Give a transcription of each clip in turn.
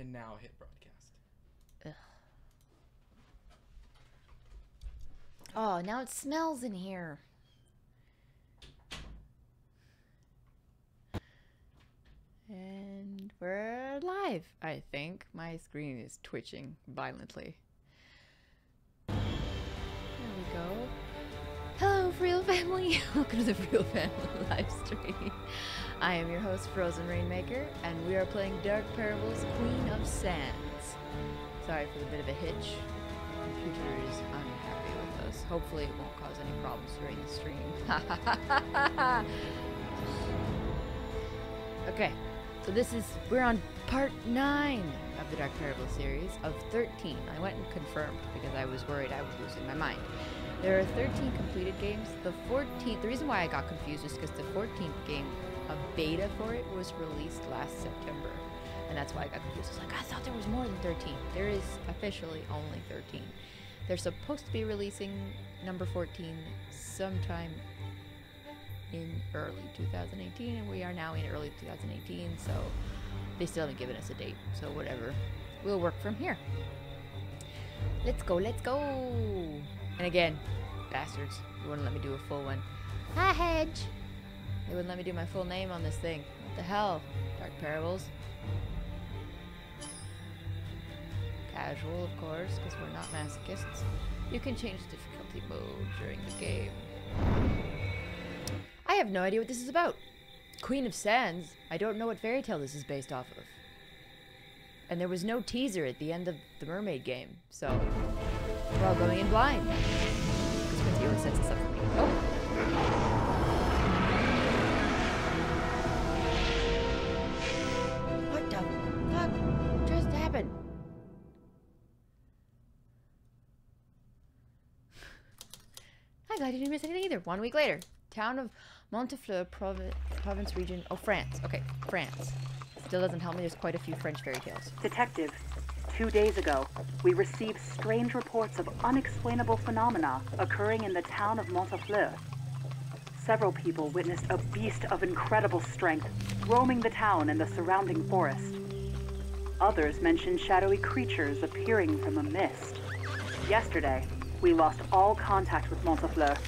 And now hit broadcast. Ugh. Oh, now it smells in here. And we're live, I think. My screen is twitching violently. There we go. Hello, Freal family. Welcome to the Freal family live stream. I am your host, FrozenRainMaker, and we are playing Dark Parables, Queen of Sands. Sorry for the bit of a hitch. My computer is unhappy with us. Hopefully it won't cause any problems during the stream. Okay, so we're on part 9 of the Dark Parables series of 13. I went and confirmed because I was worried I was losing my mind. There are 13 completed games. The reason why I got confused is because the 14th game, a beta for it, was released last September. And that's why I got confused. I was like, I thought there was more than 13. There is officially only 13. They're supposed to be releasing number 14 sometime in early 2018, and we are now in early 2018, so they still haven't given us a date. So whatever. We'll work from here. Let's go, let's go! And again, bastards, they wouldn't let me do a full one. Hi, Hedge! They wouldn't let me do my full name on this thing. What the hell? Dark Parables. Casual, of course, because we're not masochists. You can change difficulty mode during the game. I have no idea what this is about. Queen of Sands? I don't know what fairy tale this is based off of. And there was no teaser at the end of the mermaid game, so we're all going in blind. Because Quincy always sets this up for me. Oh! What the fuck just happened? I'm glad you didn't miss anything either. 1 week later. Town of Montefleur, province region. Oh, France. Okay, France. Still doesn't help me. There's quite a few French fairy tales. Detective, 2 days ago, we received strange reports of unexplainable phenomena occurring in the town of Montefleur. Several people witnessed a beast of incredible strength roaming the town and the surrounding forest. Others mentioned shadowy creatures appearing from a mist. Yesterday, we lost all contact with Montefleur.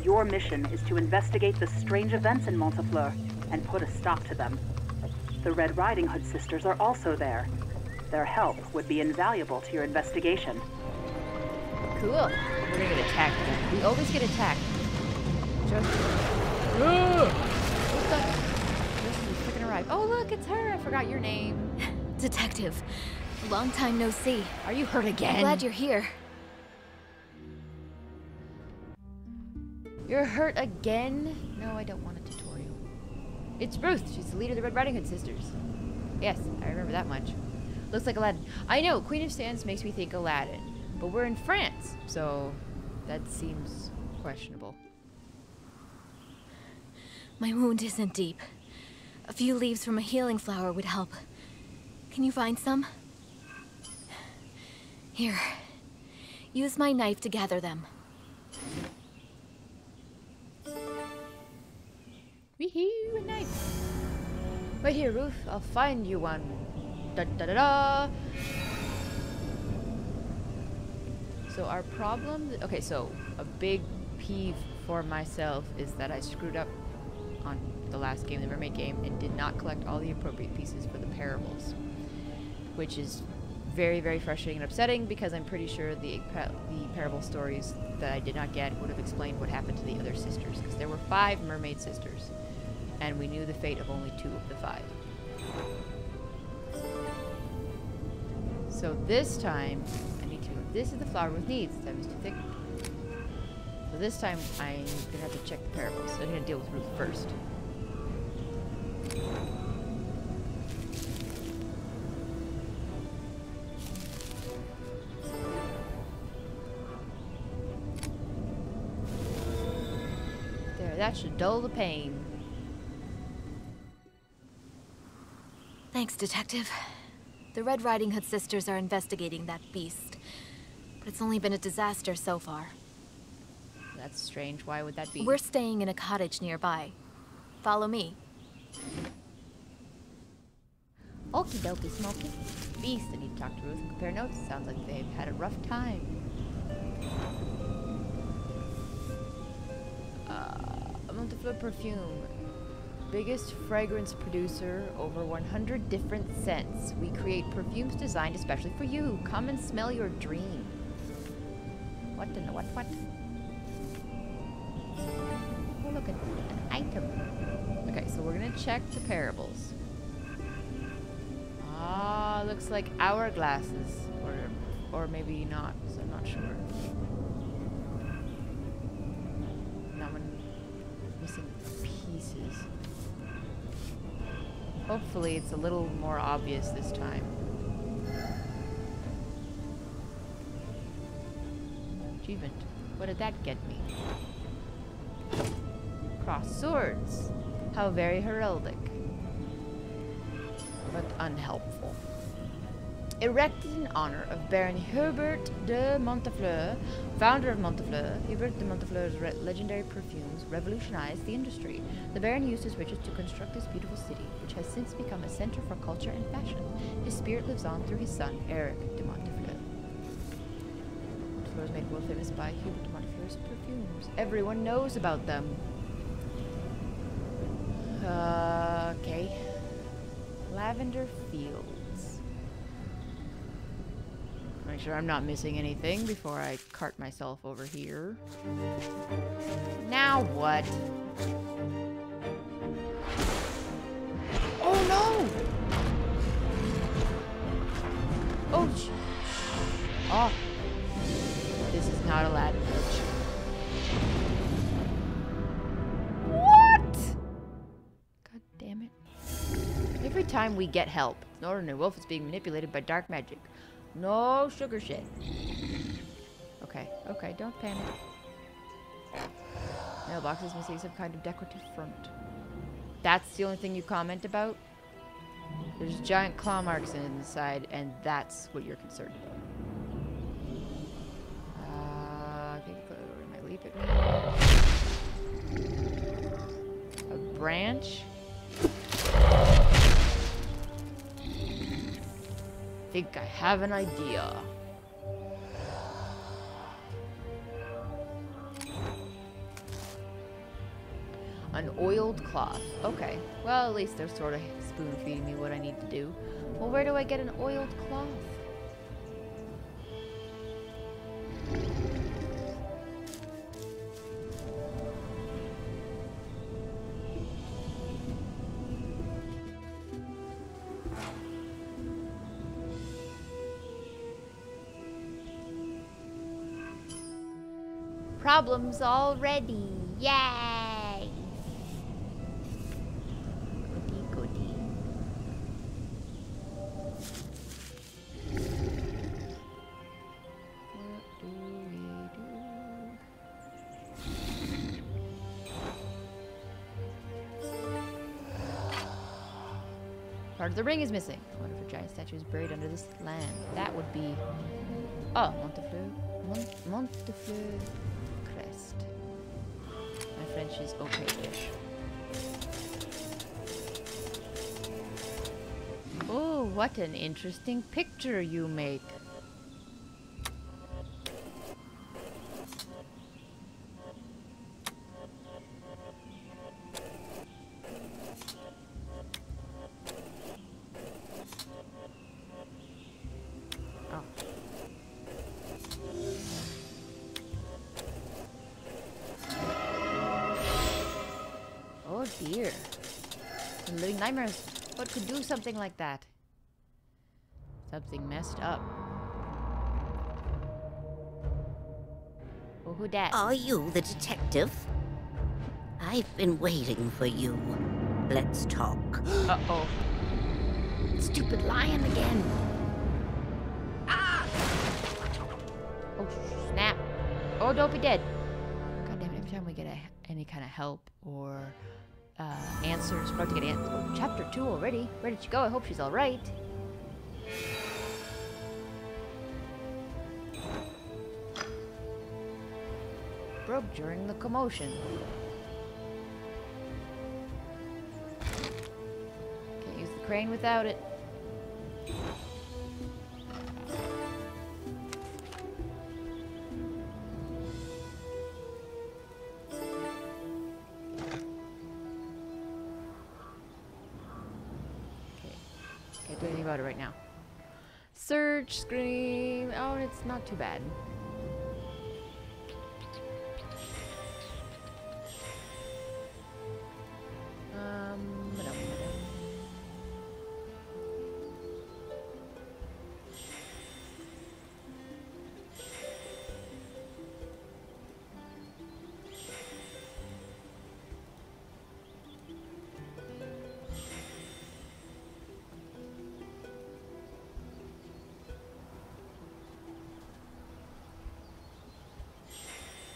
Your mission is to investigate the strange events in Montefleur and put a stop to them. The Red Riding Hood sisters are also there. Their help would be invaluable to your investigation. Cool. We're gonna get attacked again. We always get attacked. Just... What's that? This is freaking arrived. Oh, look, it's her. I forgot your name. Detective, long time no see. Are you hurt again? Glad you're here. You're hurt again? No, I don't want a tutorial. It's Ruth. She's the leader of the Red Riding Hood sisters. Yes, I remember that much. Looks like Aladdin. I know, Queen of Sands makes me think Aladdin. But we're in France, so that seems questionable. My wound isn't deep. A few leaves from a healing flower would help. Can you find some? Here. Use my knife to gather them. Wee-hoo, a knife. Right here, Ruth. I'll find you one. Da-da-da-da. So our problem... Okay, so a big peeve for myself is that I screwed up on the last game, the mermaid game, and did not collect all the appropriate pieces for the parables. Which is very, very frustrating and upsetting because I'm pretty sure the parable stories that I did not get would have explained what happened to the other sisters. Because there were 5 mermaid sisters. And we knew the fate of only 2 of the 5. So this time, I need to... This is the flower Ruth needs. That was too thick. So this time, I'm gonna have to check the parables. So I'm gonna deal with Ruth first. There, that should dull the pain. Thanks, Detective. The Red Riding Hood sisters are investigating that beast. But it's only been a disaster so far. That's strange. Why would that be? We're staying in a cottage nearby. Follow me. Okie dokie, Smokey. Beast, I need to talk to Ruth and compare notes. Sounds like they've had a rough time. Montefleur perfume. Biggest fragrance producer, over 100 different scents. We create perfumes designed especially for you. Come and smell your dream. What in the what? Oh, look at an item. Okay, so we're gonna check the parables. Ah, looks like hourglasses, or maybe not. So I'm not sure. That one missing pieces. Hopefully, it's a little more obvious this time. Achievement. What did that get me? Cross swords. How very heraldic. But unhelpful. Erected in honor of Baron Hubert de Montefleur, founder of Montefleur, Hubert de Montefleur's legendary perfumes revolutionized the industry. The Baron used his riches to construct this beautiful city, which has since become a center for culture and fashion. His spirit lives on through his son, Eric de Montefleur. Montefleur was made world famous by Hubert de Montefleur's perfumes. Everyone knows about them. Okay. Lavender Fields. Make sure I'm not missing anything before I cart myself over here. Now what? Oh no! Oh, oh. This is not a ladder bridge. What? God damn it. Every time we get help, an ordinary wolf is being manipulated by dark magic. No sugar shit. Okay, don't panic. Mailbox is missing some kind of decorative front. That's the only thing you comment about? There's giant claw marks inside, and that's what you're concerned about. I think I might leave it. A branch? Think I have an idea. An oiled cloth. Okay. Well, at least they're sort of spoon feeding me what I need to do. Well, where do I get an oiled cloth? Problems already. Yay! Goody, goody. What do we do? Part of the ring is missing. What if a giant statue is buried under this land? That would be... Oh, Montefleur. Montefleur. My French is okay-ish. Oh, what an interesting picture you make. Oh dear. The living nightmares. What could do something like that? Something messed up. Oh, who dat? Are you the detective? I've been waiting for you. Let's talk. Uh-oh. Stupid lion again. Ah! Oh, snap. Oh, don't be dead. God damn it, every time we get any kind of help or answers, we're about to get answers. Oh, chapter 2 already. Where did she go? I hope she's alright. Broke during the commotion. Can't use the crane without it. Can't do anything about it right now. Search screen. Oh, it's not too bad.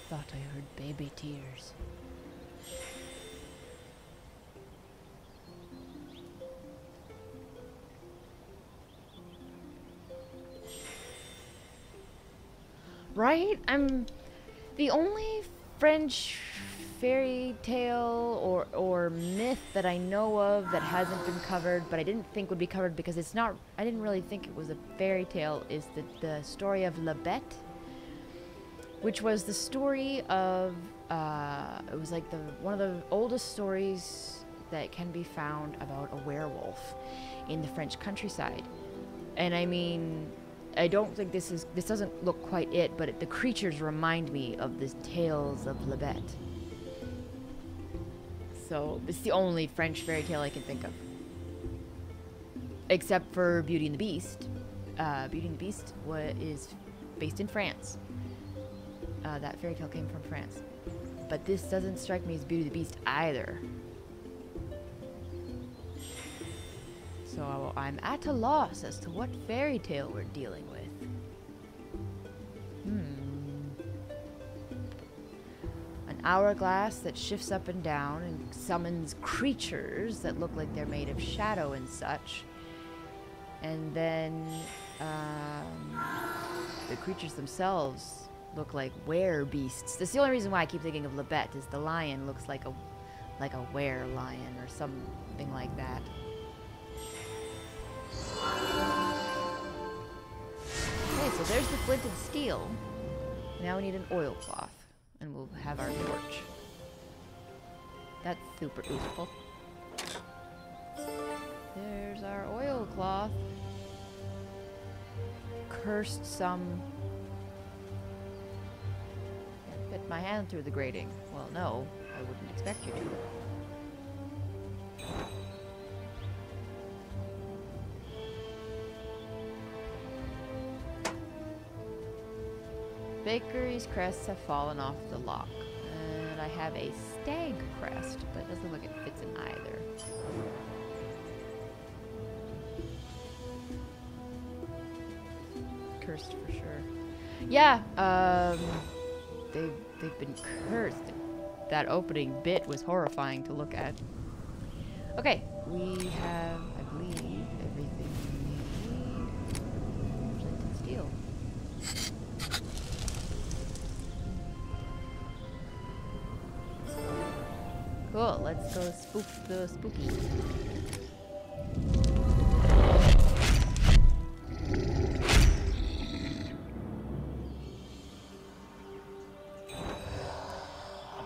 Thought I heard baby tears. Right? I'm the only French fairy tale or myth that I know of that hasn't been covered, but I didn't think would be covered because it's not, I didn't really think it was a fairy tale, is the story of La Bête, which was the story of, it was like one of the oldest stories that can be found about a werewolf in the French countryside. And I mean, I don't think this doesn't look quite it, but the creatures remind me of the tales of La Bête. So it's the only French fairy tale I can think of. Except for Beauty and the Beast. Beauty and the Beast is based in France. That fairy tale came from France. But this doesn't strike me as Beauty and the Beast either. So I'm at a loss as to what fairy tale we're dealing with. An hourglass that shifts up and down and summons creatures that look like they're made of shadow and such. And then the creatures themselves look like were-beasts. That's the only reason why I keep thinking of La Bête, is the lion looks like a were-lion or something like that. Okay, so there's the flint and steel. Now we need an oilcloth, and we'll have our torch. That's super useful. There's our oilcloth. Cursed some. Can't fit my hand through the grating. Well, no, I wouldn't expect you to. Bakery's crests have fallen off the lock. And I have a stag crest, but it doesn't look like it fits in either. Cursed for sure. Yeah, they've been cursed. That opening bit was horrifying to look at. Okay, we have, I believe, everything we need. Flint and steel. Cool, let's go spook the spooky.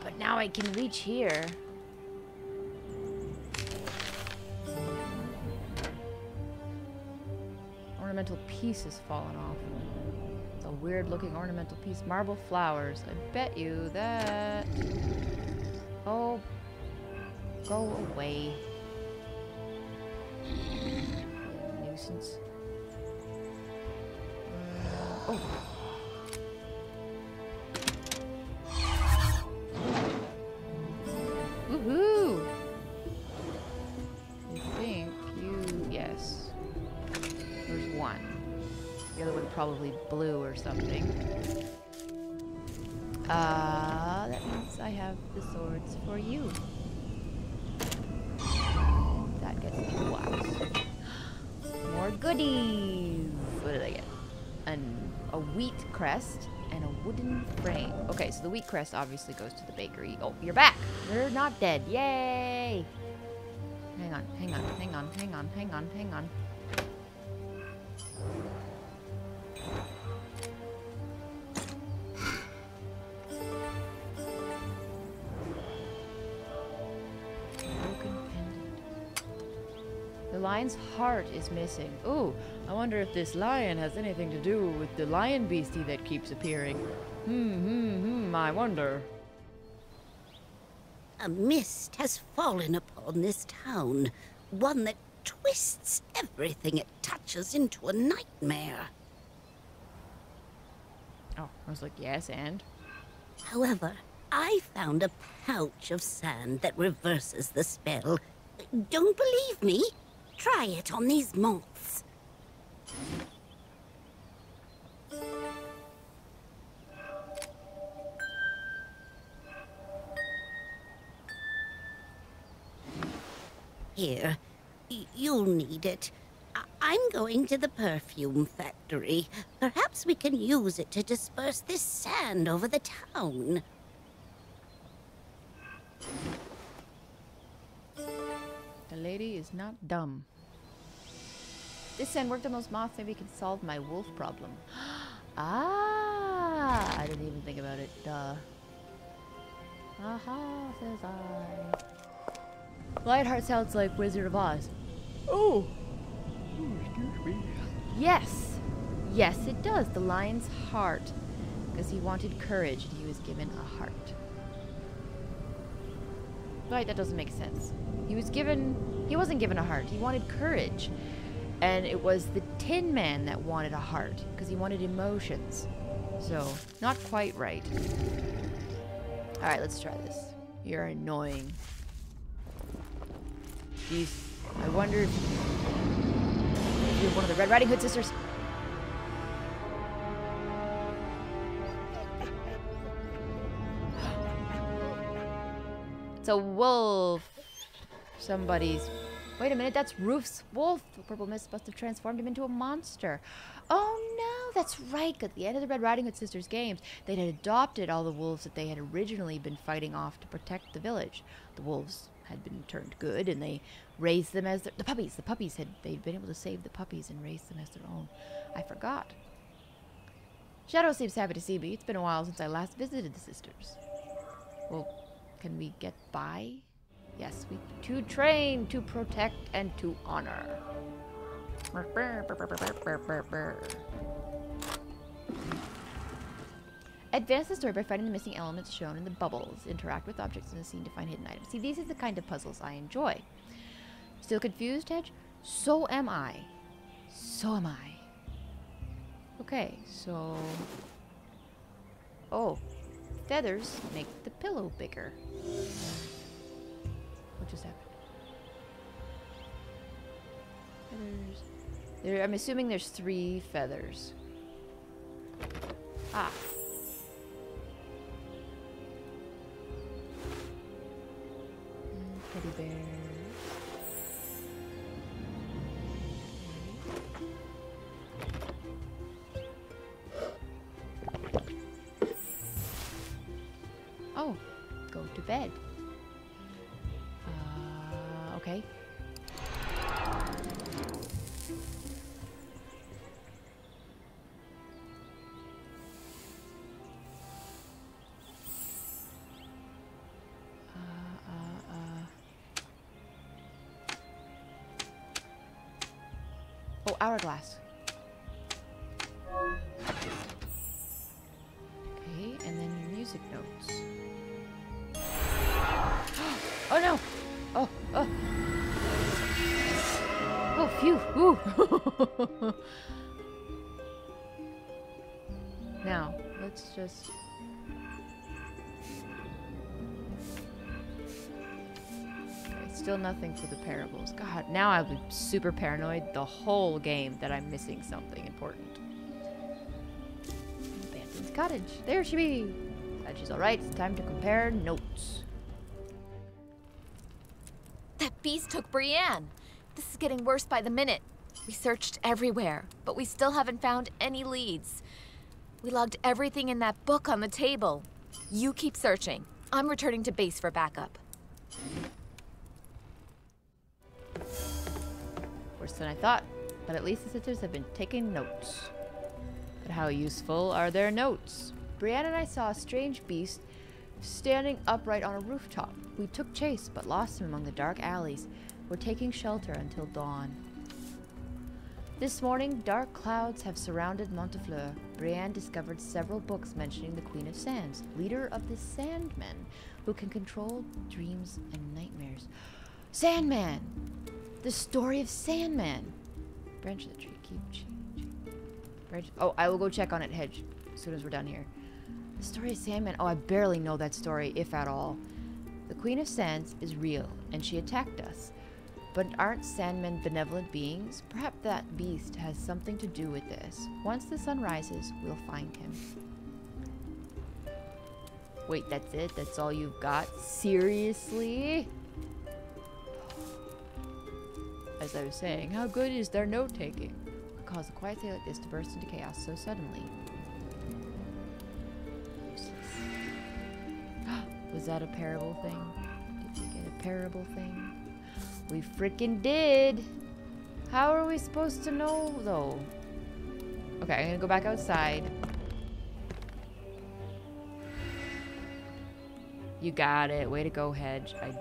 But now I can reach here. Ornamental piece has fallen off. It's a weird looking ornamental piece. Marble flowers. I bet you that... Oh... Go away. Nuisance. Oh. Woohoo! I think you... Yes. There's one. The other one probably blue or something. That means I have the swords for you. That gets me wax. More goodies! What did I get? A wheat crest and a wooden frame. Okay, so the wheat crest obviously goes to the bakery. Oh, you're back! You're not dead. Yay! Hang on, hang on, hang on, hang on, hang on, hang on. lion's heart is missing. Ooh, I wonder if this lion has anything to do with the lion beastie that keeps appearing. I wonder. A mist has fallen upon this town, one that twists everything it touches into a nightmare. Oh, I was like, yes, and? However, I found a pouch of sand that reverses the spell. Don't believe me? Try it on these moths. Here, you'll need it. I'm going to the perfume factory. Perhaps we can use it to disperse this sand over the town. The lady is not dumb. This sand worked on those moths. Maybe it can solve my wolf problem. Ah! I didn't even think about it. Duh. Aha, says I. Lionheart sounds like Wizard of Oz. Oh! Excuse me. Yes! Yes, it does. The lion's heart. Because he wanted courage and he was given a heart. Right, that doesn't make sense. He wasn't given a heart. He wanted courage. And it was the Tin Man that wanted a heart. Because he wanted emotions. So, not quite right. Alright, let's try this. You're annoying. Jeez. I wonder if you're one of the Red Riding Hood sisters. It's a wolf. Somebody's... Wait a minute, that's Roof's wolf. The purple mist must have transformed him into a monster. Oh no, that's right. At the end of the Red Riding Hood sisters games, they had adopted all the wolves that they had originally been fighting off to protect the village. The wolves had been turned good, and they raised them as the puppies. The puppies they'd been able to save the puppies and raise them as their own. I forgot. Shadow seems happy to see me. It's been a while since I last visited the sisters. Well, can we get by? Yes, to train, to protect, and to honor. Advance the story by finding the missing elements shown in the bubbles. Interact with objects in the scene to find hidden items. See, these are the kind of puzzles I enjoy. Still confused, Hedge? So am I. So am I. Okay, so... Oh. Feathers make the pillow bigger. What just happened? Feathers. I'm assuming there's 3 feathers. Ah. Teddy bear. Oh, go to bed. Okay. Oh, hourglass. Okay, and then music notes. Oh no! Oh, oh. Oh, phew. Ooh. Now, let's just... Okay, still nothing for the parables. God, now I'll be super paranoid the whole game that I'm missing something important. Abandoned cottage. There she be. Glad she's alright. It's time to compare notes. That beast took Brienne. This is getting worse by the minute. We searched everywhere, but we still haven't found any leads. We logged everything in that book on the table. You keep searching. I'm returning to base for backup. Worse than I thought, but at least the sisters have been taking notes. But how useful are their notes? Brienne and I saw a strange beast standing upright on a rooftop. We took chase, but lost him among the dark alleys. We're taking shelter until dawn. This morning, dark clouds have surrounded Montefleur. Brienne discovered several books mentioning the Queen of Sands, leader of the Sandmen, who can control dreams and nightmares. Sandman! The story of Sandman! Branch of the tree, keep changing. Branch. Oh, I will go check on it, Hedge, as soon as we're done here. The story of Sandman. Oh, I barely know that story, if at all. The Queen of Sands is real, and she attacked us. But aren't Sandmen benevolent beings? Perhaps that beast has something to do with this. Once the sun rises, we'll find him. Wait, that's it? That's all you've got? Seriously? As I was saying, how good is their note-taking? Could cause a quiet day like this to burst into chaos so suddenly. Was that a parable thing? Did we get a parable thing? We frickin' did! How are we supposed to know, though? Okay, I'm gonna go back outside. You got it. Way to go, Hedge. I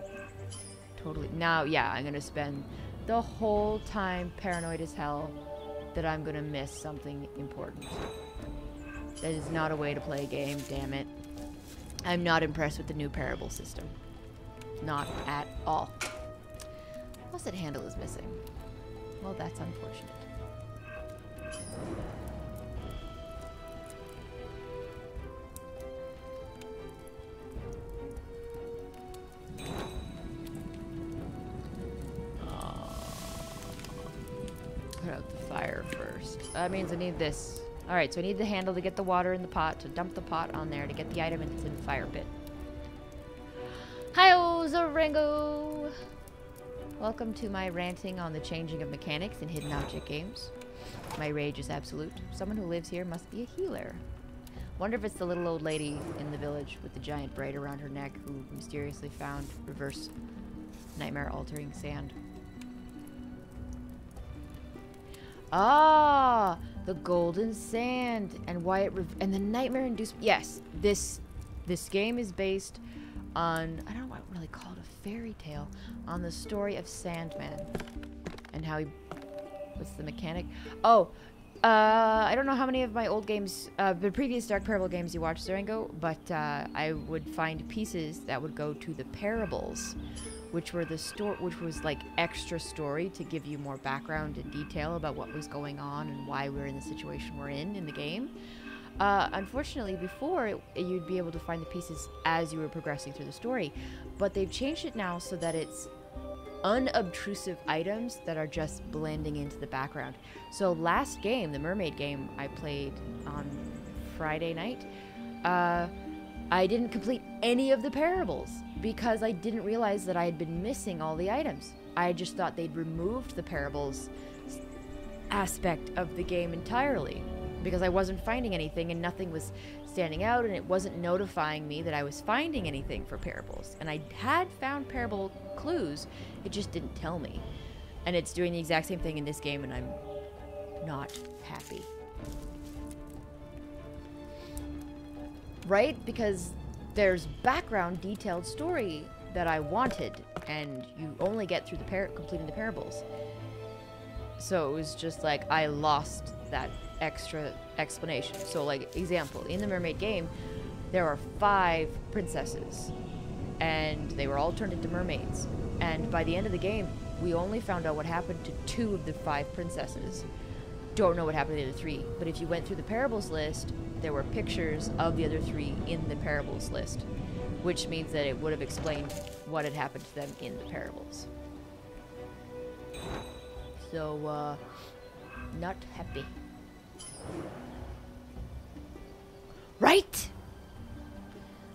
totally... Now, yeah, I'm gonna spend the whole time paranoid as hell that I'm gonna miss something important. That is not a way to play a game, damn it. I'm not impressed with the new parable system. Not at all. Plus that handle is missing. Well, that's unfortunate. Put out the fire first. That means I need this. Alright, so I need the handle to get the water in the pot, to dump the pot on there, to get the item into the fire pit. Hi-oh, Zorango! Welcome to my ranting on the changing of mechanics in hidden object games. My rage is absolute. Someone who lives here must be a healer. Wonder if it's the little old lady in the village with the giant braid around her neck who mysteriously found reverse nightmare-altering sand. Ah! The golden sand and why it and the nightmare-induced... Yes, this game is based on... I don't know what I really call it, a fairy tale. On the story of Sandman. And how he... What's the mechanic? Oh, I don't know how many of my old games, the previous Dark Parable games you watched, Durango, but I would find pieces that would go to the parables, which were which was like extra story to give you more background and detail about what was going on and why we're in the situation we're in the game. Unfortunately, before, you'd be able to find the pieces as you were progressing through the story, but they've changed it now so that it's unobtrusive items that are just blending into the background. So last game, the mermaid game I played on Friday night, I didn't complete any of the parables because I didn't realize that I had been missing all the items. I just thought they'd removed the parables aspect of the game entirely because I wasn't finding anything and nothing was standing out and it wasn't notifying me that I was finding anything for parables. And I had found parable clues, it just didn't tell me. And it's doing the exact same thing in this game and I'm not happy. Right? Because there's background detailed story that I wanted and you only get through the completing the parables. So it was just like I lost that extra explanation. So like example, in the mermaid game there are 5 princesses and they were all turned into mermaids, and by the end of the game we only found out what happened to 2 of the 5 princesses. Don't know what happened to the other 3, but if you went through the parables list there were pictures of the other 3 in the parables list, which means that it would have explained what had happened to them in the parables. So not happy. Right?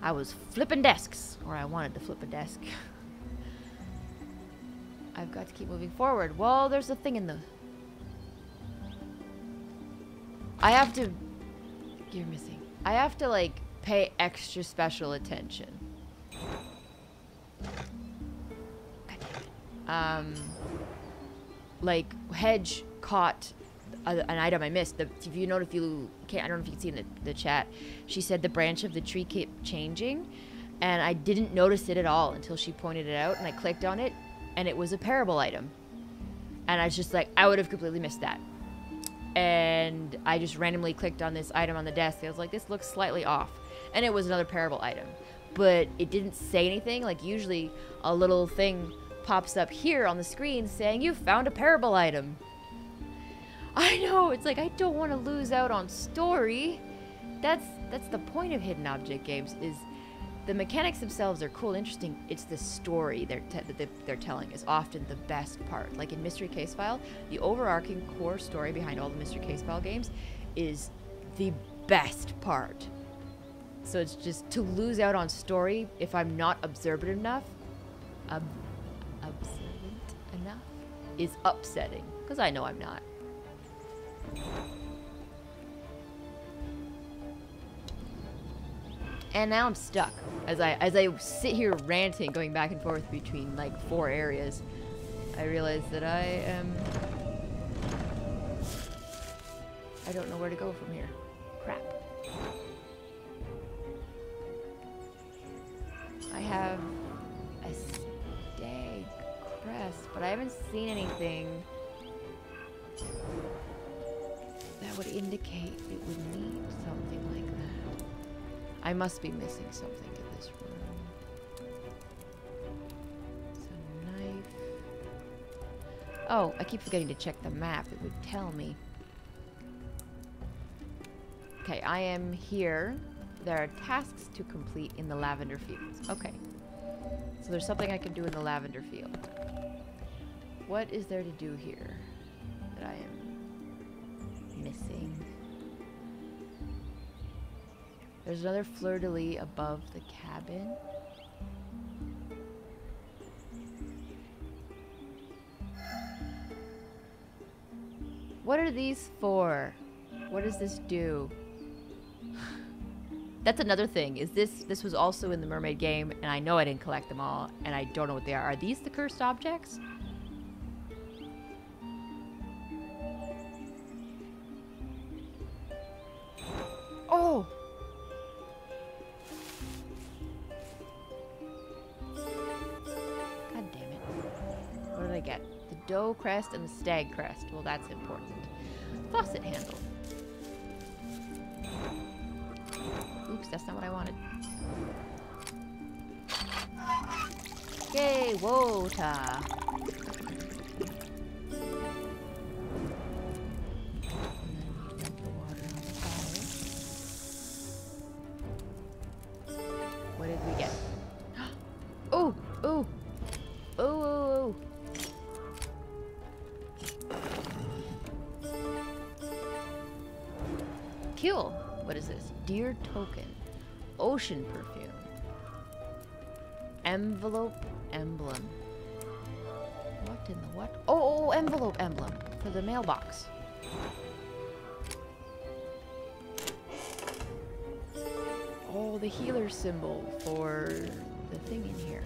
I was flipping desks, or I wanted to flip a desk. I've got to keep moving forward. Well, there's a thing in the... I have to... You're missing. I have to, like, pay extra special attention. Like, Hedge caught an item I missed. If you note, I don't know if you can see in the chat, she said the branch of the tree kept changing, and I didn't notice it at all until she pointed it out, and I clicked on it, and it was a parable item. And I was just like, I would have completely missed that. And I just randomly clicked on this item on the desk. I was like, this looks slightly off. And it was another parable item. But it didn't say anything. Like, usually a little thing pops up here on the screen saying, you found a parable item. I know, it's like, I don't want to lose out on story. That's the point of hidden object games, is the mechanics themselves are cool and interesting. It's the story that they're telling is often the best part. Like in Mystery Case File, the overarching core story behind all the Mystery Case File games is the best part. So it's just to lose out on story if I'm not observant enough, is upsetting, because I know I'm not. And now I'm stuck as I sit here ranting, going back and forth between like 4 areas. I realize that I don't know where to go from here. Crap. I have a stag crest, but I haven't seen anything that would indicate it would need something like that. I must be missing something in this room. It's a knife. Oh, I keep forgetting to check the map. It would tell me. Okay, I am here. There are tasks to complete in the lavender fields. Okay. So there's something I can do in the lavender field. What is there to do here that I am missing? There's another fleur-de-lis above the cabin. What are these for? What does this do? That's another thing. Is this was also in the mermaid game, and I know I didn't collect them all, and I don't know what they are. Are these the cursed objects? Oh! God damn it. What did I get? The doe crest and the stag crest. Well, that's important. Faucet handle. Oops, that's not what I wanted. Yay, water. What did we get? Oh, oh, oh, oh, oh. Cool. What is this? Deer token. Ocean perfume. Envelope emblem. What in the what? Oh, envelope emblem for the mailbox. Oh, the healer symbol for the thing in here.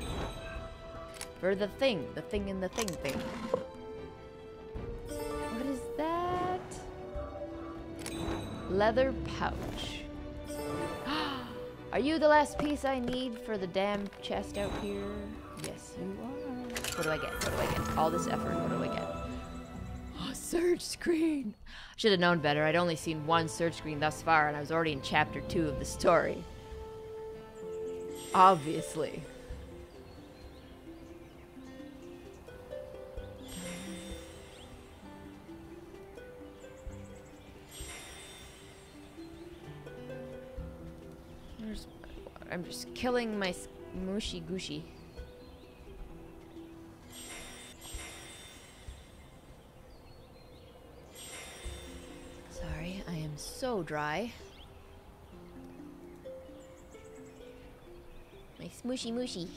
For the thing in the thing. What is that? Leather pouch. Are you the last piece I need for the damn chest out here? Yes, you are. What do I get? What do I get? All this effort, what do I get? Oh, search screen. Should have known better. I'd only seen one search screen thus far, and I was already in chapter 2 of the story. Obviously. I'm just killing my mushy gushy. Sorry, I am so dry. My smushy mushy.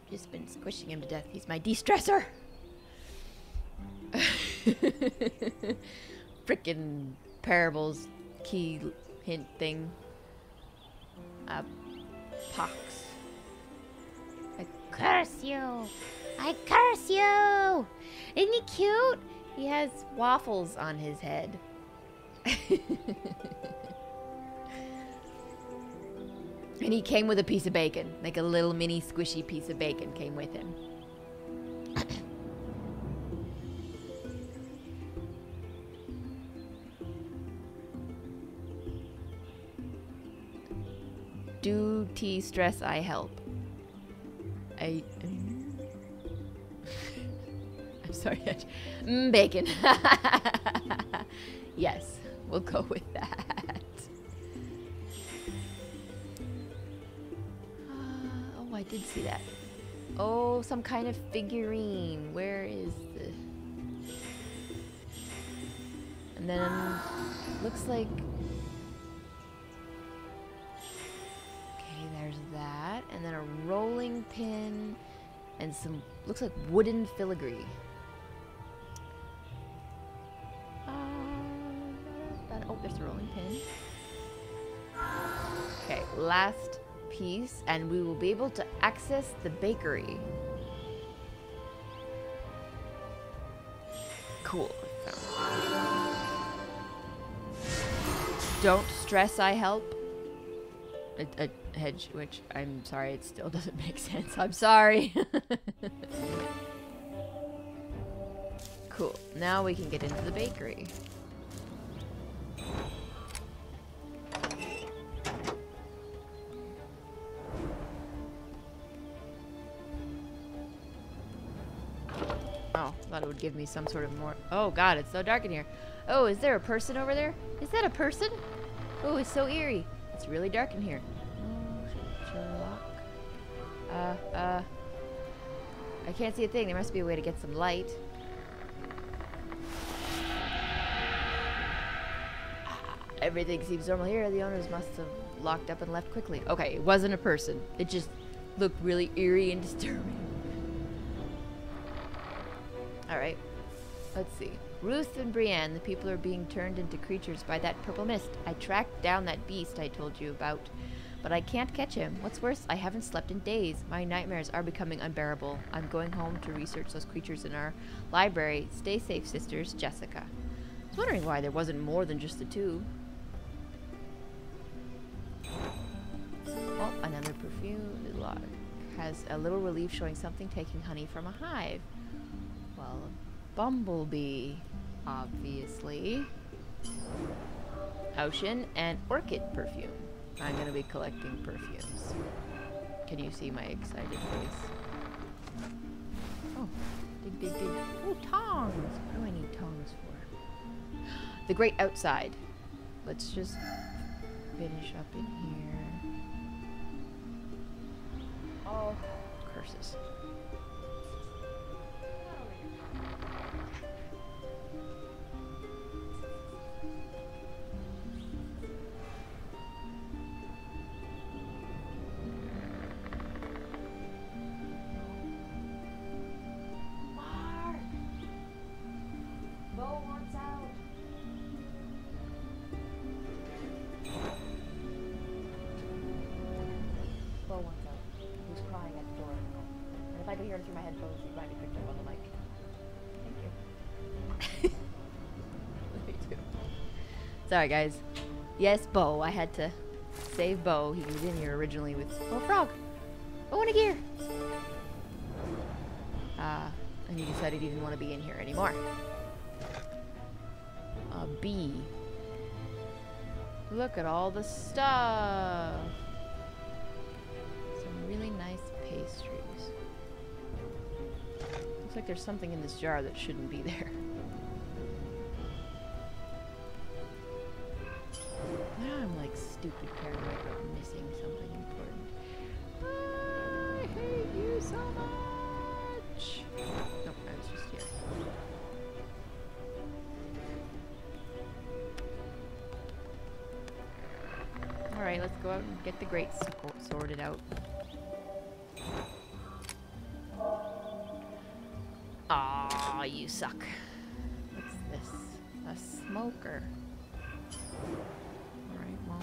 Just been squishing him to death. He's my de-stressor. Frickin' parables key hint thing. Pox. I curse you! I curse you! Isn't he cute? He has waffles on his head. And he came with a piece of bacon. Like a little mini squishy piece of bacon came with him. Do tea stress I help? I'm sorry. Bacon. Yes, we'll go with that. Oh, I did see that. Oh, some kind of figurine. Where is the... And then looks like... There's that, and then a rolling pin, and some, looks like wooden filigree. Oh, there's the rolling pin. Okay, last piece, and we will be able to access the bakery. Cool. Don't stress, I help. A hedge, which I'm sorry, it still doesn't make sense. I'm sorry. Cool. Now we can get into the bakery. Oh, thought it would give me some sort of more... Oh god, it's so dark in here. Oh, is there a person over there? Is that a person? Oh, it's so eerie. It's really dark in here. Oh, Sherlock. I can't see a thing. There must be a way to get some light. Everything seems normal here. The owners must have locked up and left quickly. Okay, it wasn't a person. It just looked really eerie and disturbing. Alright. Let's see. Ruth and Brienne, the people are being turned into creatures by that purple mist. I tracked down that beast I told you about, but I can't catch him. What's worse, I haven't slept in days. My nightmares are becoming unbearable. I'm going home to research those creatures in our library. Stay safe, sisters. Jessica. I was wondering why there wasn't more than just the two. Oh, another perfume. It has a little relief showing something taking honey from a hive. Well, bumblebee, obviously. Ocean and orchid perfume. I'm going to be collecting perfumes. Can you see my excited face? Oh, dig, dig, dig. Oh, tongs. What do I need tongs for? The Great Outside. Let's just finish up in here. Oh, curses. Through my headphones, you might be picked up on the mic. Thank you. Me too. Sorry, guys. Yes, Bo. I had to save Bo. He was in here originally with... Oh, frog! Oh, and a gear! And he decided he didn't want to be in here anymore. A bee. Look at all the stuff! Some really nice pastries. Looks like there's something in this jar that shouldn't be there. Now I'm like stupid paranoid about missing something important. I hate you so much! Nope, I was just here. Alright, let's go out and get the grates sorted out. Aw, you suck. What's this? A smoker. Alright, well.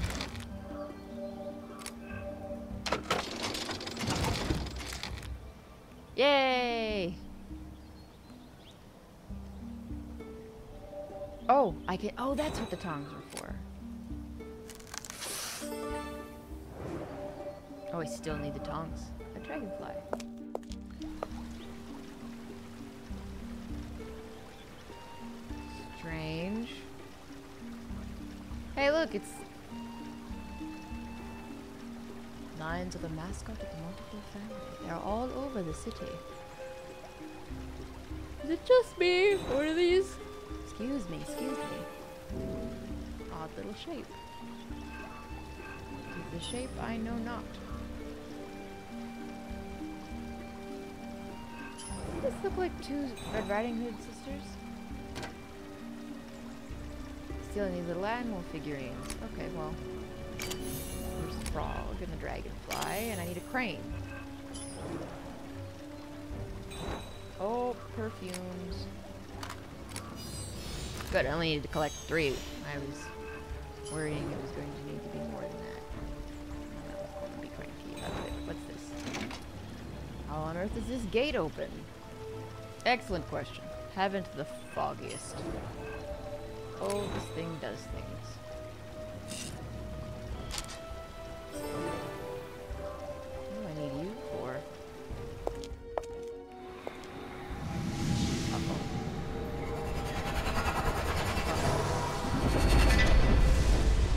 Yay! Oh, I can. Oh, that's what the tongs are for. Oh, I still need the tongs. A dragonfly. Strange. Hey, look, it's lines of the mascot of the multiple family. They're all over the city. Is it just me, or are these? Excuse me, excuse me. Odd little shape. The shape I know not. Does this look like two Red Riding Hood sisters? Still need little animal figurines. Okay, well. There's the frog and the dragonfly, and I need a crane. Oh, perfumes. Good, I only needed to collect 3. I was worrying it was going to need to be more than that. I'm gonna be cranky about it. What's this? How on earth is this gate open? Excellent question. Haven't the foggiest. Oh, this thing does things. What do I need you for?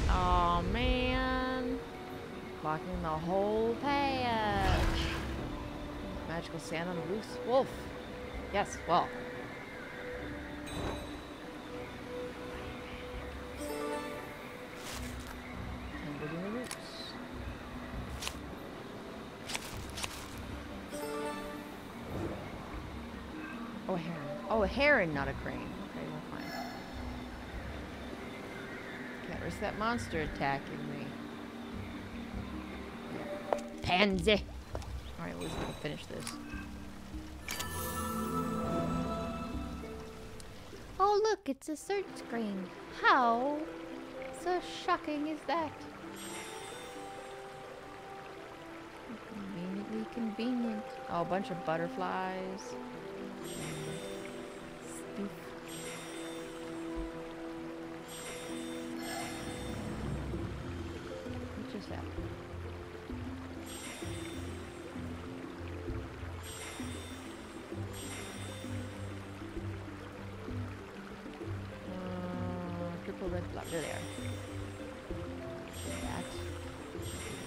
Oh man, blocking the whole path. Magical sand on the loose wolf. Yes, well. Tangled in the roots. Oh, a heron. Oh, a heron, not a crane. Okay, well, fine. Can't risk that monster attacking me. Pansy! Alright, well, let's finish this. Oh, look, it's a search screen. How so shocking is that? Conveniently convenient. Oh, a bunch of butterflies. Stoof. What just happened? Triple red block. There they are. That.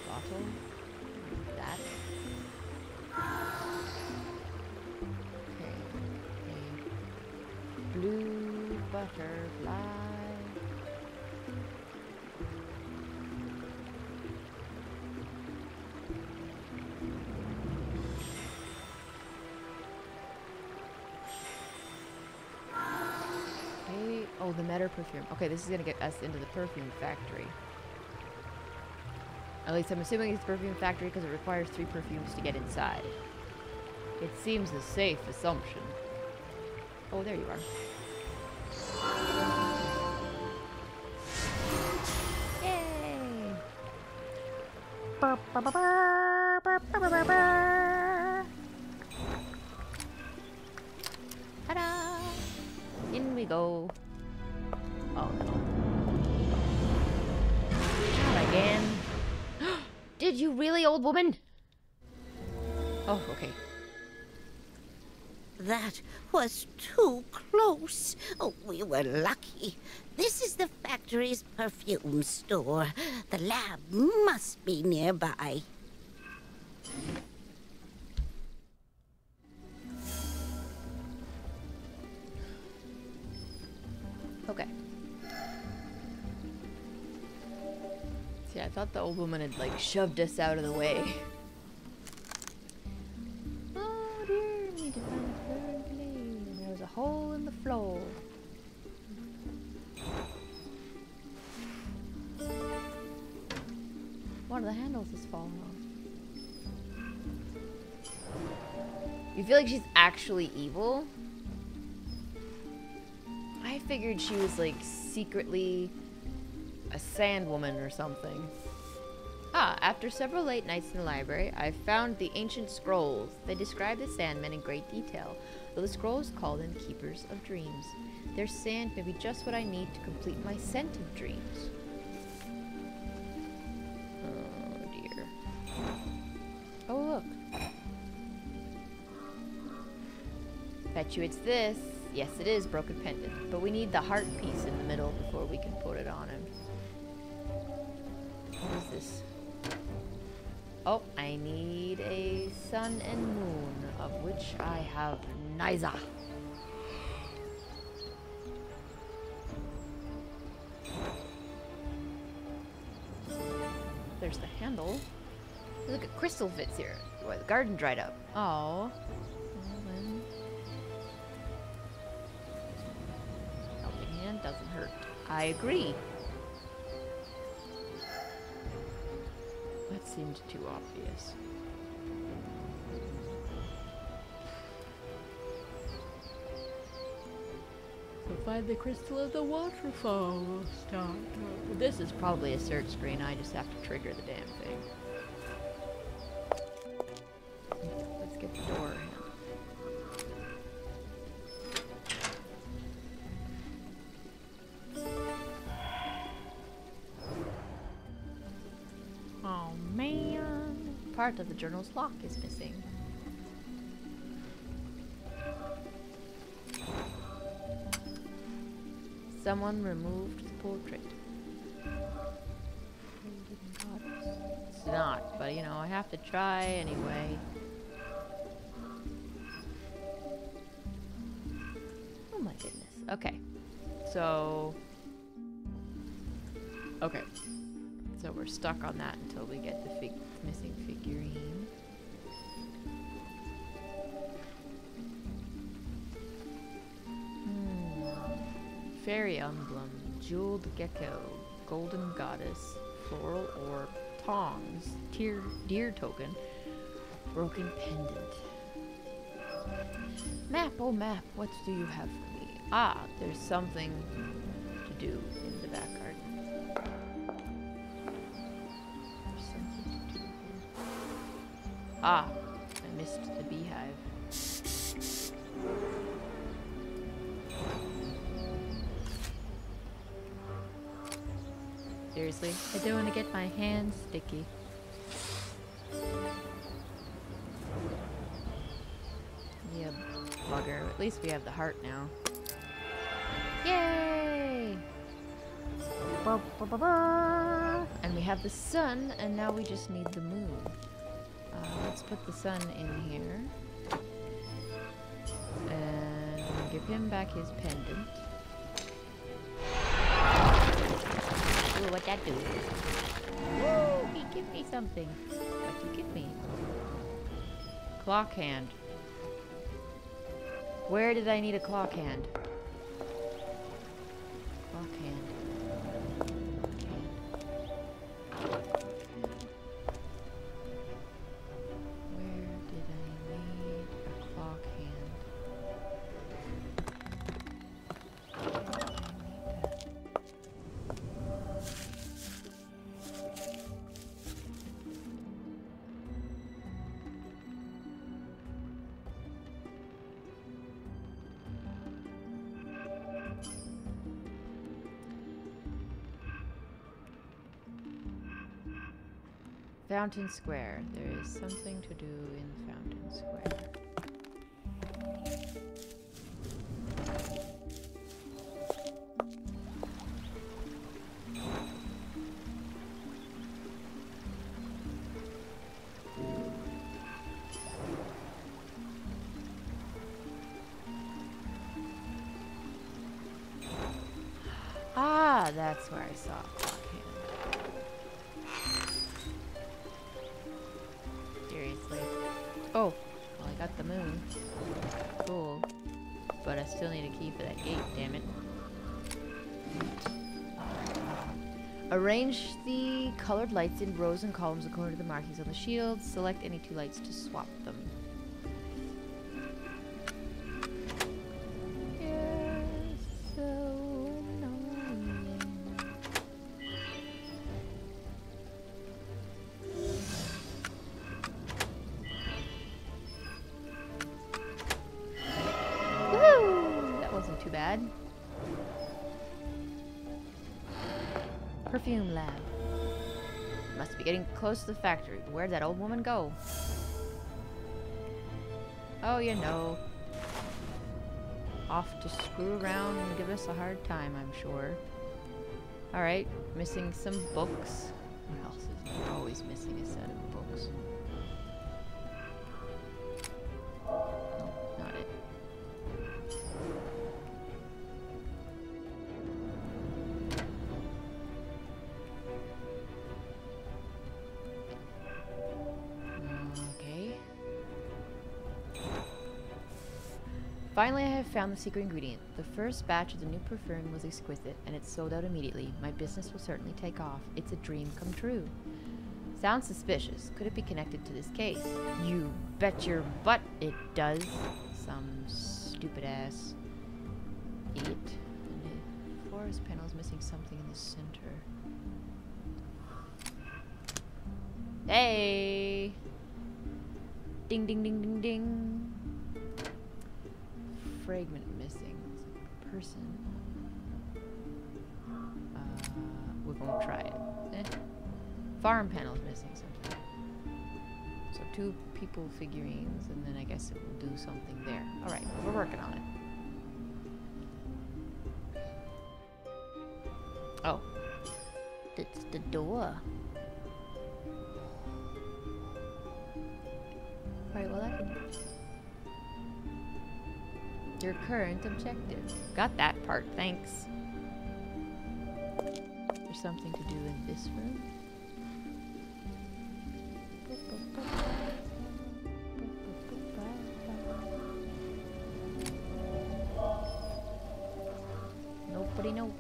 Bottle. That. Okay. A blue butterfly. Oh, the meta perfume. Okay, this is gonna get us into the perfume factory. At least I'm assuming it's the perfume factory because it requires 3 perfumes to get inside. It seems a safe assumption. Oh, there you are. Yay! Ta-da! In we go. Oh no. Not again. Did you really, old woman? Oh, okay. That was too close. Oh, we were lucky. This is the factory's perfume store. The lab must be nearby. Okay. See, I thought the old woman had, like, shoved us out of the way. Oh dear, need to find a third lane. There was a hole in the floor. One of the handles is falling off. You feel like she's actually evil? I figured she was, like, secretly a sand woman or something. Ah, after several late nights in the library, I found the ancient scrolls. They describe the Sandmen in great detail, though the scrolls call them keepers of dreams. Their sand may be just what I need to complete my scent of dreams. Oh, dear. Bet you it's this. Yes, it is broken pendant. But we need the heart piece in the middle before we can put it on him. What is this? Oh, I need a sun and moon, of which I have neither. There's the handle. Look at crystal fits here. Boy, the garden dried up. Oh. Well then. Helping hand doesn't hurt. I agree. That seemed too obvious. So find the crystal of the waterfall. Start. This is probably a search screen. I just have to trigger the damn thing. Let's get the door. Oh man. Part of the journal's lock is missing. Someone removed the portrait. It's not, but you know, I have to try anyway. Oh my goodness. Okay. So we're stuck on that until we get the missing figurine. Fairy emblem, jeweled gecko, golden goddess, floral orb, tongs, deer token, broken pendant. Map, oh map, what do you have for me? Ah, there's something to do in the back garden. There's something to do here. Ah, I missed the beehive. Seriously, I don't want to get my hands sticky. Yeah, bugger. At least we have the heart now. Yay! And we have the sun, and now we just need the moon. Let's put the sun in here. And give him back his pendant. Ooh, what'd that do? Woo! He give me something. What'd you give me? Clock hand. Where did I need a clock hand? Clock hand. Where did I need a clock hand? Fountain Square. There is something to do in Fountain Square. Ah, that's where I saw it. Seriously. Oh, well, I got the moon. Cool. But I still need to keep that gate, damn it. Arrange the colored lights in rows and columns according to the markings on the shield. Select any two lights to swap them. Too bad. Perfume lab. Must be getting close to the factory. Where'd that old woman go? Oh, you know. off to screw around and give us a hard time, I'm sure. Alright, missing some books. What else is there? Always missing a set of books. Nope, not it. Okay. Finally, I have found the secret ingredient. The first batch of the new perfume was exquisite, and it sold out immediately. My business will certainly take off. It's a dream come true. Sounds suspicious. Could it be connected to this case? You bet your butt it does. Some stupid ass idiot. And the forest panel is missing something in the center. Hey! Ding ding ding ding ding. Fragment missing. Person. We won't try it. Farm panels missing something. So 2 people figurines, and then I guess it will do something there. Alright, we're working on it. Oh. It's the door. Alright, well I can... Your current objective. Got that part, thanks. There's something to do in this room. Nobody knows.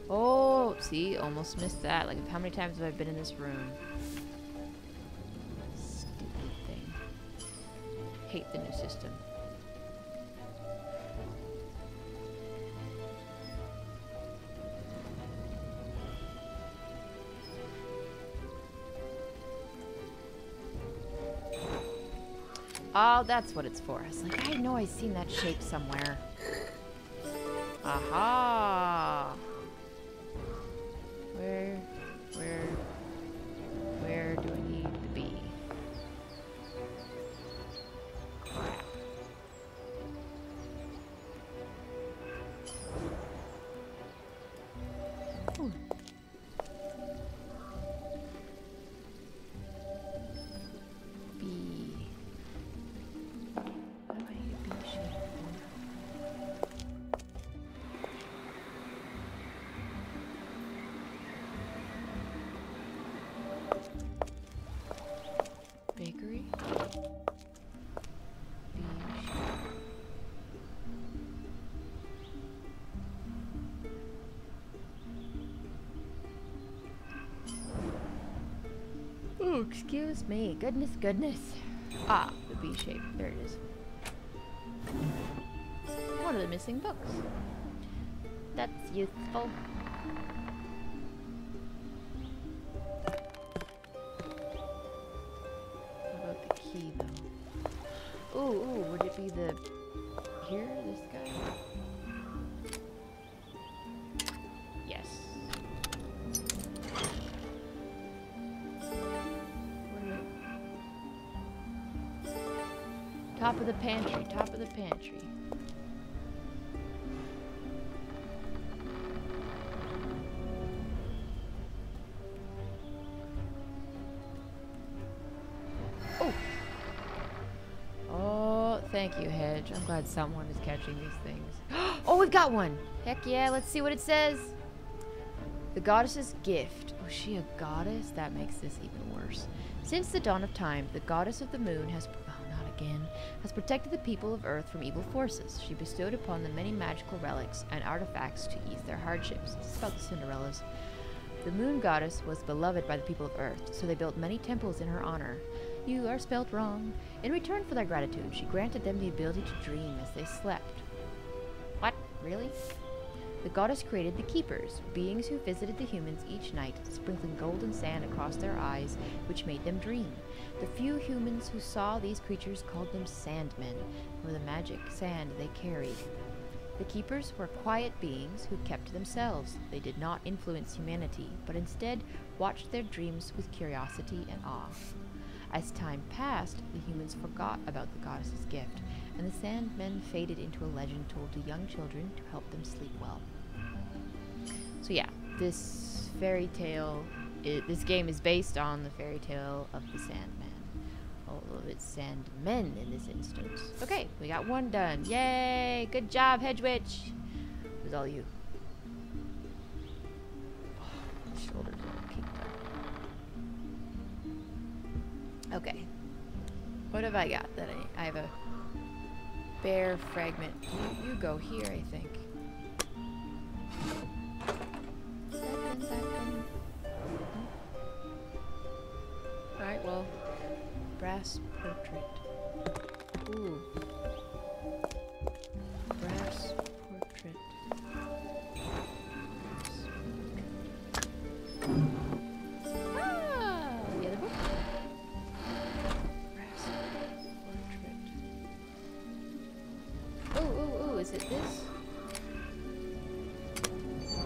Oh, see, almost missed that. Like, how many times have I been in this room? Stupid thing. Hate the new system. Oh, that's what it's for. I was like, I know I've seen that shape somewhere. Aha! Where do I need to be? Crap. Ooh. B. What do I need a B shape for? Bakery. B shape. Oh, excuse me. Goodness, goodness. Ah, the B shape. There it is. One of the missing books. That's useful. What about the key, though? Ooh, would it be the... here? This guy? Yes. Top of the pantry, top of the pantry. Oh! Oh, thank you, Hedge. I'm glad someone is catching these things. Oh, we've got one! Heck yeah, let's see what it says. The goddess's gift. Was she a goddess? That makes this even worse. Since the dawn of time, the goddess of the moon has... has protected the people of Earth from evil forces. She bestowed upon them many magical relics and artifacts to ease their hardships. This is about the Cinderellas. The moon goddess was beloved by the people of Earth, so they built many temples in her honor. You are spelt wrong. In return for their gratitude, she granted them the ability to dream as they slept. What? Really? The goddess created the Keepers, beings who visited the humans each night, sprinkling golden sand across their eyes, which made them dream. The few humans who saw these creatures called them Sandmen, for the magic sand they carried. The keepers were quiet beings who kept to themselves. They did not influence humanity, but instead watched their dreams with curiosity and awe. As time passed, the humans forgot about the goddess's gift, and the Sandmen faded into a legend told to young children to help them sleep well. So yeah, this fairy tale, this game is based on the fairy tale of the Sandman. Although it's Sandmen in this instance. Okay, we got one done. Yay! Good job, Hedge Witch! It was all you. Oh, my shoulders are all kicked up. Okay. What have I got that I have a bear fragment. You go here, I think. Alright, well. Brass portrait. Ooh. Brass portrait. Ah! The other book. Brass portrait. Oh, is it this?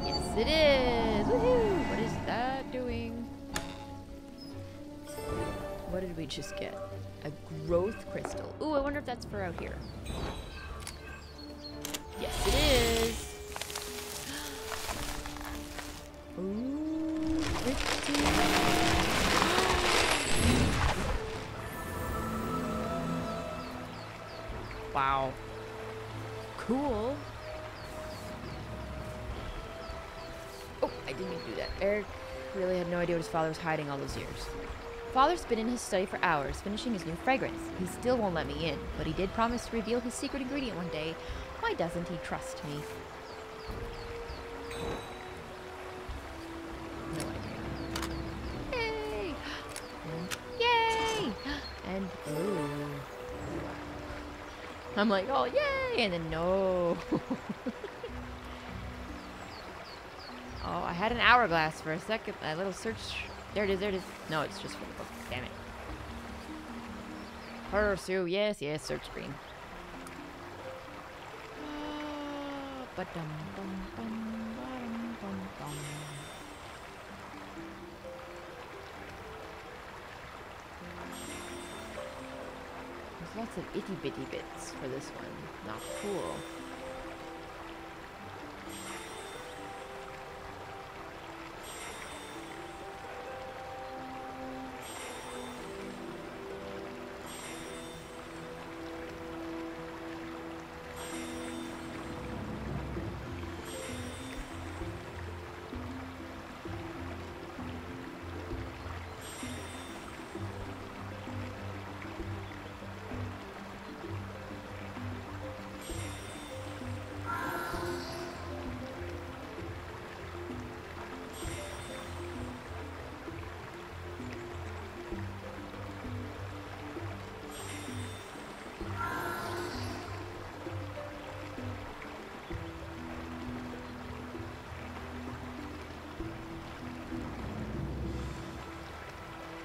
Yes, it is! Woohoo! What is that doing? What did we just get? A growth crystal. Ooh, I wonder if that's for out here. Yes, it is. Ooh, pretty. Wow. Cool. Oh, I didn't mean to do that. Eric really had no idea what his father was hiding all those years. Father's been in his study for hours, finishing his new fragrance. He still won't let me in, but he did promise to reveal his secret ingredient one day. Why doesn't he trust me? No idea. Yay! And yay! And ooh. I'm like, oh yay! And then no. Oh, I had an hourglass for a second. A little search. There it is, there it is. No, it's just for the book. Damn it. Pursue, yes, search screen. There's lots of itty bitty bits for this one. Not cool.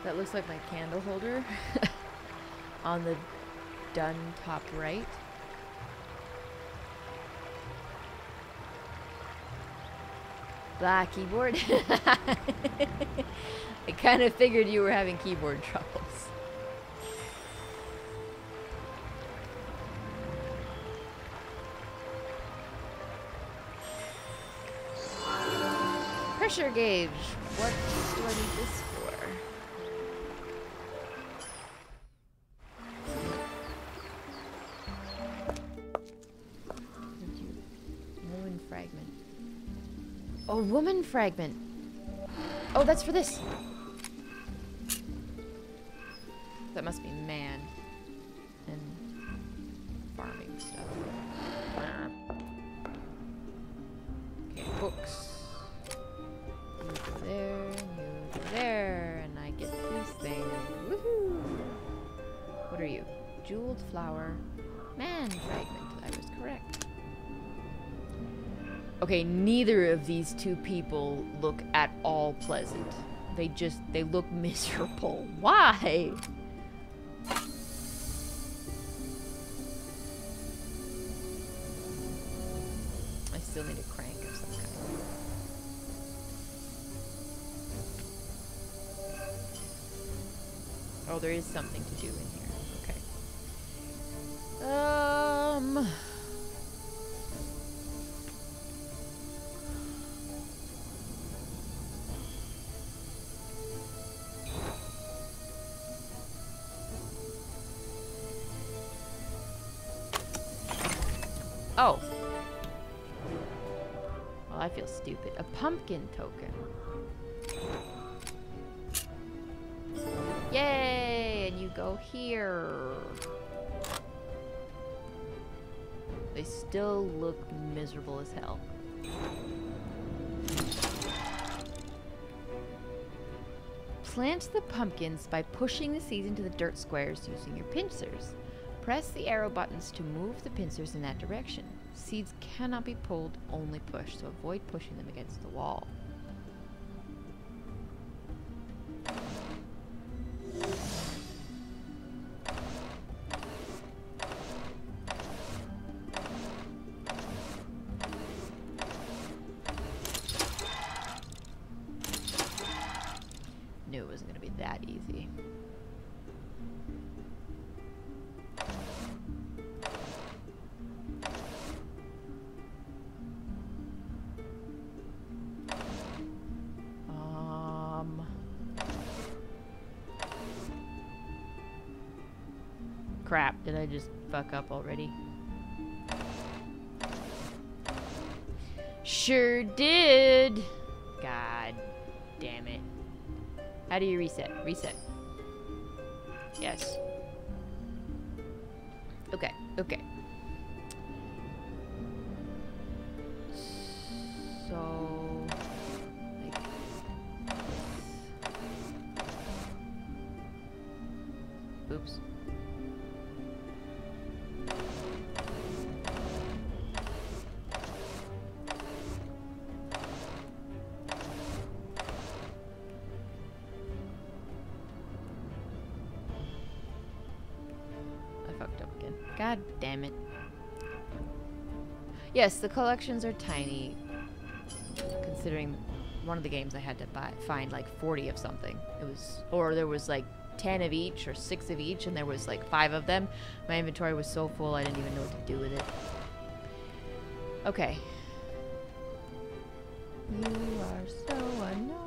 That looks like my candle holder on the done top right. Black keyboard. I kind of figured you were having keyboard troubles. Pressure gauge. What do I need this for? Woman fragment. Oh, woman fragment. Oh, that's for this. That must be man and farming stuff. Okay, books. You go there, you go there, and I get these things. Woohoo! What are you? Jeweled flower. Man fragment. I was correct. Okay, neither of these two people look at all pleasant. They look miserable. Why? still need a crank of some kind. Oh, there is something to do in here. Okay. Oh. Well, I feel stupid. A pumpkin token. Yay! And you go here. They still look miserable as hell. Plant the pumpkins by pushing the seeds into the dirt squares using your pincers. Press the arrow buttons to move the pincers in that direction. Seeds cannot be pulled, only pushed, so avoid pushing them against the wall. Knew it wasn't going to be that easy. Crap, did I just fuck up already? Sure did! God damn it. How do you reset? Reset. Yes. Okay, okay. So... like this. Oops. God damn it. Yes, the collections are tiny. Considering one of the games I had to find like 40 of something. It was, or there was like 10 of each or 6 of each, and there was like 5 of them. My inventory was so full I didn't even know what to do with it. Okay. You are so annoying.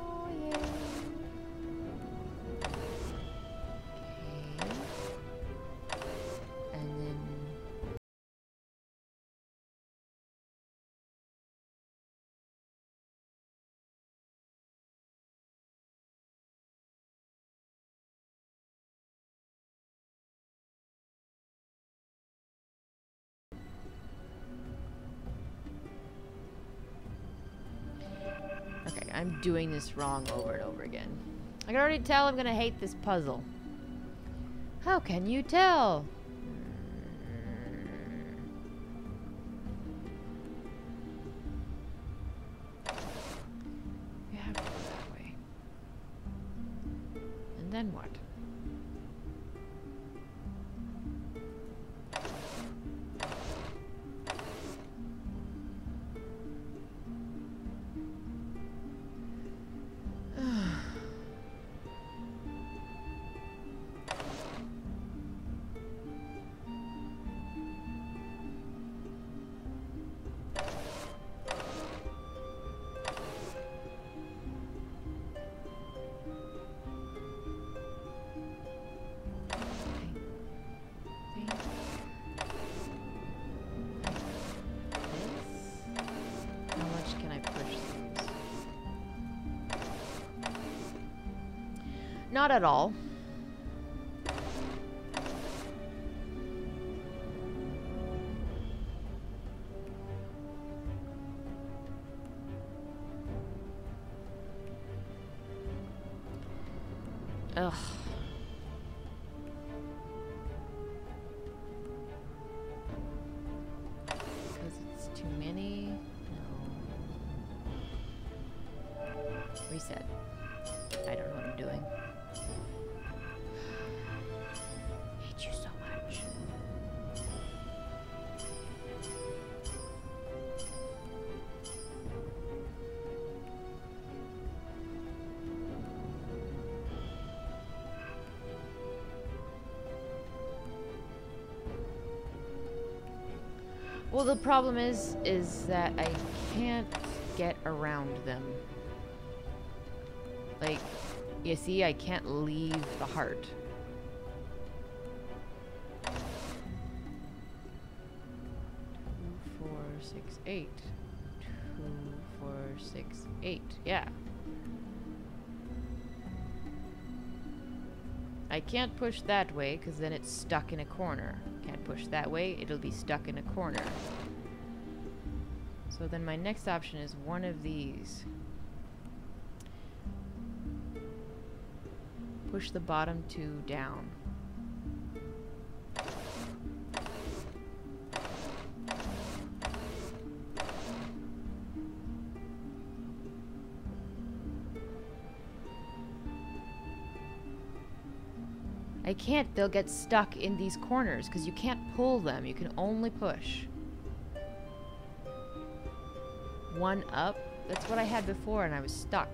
Okay, I'm doing this wrong over and over again. I can already tell I'm gonna hate this puzzle. How can you tell? You have to go that way. And then what? Not at all. Ugh. Because it's too many? No. Reset. I don't know what I'm doing. Hate you so much. Well, the problem is that I can't get around them. Like, you see, I can't leave the heart. 2, 4, 6, 8. 2, 4, 6, 8. Yeah. I can't push that way because then it's stuck in a corner. Can't push that way, it'll be stuck in a corner. So then my next option is one of these. Push the bottom 2 down. I can't, they'll get stuck in these corners because you can't pull them, you can only push. 1 up, that's what I had before and I was stuck.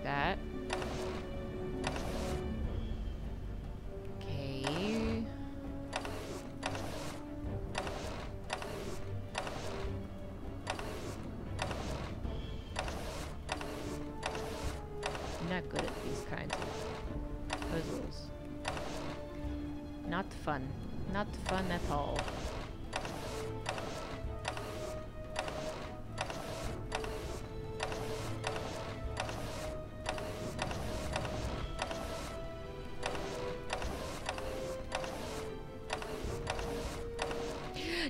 That. Okay. I'm not good at these kinds of puzzles. Not fun. Not fun at all.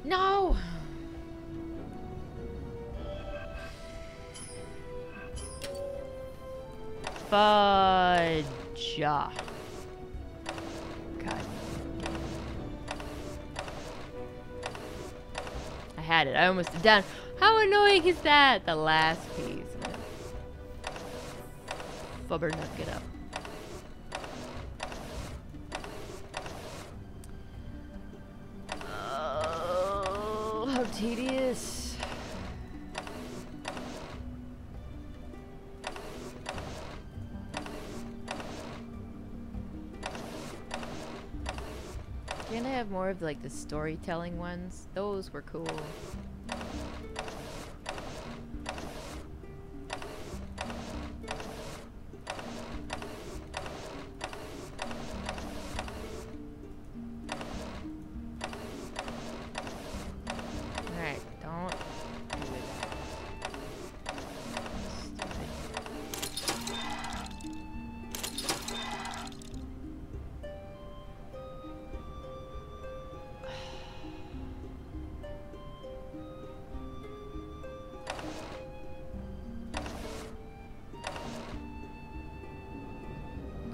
No! Fudge. God. I had it. I almost did down. How annoying is that? The last piece. Fubber not get up. How tedious. Can't I have more of like the storytelling ones? Those were cool.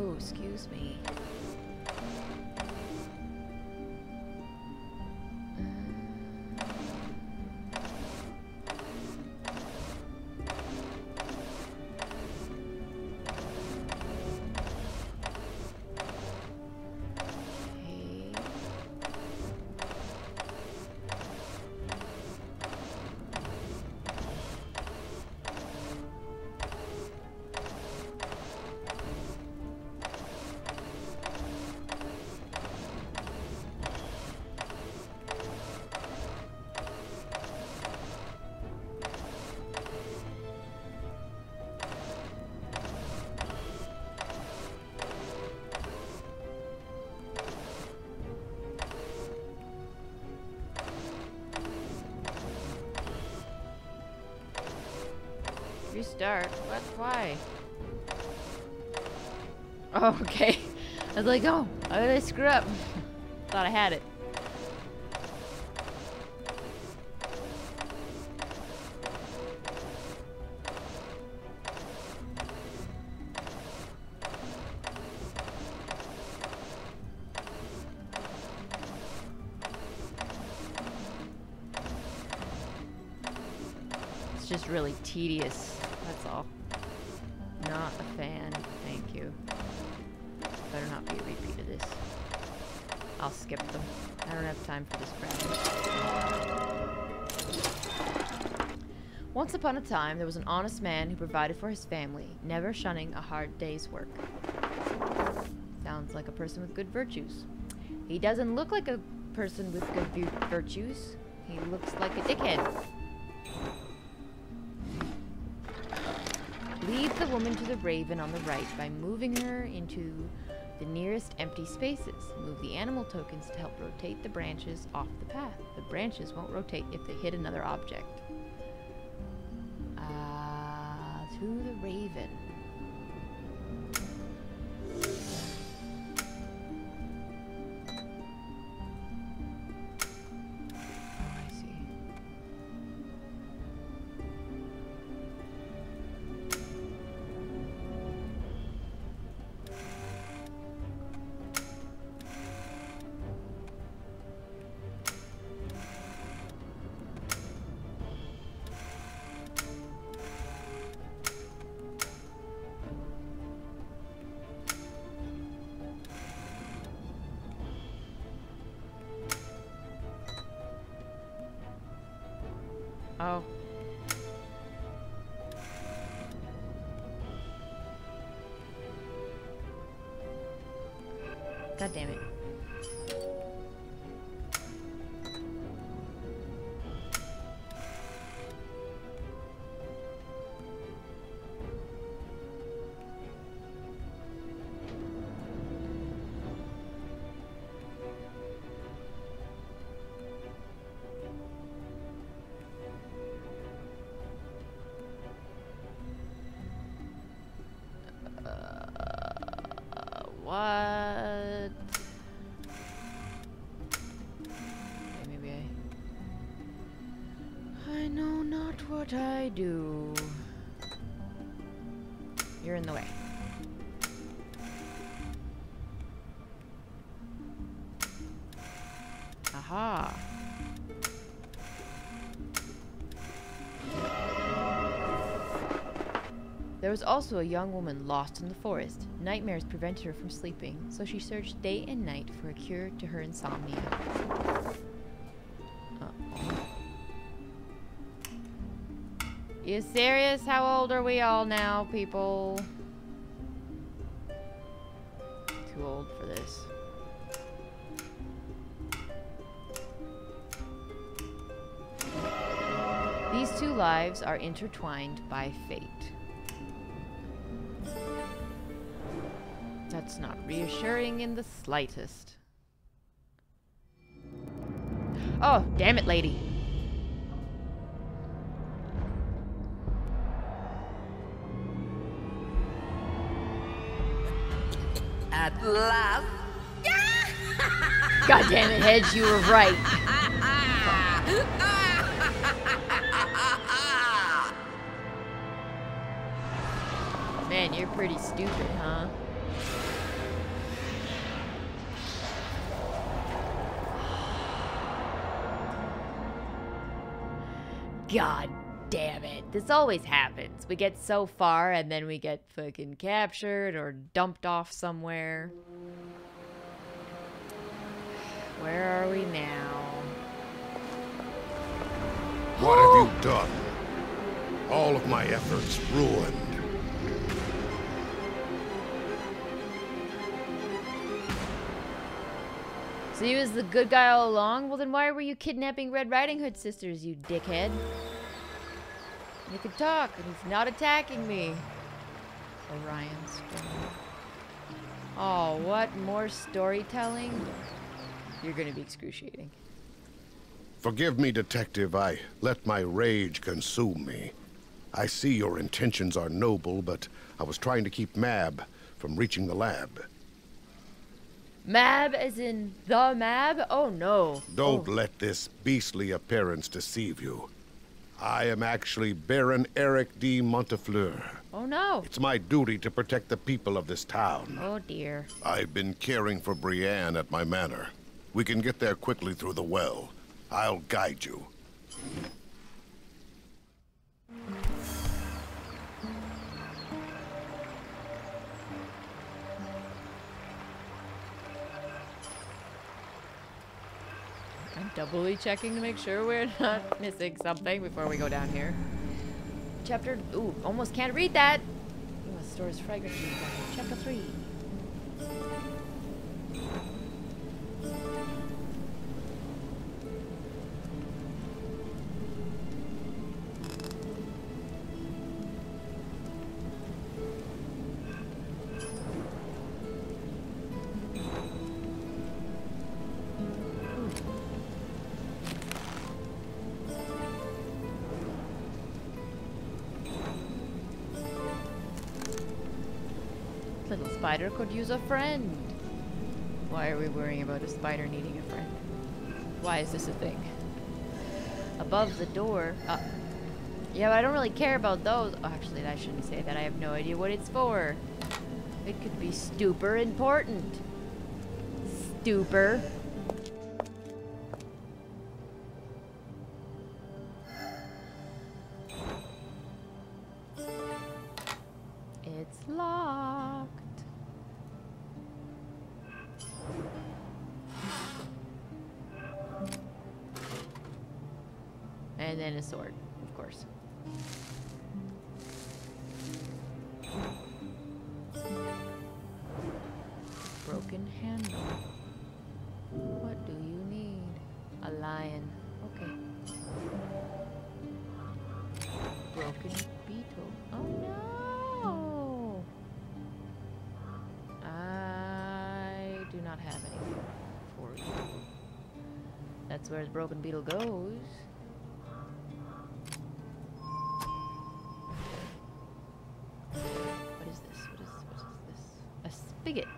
Oh, excuse me. Restart? What? Why? Oh, okay. I was like, oh, how did I screw up? Thought I had it. It's just really tedious. That's all. Not a fan. Thank you. Better not be a repeat of this. I'll skip them. I don't have time for this crap. Once upon a time, there was an honest man who provided for his family, never shunning a hard day's work. Sounds like a person with good virtues. He doesn't look like a person with good virtues. He looks like a dickhead. Lead the woman to the raven on the right by moving her into the nearest empty spaces. Move the animal tokens to help rotate the branches off the path. The branches won't rotate if they hit another object. To the raven. Oh. God damn it. What? Okay, maybe I know not what I do. You're in the way. Aha. There was also a young woman lost in the forest. Nightmares prevented her from sleeping, so she searched day and night for a cure to her insomnia. You serious? How old are we all now, people? Too old for this. These two lives are intertwined by fate. That's not reassuring in the slightest. Oh, damn it, lady. At last. God damn it, Hedge, you were right. Man, you're pretty stupid, huh? God damn it. This always happens. We get so far and then we get fucking captured or dumped off somewhere. Where are we now? What have you done? All of my efforts ruined. So you was the good guy all along? Well then why were you kidnapping Red Riding Hood sisters, you dickhead? You can talk, and he's not attacking me. Orion's story. Oh, what? More storytelling? You're gonna be excruciating. Forgive me, Detective. I let my rage consume me. I see your intentions are noble, but I was trying to keep Mab from reaching the lab. Mab as in the Mab? Oh no. Don't let this beastly appearance deceive you. I am actually Baron Eric de Montefleur. Oh no. It's my duty to protect the people of this town. Oh dear. I've been caring for Brienne at my manor. We can get there quickly through the well. I'll guide you. doubly checking to make sure we're not missing something before we go down here. Chapter... Ooh, almost can't read that. You must store his fragrances. Chapter 3. Little spider could use a friend. Why are we worrying about a spider needing a friend? Why is this a thing? Above the door. Yeah, but I don't really care about those. Oh, actually, I shouldn't say that. I have no idea what it's for. It could be super important. Stuper. It's locked. And then a sword, of course. Broken handle. What do you need? A lion. Okay. Broken beetle. Oh no! I do not have anything for you. That's where the broken beetle goes. What is this? What is this? A spigot.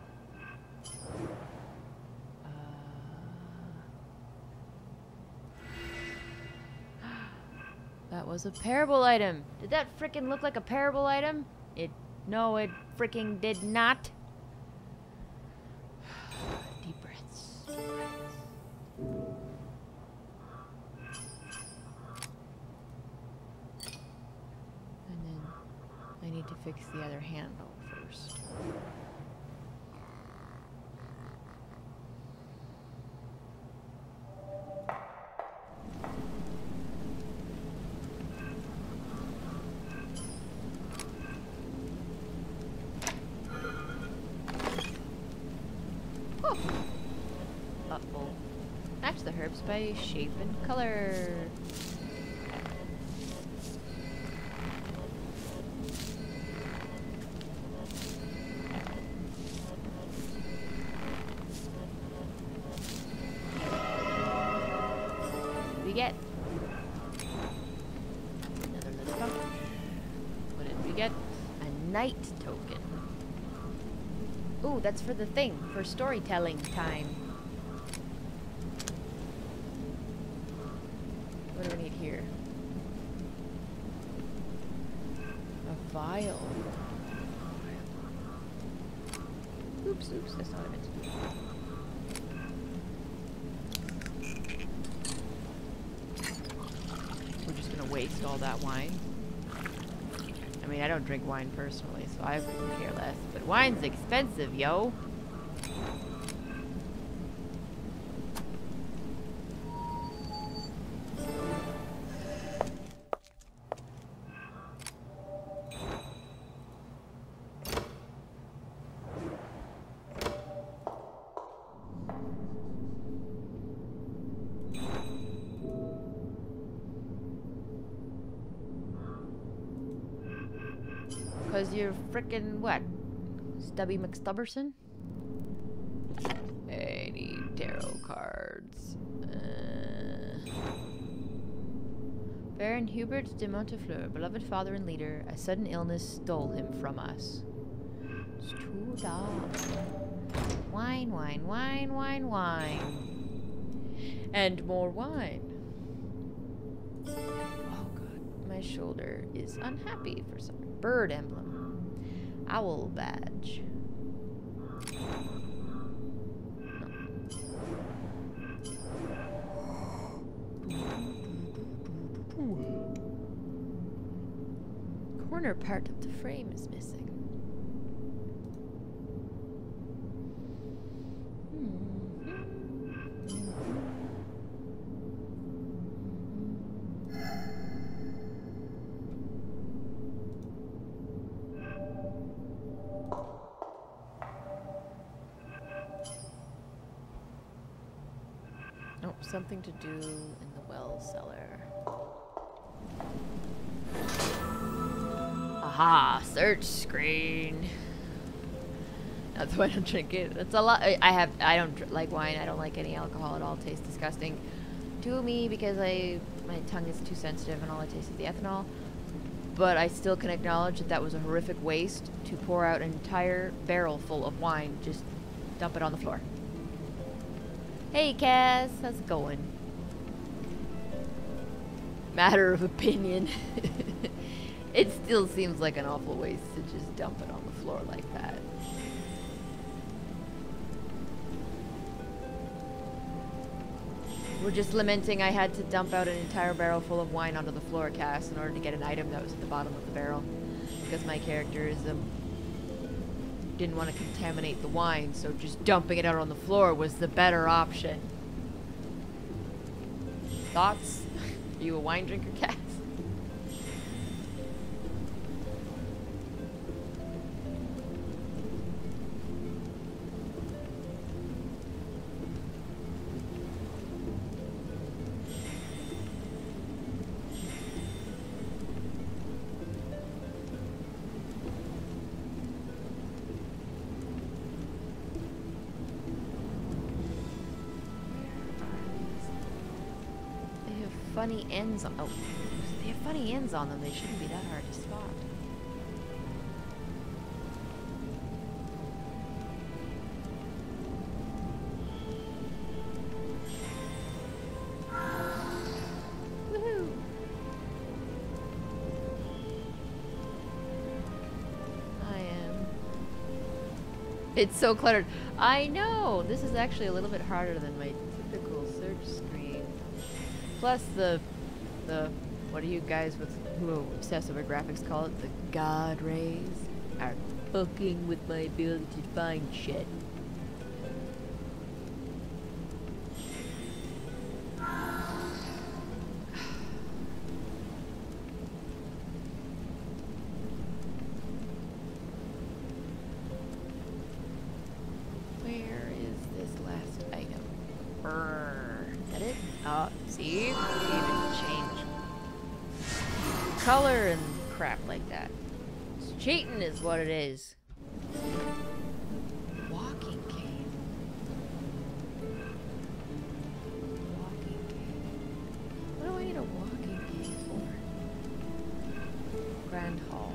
That was a parable item. Did that frickin' look like a parable item? No, it frickin' did not. Deep breaths. Deep breaths. And then I need to fix the other handle first. Uh-oh. Match the herbs by shape and color. What did we get? Another little pouch. What did we get? A night token. Ooh, that's for the thing, for storytelling time. What do we need here? A vial. Oops, that's not what I meant to do. We're just gonna waste all that wine. I mean, I don't drink wine personally, so I couldn't care less. But wine's expensive, yo. Cause you're frickin' what? Stubby McStubberson? I need tarot cards. Baron Hubert de Montefleur, beloved father and leader, a sudden illness stole him from us. It's true dog. Wine, wine, wine, wine, wine. And more wine. Oh god, my shoulder is unhappy for some bird emblem. Owl badge. Corner part of the frame is missing. something to do in the well cellar. Aha! Search screen. That's why I don't drink it. It's a lot. I don't like wine. I don't like any alcohol at all. It tastes disgusting to me because my tongue is too sensitive and all I taste is the ethanol. But I still can acknowledge that that was a horrific waste to pour out an entire barrel full of wine. Just dump it on the floor. Hey Cass, how's it going? Matter of opinion. It still seems like an awful waste to just dump it on the floor like that. We're just lamenting I had to dump out an entire barrel full of wine onto the floor, Cass, in order to get an item that was at the bottom of the barrel. Because my character is, didn't want to contaminate the wine, so just dumping it out on the floor was the better option. Thoughts? Are you a wine drinker, Cass? Funny ends on. Oh, they have funny ends on them. They shouldn't be that hard to spot. Woohoo! I am. It's so cluttered. I know. This is actually a little bit harder than my typical search screen. Plus the what do you guys who are obsessed over graphics call it? The God rays are fucking with my ability to find shit. Where is this last item? Is that it? Oh, see? Even change color and crap like that. It's cheating is what it is. Walking cane. Walking cane. What do I need a walking cane for? Grand Hall.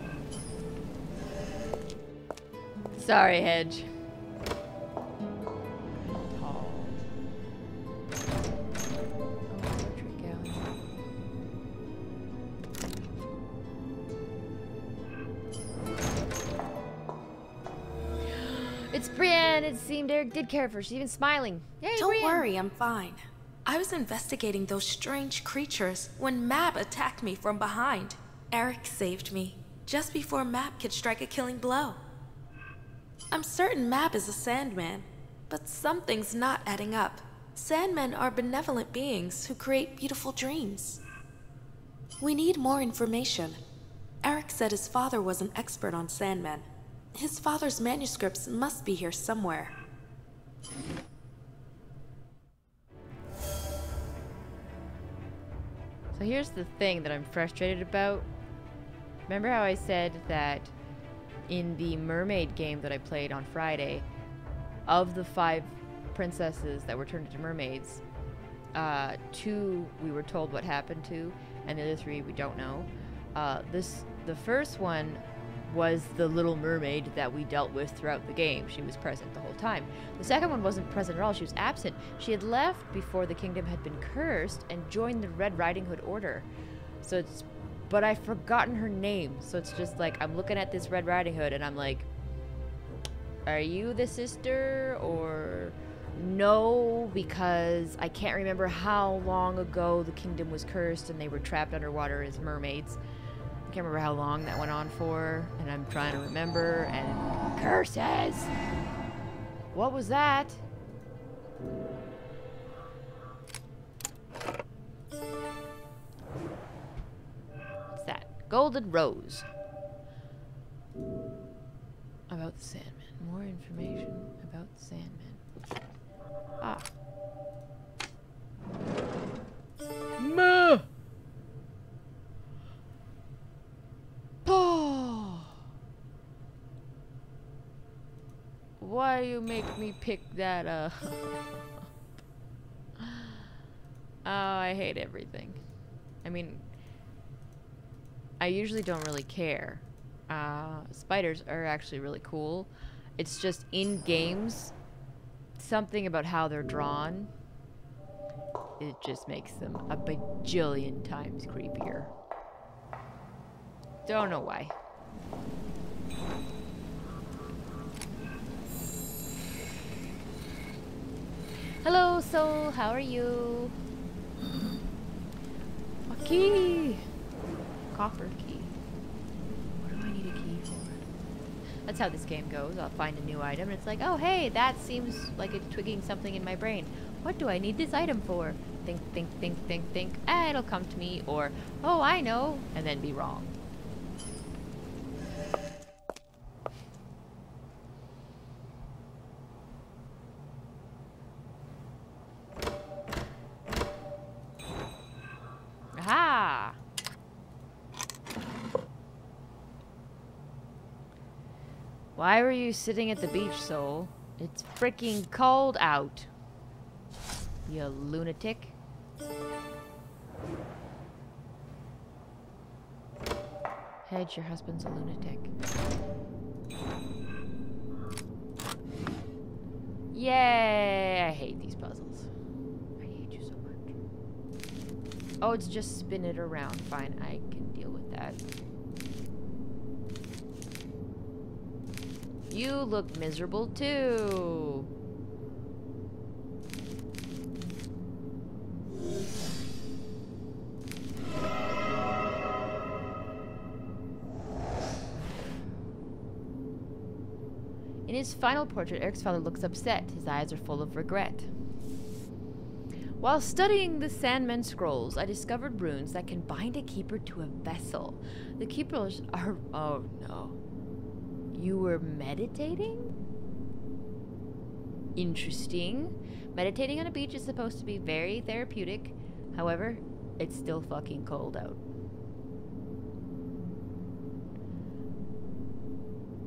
Sorry, Hedge. It's Brienne. It seemed Eric did care for her. She's even smiling. Yay, Don't Brienne. worry, I'm fine. I was investigating those strange creatures when Mab attacked me from behind. Eric saved me, just before Mab could strike a killing blow. I'm certain Mab is a Sandman, but something's not adding up. Sandmen are benevolent beings who create beautiful dreams. We need more information. Eric said his father was an expert on Sandmen. His father's manuscripts must be here somewhere. So here's the thing that I'm frustrated about. Remember how I said that in the mermaid game that I played on Friday, of the 5 princesses that were turned into mermaids, 2 we were told what happened to, and the other 3 we don't know. The first one was the little mermaid that we dealt with throughout the game. She was present the whole time. The second one wasn't present at all. She was absent. She had left before the kingdom had been cursed and joined the Red Riding Hood Order. So it's, but I've forgotten her name. So it's just like, I'm looking at this Red Riding Hood and I'm like, are you the sister or no? Because I can't remember how long ago the kingdom was cursed and they were trapped underwater as mermaids. I can't remember how long that went on for, and I'm trying to remember, and curses! What was that? What's that? Golden Rose. About the Sandman. More information about the Sandman. Ah. Why you make me pick that up? Oh, I hate everything. I mean, I usually don't really care. Spiders are actually really cool. It's just in games, something about how they're drawn, it just makes them a bajillion times creepier. Don't know why. Hello, soul. How are you? A key. Copper key. What do I need a key for? That's how this game goes. I'll find a new item and it's like, oh hey, that seems like it's twigging something in my brain. What do I need this item for? Think, think, think, think, think. Ah, it'll come to me. Or, oh, I know. And then be wrong. Aha! Why were you sitting at the beach, Soul? It's freaking cold out. You lunatic. Hedge, your husband's a lunatic. Yay! I hate these puzzles. I hate you so much. Oh, it's just spin it around. Fine, I can deal with that. You look miserable too. In his final portrait, Eric's father looks upset. His eyes are full of regret. While studying the Sandman scrolls, I discovered runes that can bind a keeper to a vessel. The keepers are... Oh, no. You were meditating? Interesting. Meditating on a beach is supposed to be very therapeutic. However, it's still fucking cold out.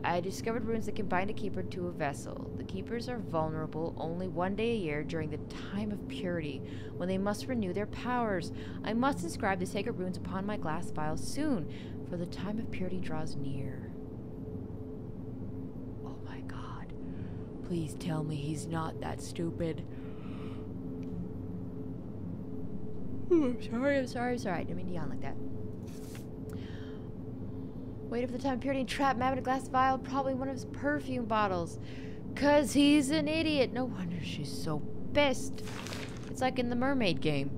I discovered runes that can bind a keeper to a vessel. The keepers are vulnerable only one day a year during the time of purity, when they must renew their powers. I must inscribe the sacred runes upon my glass vial soon, for the time of purity draws near. Oh my god. Please tell me he's not that stupid. I'm sorry. I didn't mean to yawn like that. Wait for the time of purity and trap Mab in a glass vial, probably one of his perfume bottles. 'Cause he's an idiot. No wonder she's so pissed. It's like in the mermaid game.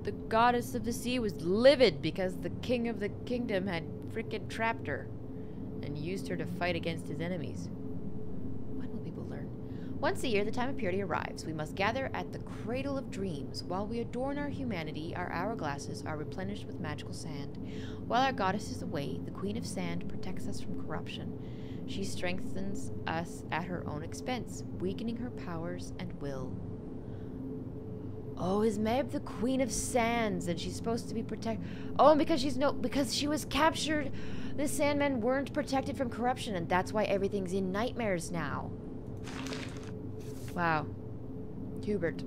The goddess of the sea was livid because the king of the kingdom had frickin' trapped her and used her to fight against his enemies. When will people learn? Once a year, the time of purity arrives. We must gather at the Cradle of Dreams. While we adorn our humanity, our hourglasses are replenished with magical sand. While our goddess is away, the Queen of Sand protects us from corruption. She strengthens us at her own expense, weakening her powers and will. Oh, is Mab the Queen of Sands, and she's supposed to be protected? Oh, and because she was captured, the Sandmen weren't protected from corruption, and that's why everything's in nightmares now. Wow. Hubert.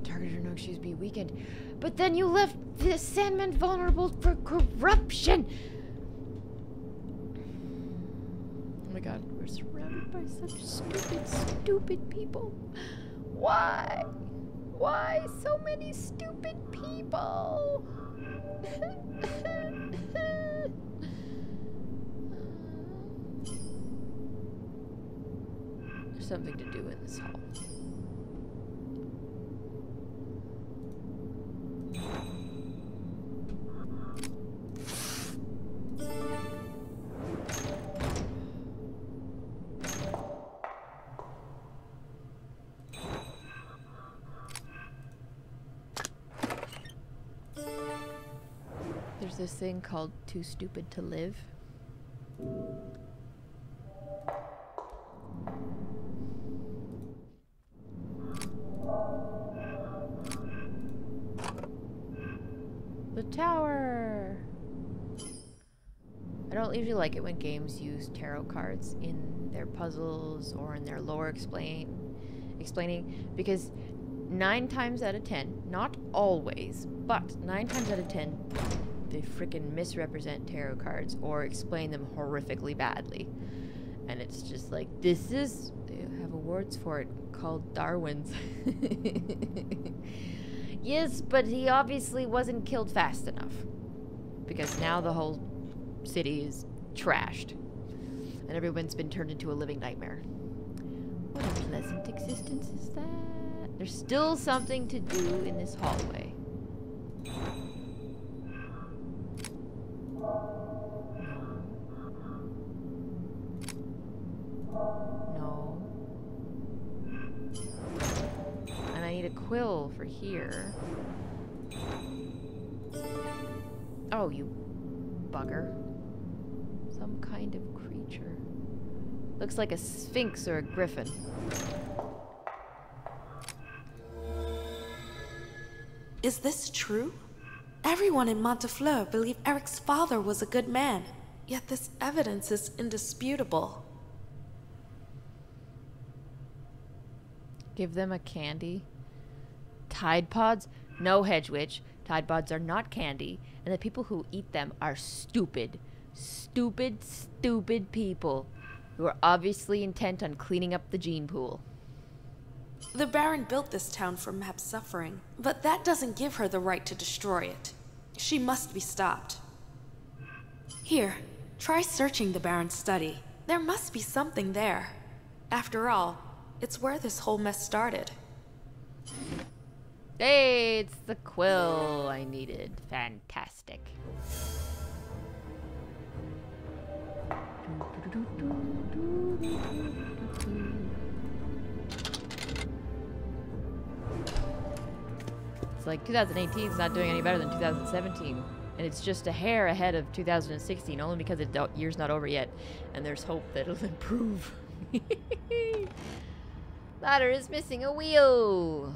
Targeted or no excuse be weakened. But then you left the Sandmen vulnerable for corruption! Oh my god, we're surrounded by such stupid people. Why? Why so many stupid people? There's something to do in this hall. There's this thing called Too Stupid to Live. The tower! I don't usually like it when games use tarot cards in their puzzles or in their lore explaining, because 9 times out of 10, not always, but 9 times out of 10, they freaking misrepresent tarot cards or explain them horrifically badly. And it's just like, they have awards for it called Darwin's. Yes, but he obviously wasn't killed fast enough, because now the whole city is trashed and everyone's been turned into a living nightmare. What a pleasant existence is that? There's still something to do in this hallway. No. And I need a quill for here. Oh, you bugger. Some kind of creature. Looks like a sphinx or a griffin. Is this true? Everyone in Montefleur believed Eric's father was a good man, yet this evidence is indisputable. Give them a candy. Tide Pods? No, Hedge Witch. Tide Pods are not candy, and the people who eat them are stupid. Stupid, stupid people who are obviously intent on cleaning up the gene pool. The Baron built this town for Mab's suffering, but that doesn't give her the right to destroy it. She must be stopped. Here, try searching the Baron's study. There must be something there. After all, it's where this whole mess started. Hey, it's the quill I needed. Fantastic. It's like 2018 is not doing any better than 2017. And it's just a hair ahead of 2016, only because the year's not over yet. And there's hope that it'll improve. Ladder is missing a wheel.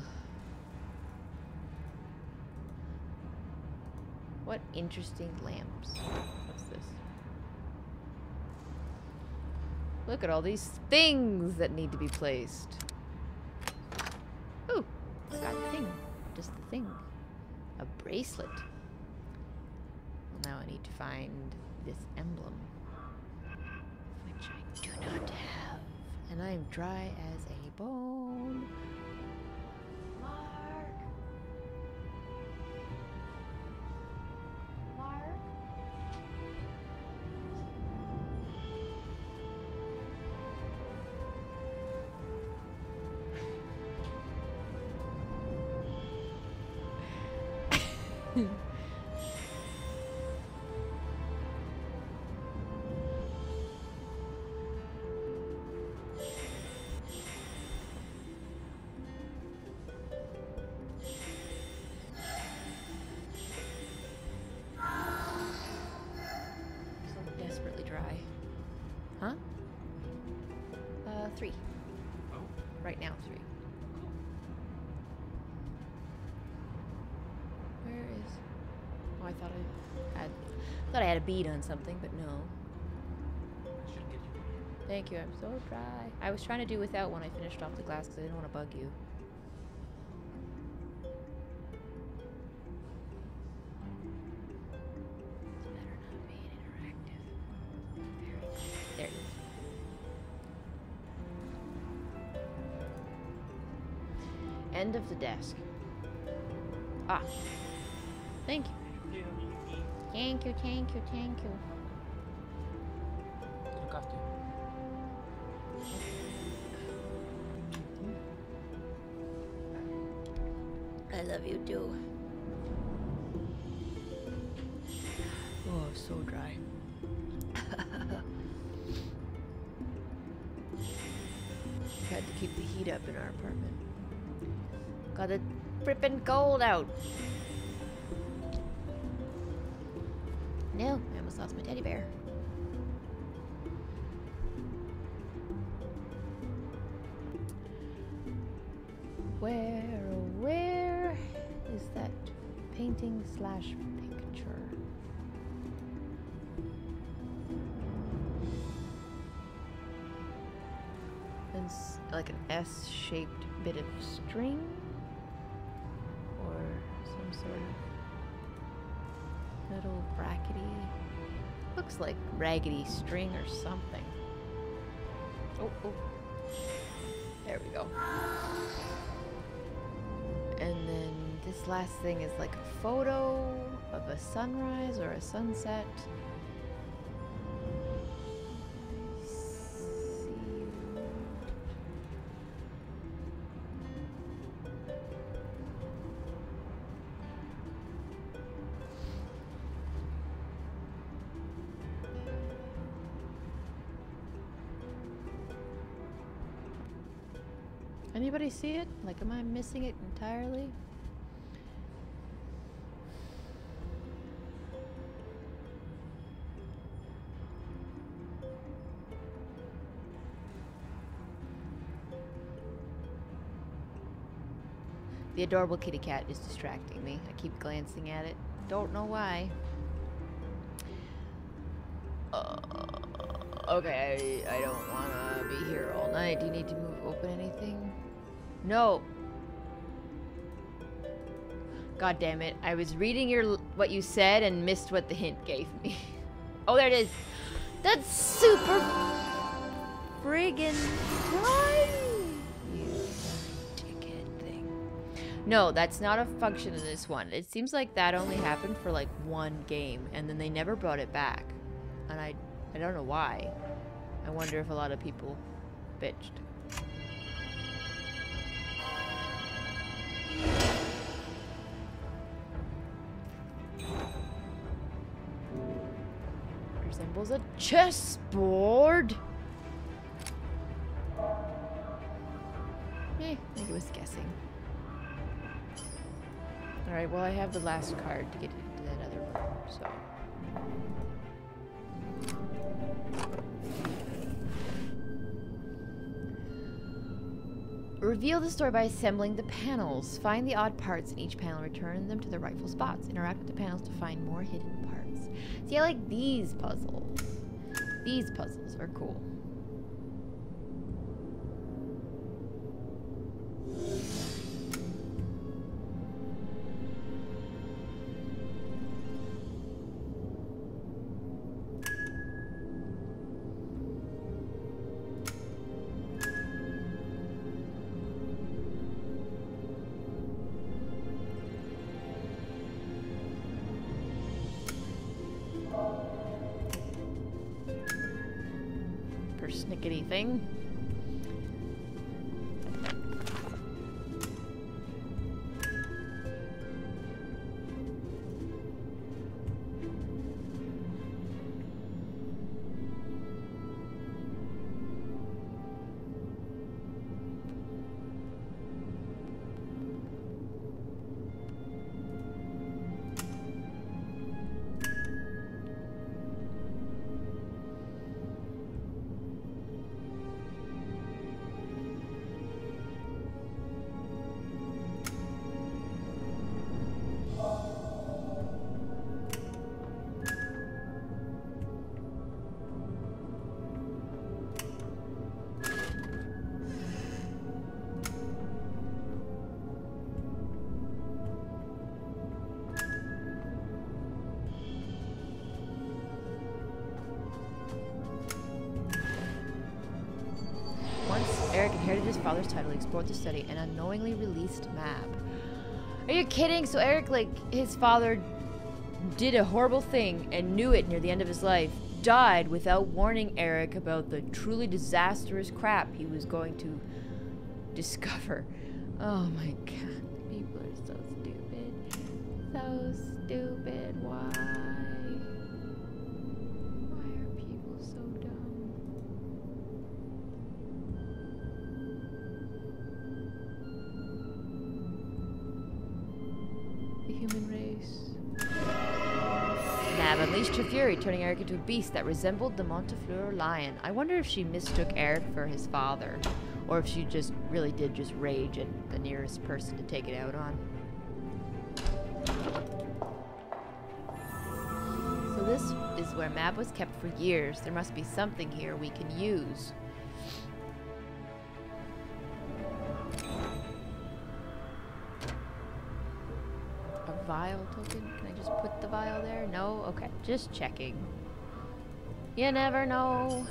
What interesting lamps. What's this? Look at all these things that need to be placed. Ooh, I got a thing. Just the thing. A bracelet. Well, now I need to find this emblem, which I do not have. And I am dry as a bone. Huh? 3. Oh. Right now, 3. Where is... Oh, I thought I had a bead on something, but no. I should get you. Thank you, I'm so dry. I was trying to do without when I finished off the glass because I didn't want to bug you. There it is. End of the desk. Ah. Thank you. Thank you, thank you, thank you. Look after you. I love you too. Oh, I'm so dry. Had to keep the heat up in our apartment. Got the frippin' cold out. No, I almost lost my teddy bear. Where is that painting / picture? like an S-shaped bit of string or some sort of little brackety. Looks like raggedy string or something. Oh, oh. There we go. And then this last thing is like a photo of a sunrise or a sunset. Anybody see it? Like, am I missing it entirely? The adorable kitty cat is distracting me. I keep glancing at it. Don't know why. Okay, I don't want to be here all night. Do you need to open anything? No. God damn it. I was reading what you said and missed what the hint gave me. Oh, there it is. That's super friggin' fun. You dickhead thing. No, that's not a function in this one. It seems like that only happened for like one game and then they never brought it back. And I don't know why. I wonder if a lot of people bitched. Resembles a chessboard. I think it was guessing. Alright, well I have the last card to get into that other room, so. Reveal the story by assembling the panels. Find the odd parts in each panel, return them to their rightful spots. Interact with the panels to find more hidden parts. See, I like these puzzles. These puzzles are cool. Persnickety thing. Eric inherited his father's title, he explored the study, and unknowingly released Mab. Are you kidding? So Eric, like, his father did a horrible thing and knew it near the end of his life, died without warning Eric about the truly disastrous crap he was going to discover. Oh my god, people are so stupid. So stupid. Why? Why are people so dumb? The human race. Mab unleashed her fury, turning Eric into a beast that resembled the Montefleur lion. I wonder if she mistook Eric for his father, or if she just really did just rage at the nearest person to take it out on. So this is where Mab was kept for years. There must be something here we can use. token? Can I just put the vial there? No? Okay, just checking. You never know.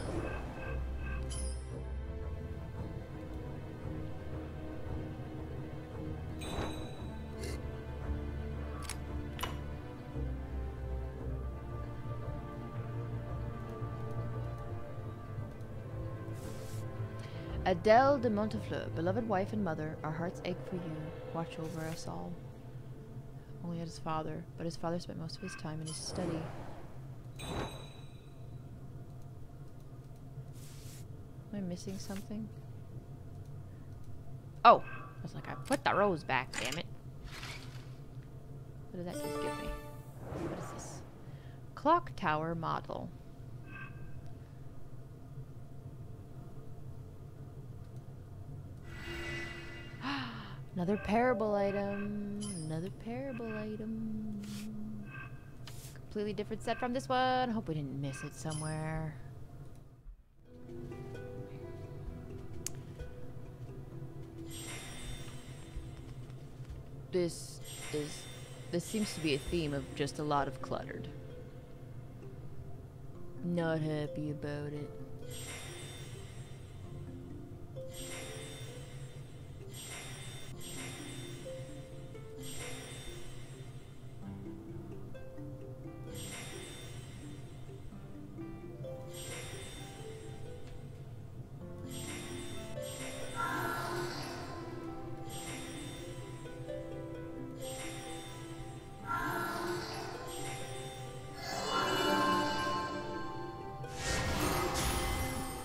Adele de Montefleur, beloved wife and mother, our hearts ache for you. Watch over us all. Only had his father, but his father spent most of his time in his study. Am I missing something? Oh! I was like, I put the rose back, damn it. What did that just give me? What is this? Clock tower model. Another parable item. Another parable item. Completely different set from this one. Hope we didn't miss it somewhere. This seems to be a theme of just a lot of cluttered. Not happy about it.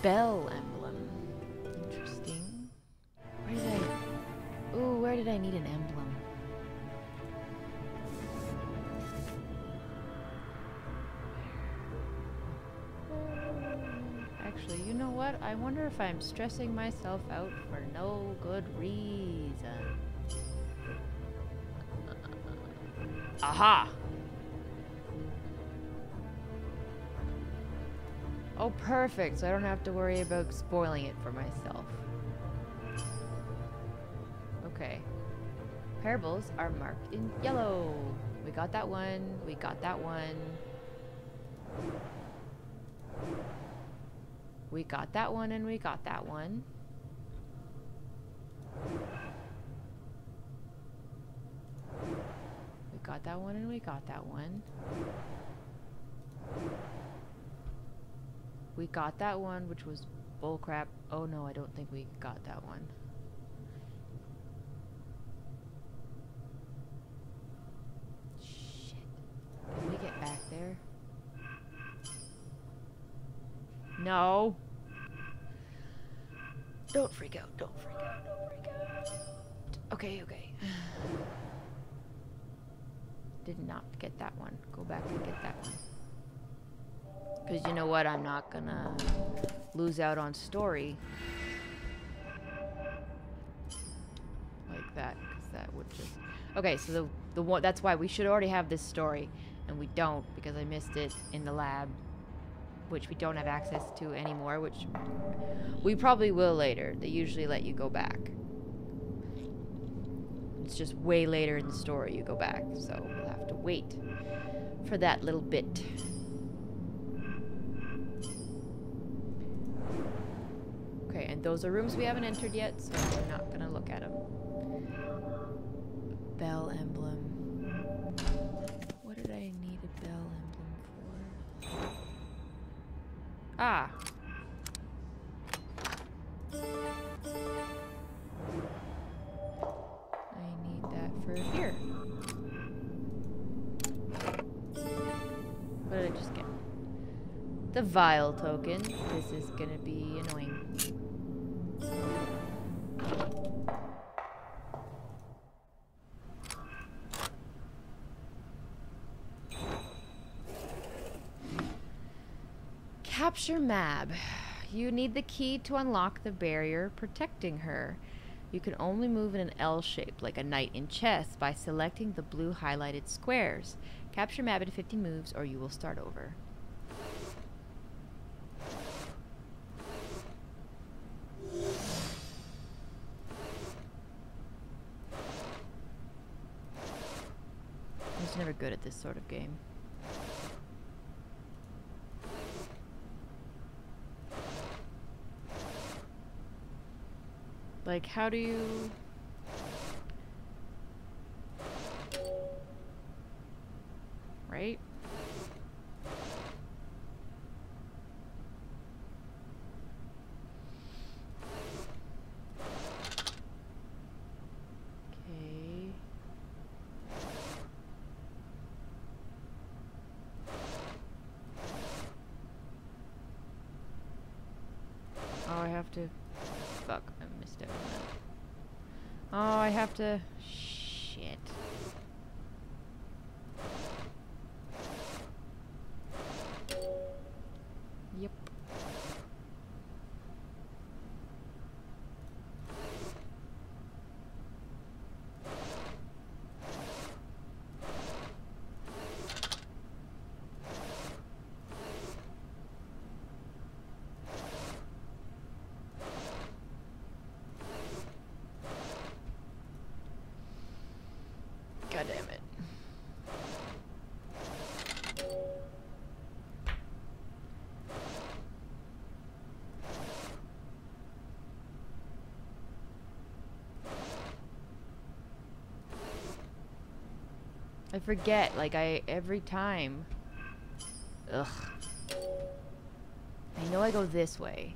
Bell emblem. Interesting. Where did I need an emblem? Actually, you know what? I wonder if I'm stressing myself out for no good reason. Aha! Oh, perfect. So I don't have to worry about spoiling it for myself. Okay. Parables are marked in yellow. We got that one. We got that one. We got that one and we got that one. We got that one and we got that one. We got that one, which was bullcrap. Oh no, I don't think we got that one. Shit. Can we get back there? No. Don't freak out, don't freak out, don't freak out. Okay, okay. Did not get that one. Go back and get that one. Because you know what, I'm not gonna lose out on story like that, because that would just... Okay, so the one, that's why we should already have this story, and we don't, because I missed it in the lab, which we don't have access to anymore, which we probably will later. They usually let you go back. It's just way later in the story you go back, so we'll have to wait for that little bit. Okay, and those are rooms we haven't entered yet, so we're not gonna look at them. Bell emblem. What did I need a bell emblem for? Ah! I need that for here. What did I just get? The vial token. This is gonna be annoying. Capture Mab. You need the key to unlock the barrier protecting her. You can only move in an L shape, like a knight in chess, by selecting the blue highlighted squares. Capture Mab in 50 moves, or you will start over. I just never good at this sort of game. Like, how do you... Right? Okay. Oh, I have to... Fuck, I missed it on that. Oh, I have to... Shit. Yep. God damn it. I forget, like, every time. Ugh. I know I go this way.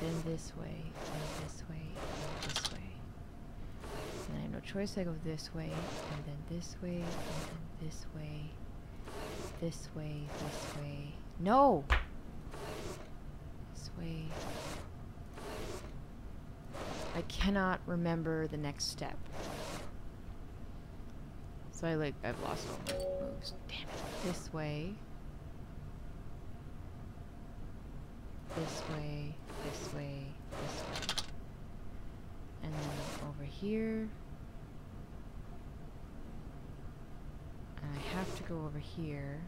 Then this way, then this way, and this way. And I have no choice, I go this way, and then this way, and then this way. This way, this way. No! This way. I cannot remember the next step. So I've lost all my moves. Damn it. This way. This way, this way, this way. And then over here. And I have to go over here.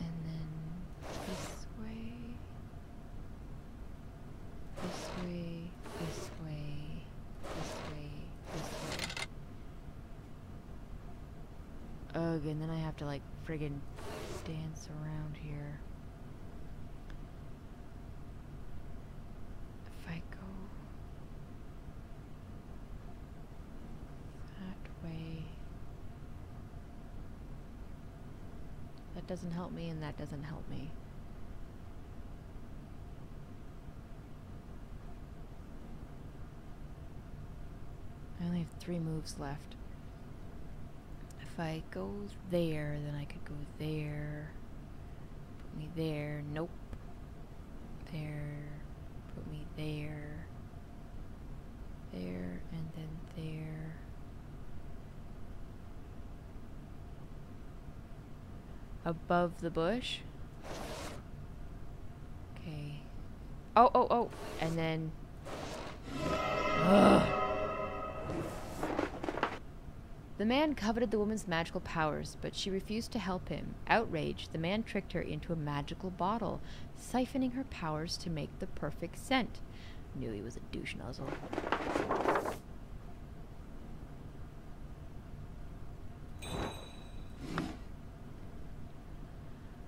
And then this way. This way, this way, this way, this way. Ugh, and then I have to like friggin' dance around here. If I go that way, that doesn't help me and that doesn't help me. I only have 3 moves left. If I go there, then I could go there. Put me there. Nope. There. Put me there. There, and then there. Above the bush. Okay. Oh, oh, oh. And then... Ugh. The man coveted the woman's magical powers, but she refused to help him. Outraged, the man tricked her into a magical bottle, siphoning her powers to make the perfect scent. Knew he was a douche nozzle.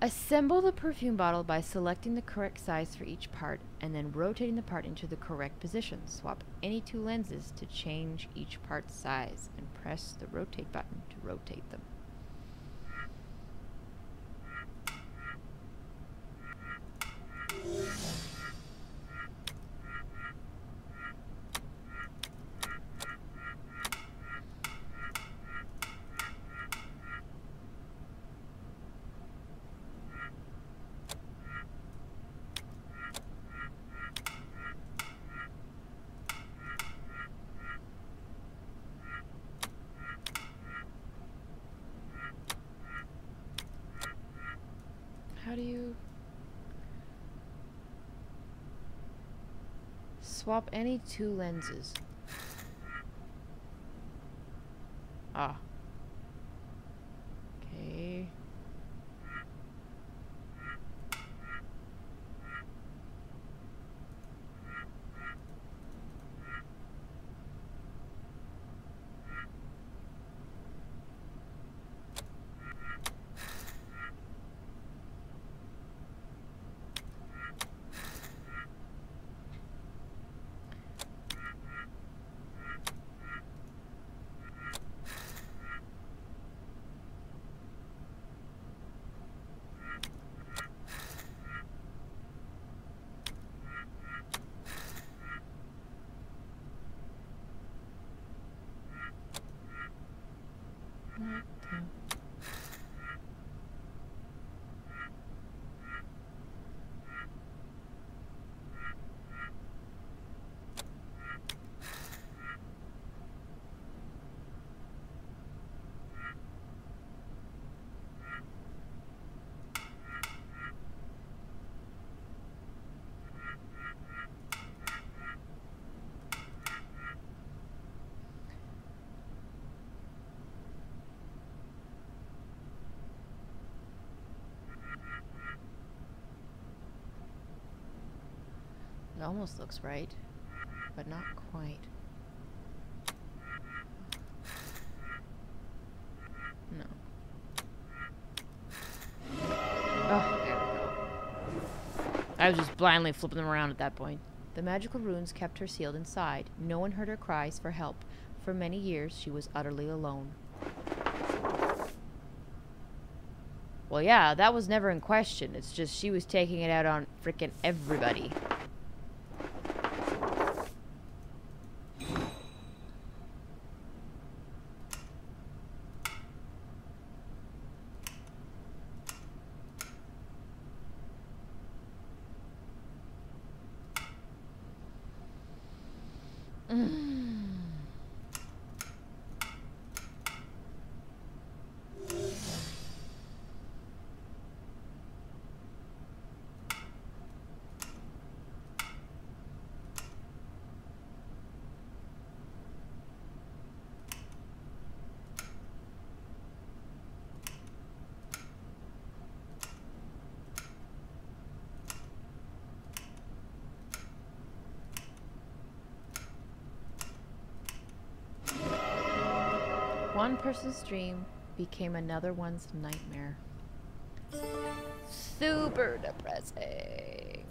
Assemble the perfume bottle by selecting the correct size for each part and then rotating the part into the correct position. Swap any 2 lenses to change each part's size and press the rotate button to rotate them. How do you swap any 2 lenses? Ah. Okay. It almost looks right, but not quite. No. Oh, there we go. I was just blindly flipping them around at that point. The magical runes kept her sealed inside. No one heard her cries for help. For many years, she was utterly alone. Well, yeah, that was never in question. It's just she was taking it out on frickin' everybody. One person's dream became another one's nightmare. Super depressing.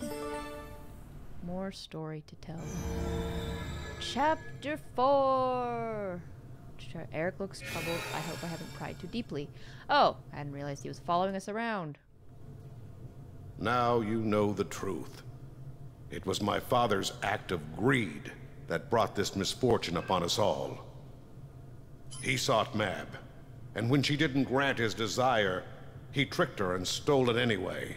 More story to tell. Chapter 4. Eric looks troubled. I hope I haven't pried too deeply. Oh, I hadn't realized he was following us around. Now you know the truth. It was my father's act of greed that brought this misfortune upon us all. He sought Mab, and when she didn't grant his desire, he tricked her and stole it anyway.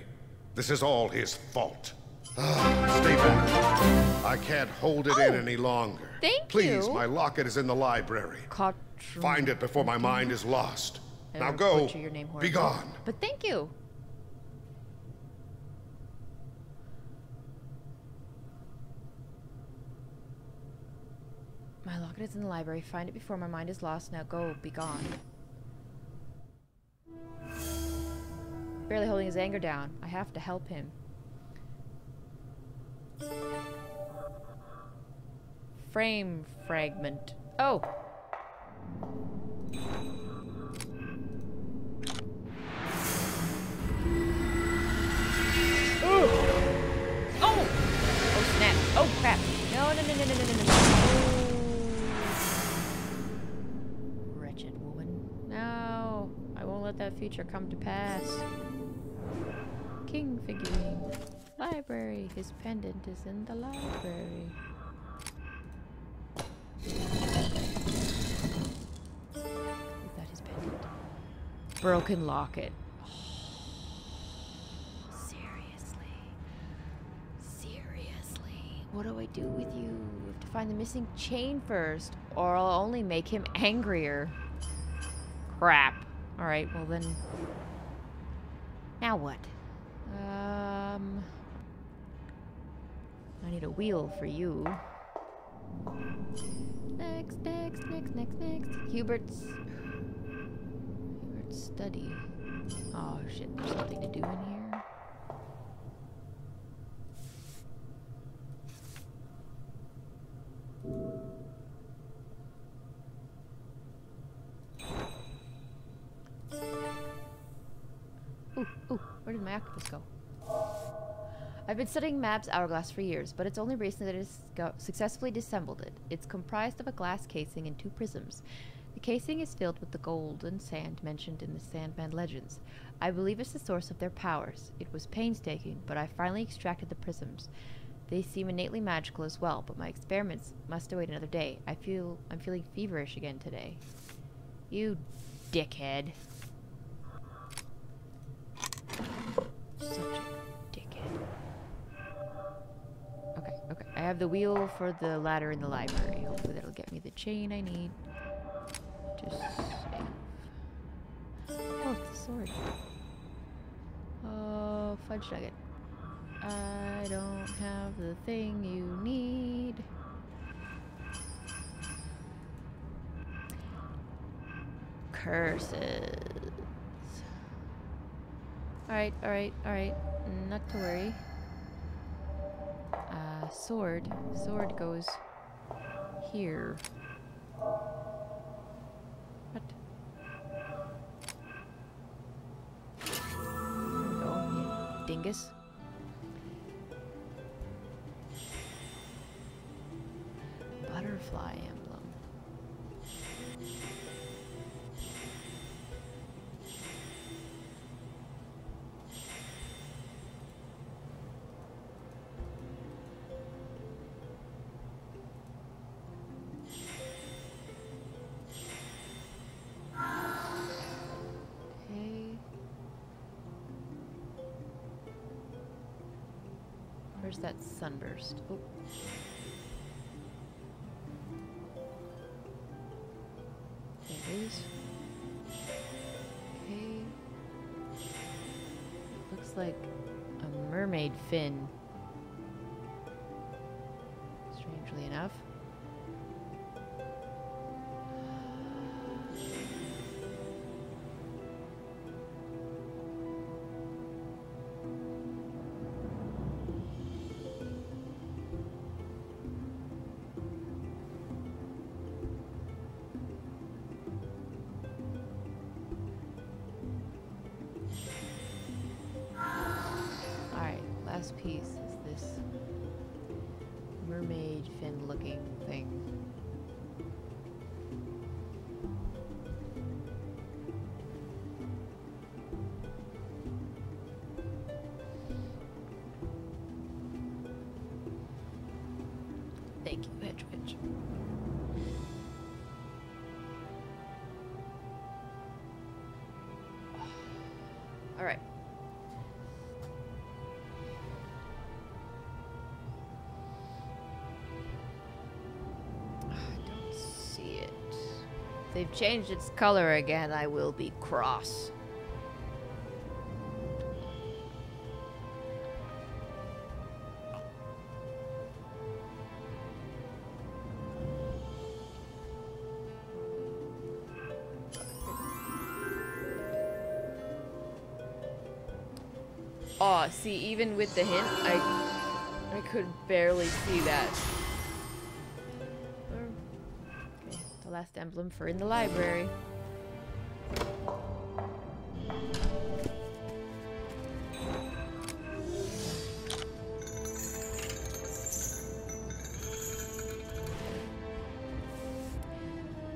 This is all his fault. Stay back. I can't hold it in any longer. Thank Please, you. my locket is in the library. Find it before my mind is lost. Now go. Be gone. But thank you. My locket is in the library. Find it before my mind is lost. Now go. Be gone. Barely holding his anger down. I have to help him. Frame fragment. Oh! Ooh. Oh! Oh snap. Oh crap. No, no, no, no, no, no, no, no. Wretched woman. No. I won't let that future come to pass. King figurine. Library. His pendant is in the library. Is that his pendant? Broken locket. Oh, seriously. Seriously. What do I do with you? We have to find the missing chain first, or I'll only make him angrier. Crap. Alright, well then. Now what? I need a wheel for you. Next. Hubert's study. Oh shit, there's something to do in here. Ooh, where did my octopus go? I've been studying Mab's hourglass for years, but it's only recently that it has successfully disassembled it. It's comprised of a glass casing and 2 prisms. The casing is filled with the golden sand mentioned in the Sandman legends. I believe it's the source of their powers. It was painstaking, but I finally extracted the prisms. They seem innately magical as well, but my experiments must await another day. I'm feeling feverish again today. You dickhead. Such a dickhead. Okay. I have the wheel for the ladder in the library. Hopefully that'll get me the chain I need. Just save. Oh, it's a sword. Oh, fudge nugget. I don't have the thing you need. Curses. Alright. Not to worry. sword. Sword goes here. What? There we go, you dingus. Butterfly emblem. Okay. Where's that sunburst? Oh. There it is. Okay. Looks like a mermaid fin. Strangely enough. Last piece is this mermaid fin looking thing. Thank you, Hedge Witch. All right. If they've changed its color again, I will be cross. Oh, see, even with the hint, I could barely see that. Okay, the last emblem for in the library.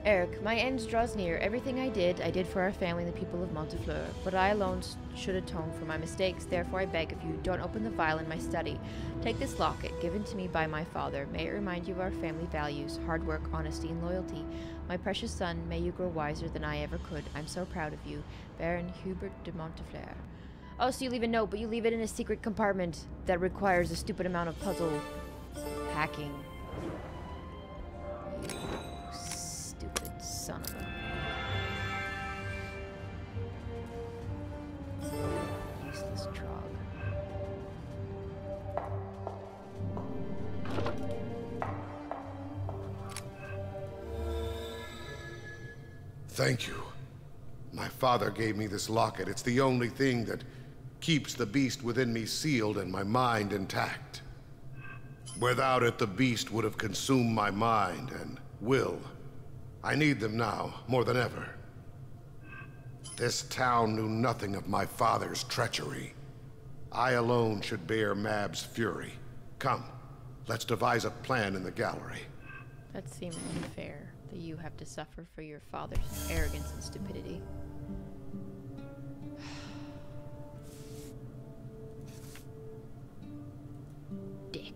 Eric, my end draws near. Everything I did for our family and the people of Montefleur. But I alone should atone for my mistakes. Therefore, I beg of you, don't open the vial in my study. Take this locket, given to me by my father. May it remind you of our family values, hard work, honesty, and loyalty. My precious son, may you grow wiser than I ever could. I'm so proud of you. Baron Hubert de Montefleur. Oh, so you leave a note, but you leave it in a secret compartment that requires a stupid amount of puzzle hacking. Son of a useless trog. Thank you. My father gave me this locket. It's the only thing that keeps the beast within me sealed and my mind intact. Without it, the beast would have consumed my mind and will. I need them now, more than ever. This town knew nothing of my father's treachery. I alone should bear Mab's fury. Come, let's devise a plan in the gallery. That seems unfair, that you have to suffer for your father's arrogance and stupidity. Dick.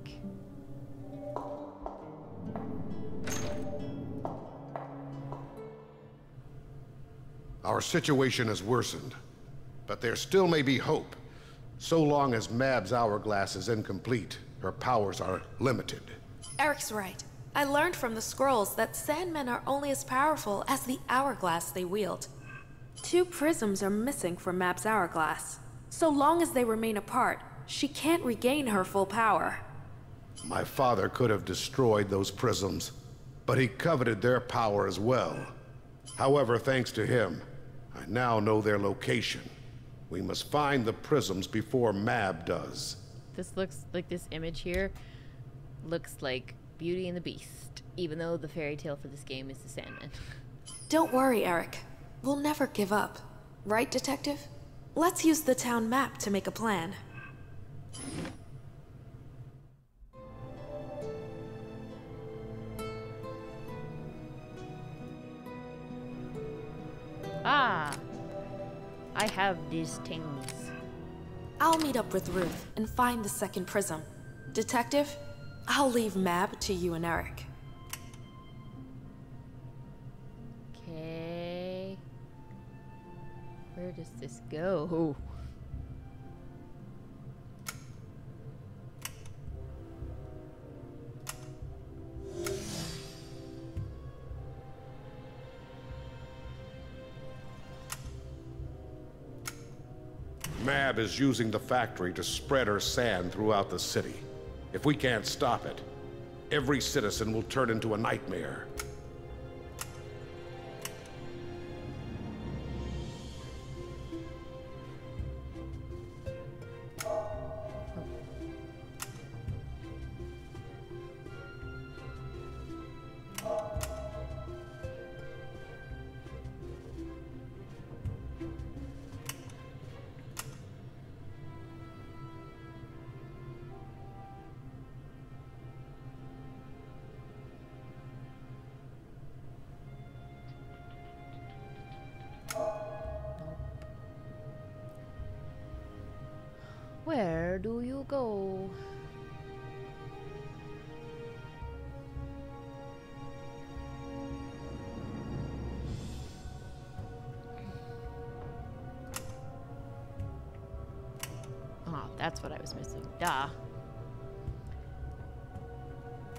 Our situation has worsened, but there still may be hope. So long as Mab's hourglass is incomplete, her powers are limited. Eric's right. I learned from the scrolls that Sandmen are only as powerful as the hourglass they wield. 2 prisms are missing from Mab's hourglass. So long as they remain apart, she can't regain her full power. My father could have destroyed those prisms, but he coveted their power as well. However, thanks to him, I now know their location. We must find the prisms before Mab does. This looks like this image here. Looks like Beauty and the Beast, even though the fairy tale for this game is the Sandman. Don't worry, Eric. We'll never give up. Right, Detective? Let's use the town map to make a plan. Ah! I have these things. I'll meet up with Ruth and find the second prism. Detective, I'll leave Mab to you and Eric. Okay. Where does this go? Mab is using the factory to spread her sand throughout the city. If we can't stop it, every citizen will turn into a nightmare. Where do you go? Oh, that's what I was missing. Duh.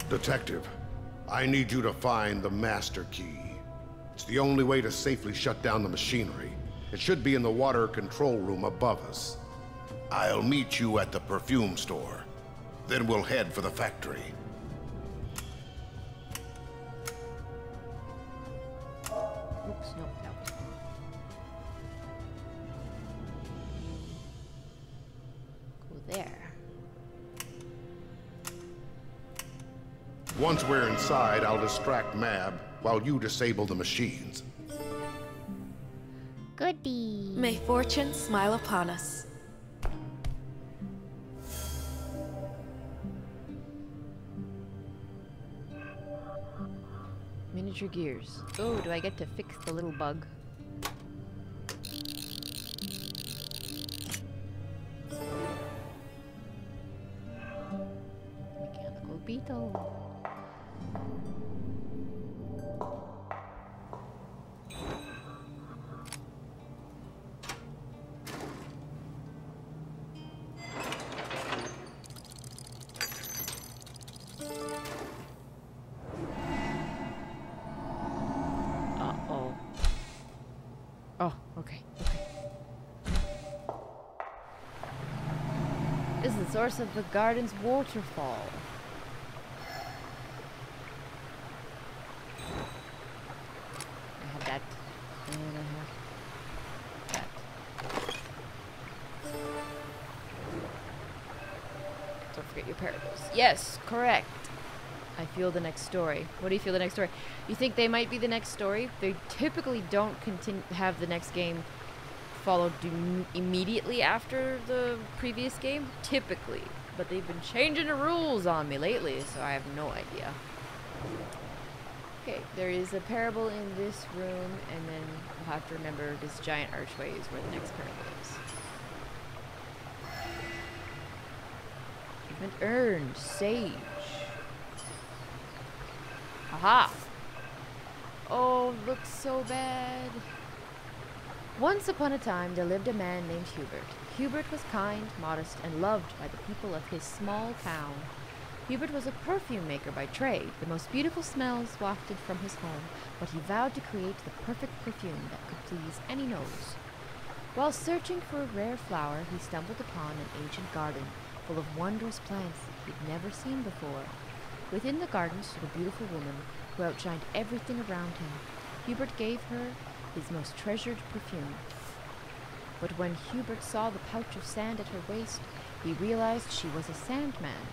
Detective, I need you to find the master key. It's the only way to safely shut down the machinery. It should be in the water control room above us. I'll meet you at the perfume store. Then we'll head for the factory. Oops, no, that was wrong. Go there. Once we're inside, I'll distract Mab while you disable the machines. Goodie. May fortune smile upon us. Miniature gears. Oh, do I get to fix the little bug? Mechanical beetle. Uh-oh. Oh, okay, okay. This is the source of the garden's waterfall. I had that, and I have that. Don't forget your parables. Yes, correct. I feel the next story. What do you feel the next story? You think they might be the next story? They typically don't have the next game followed immediately after the previous game, typically. But they've been changing the rules on me lately, so I have no idea. Okay, there is a parable in this room, and then we'll have to remember this giant archway is where the next parable is. Achievement earned. Sage. Aha! Oh, looks so bad. Once upon a time, there lived a man named Hubert. Hubert was kind, modest, and loved by the people of his small town. Hubert was a perfume maker by trade. The most beautiful smells wafted from his home, but he vowed to create the perfect perfume that could please any nose. While searching for a rare flower, he stumbled upon an ancient garden full of wondrous plants that he'd never seen before. Within the garden stood a beautiful woman who outshined everything around him. Hubert gave her his most treasured perfume. But when Hubert saw the pouch of sand at her waist, he realized she was a sandman.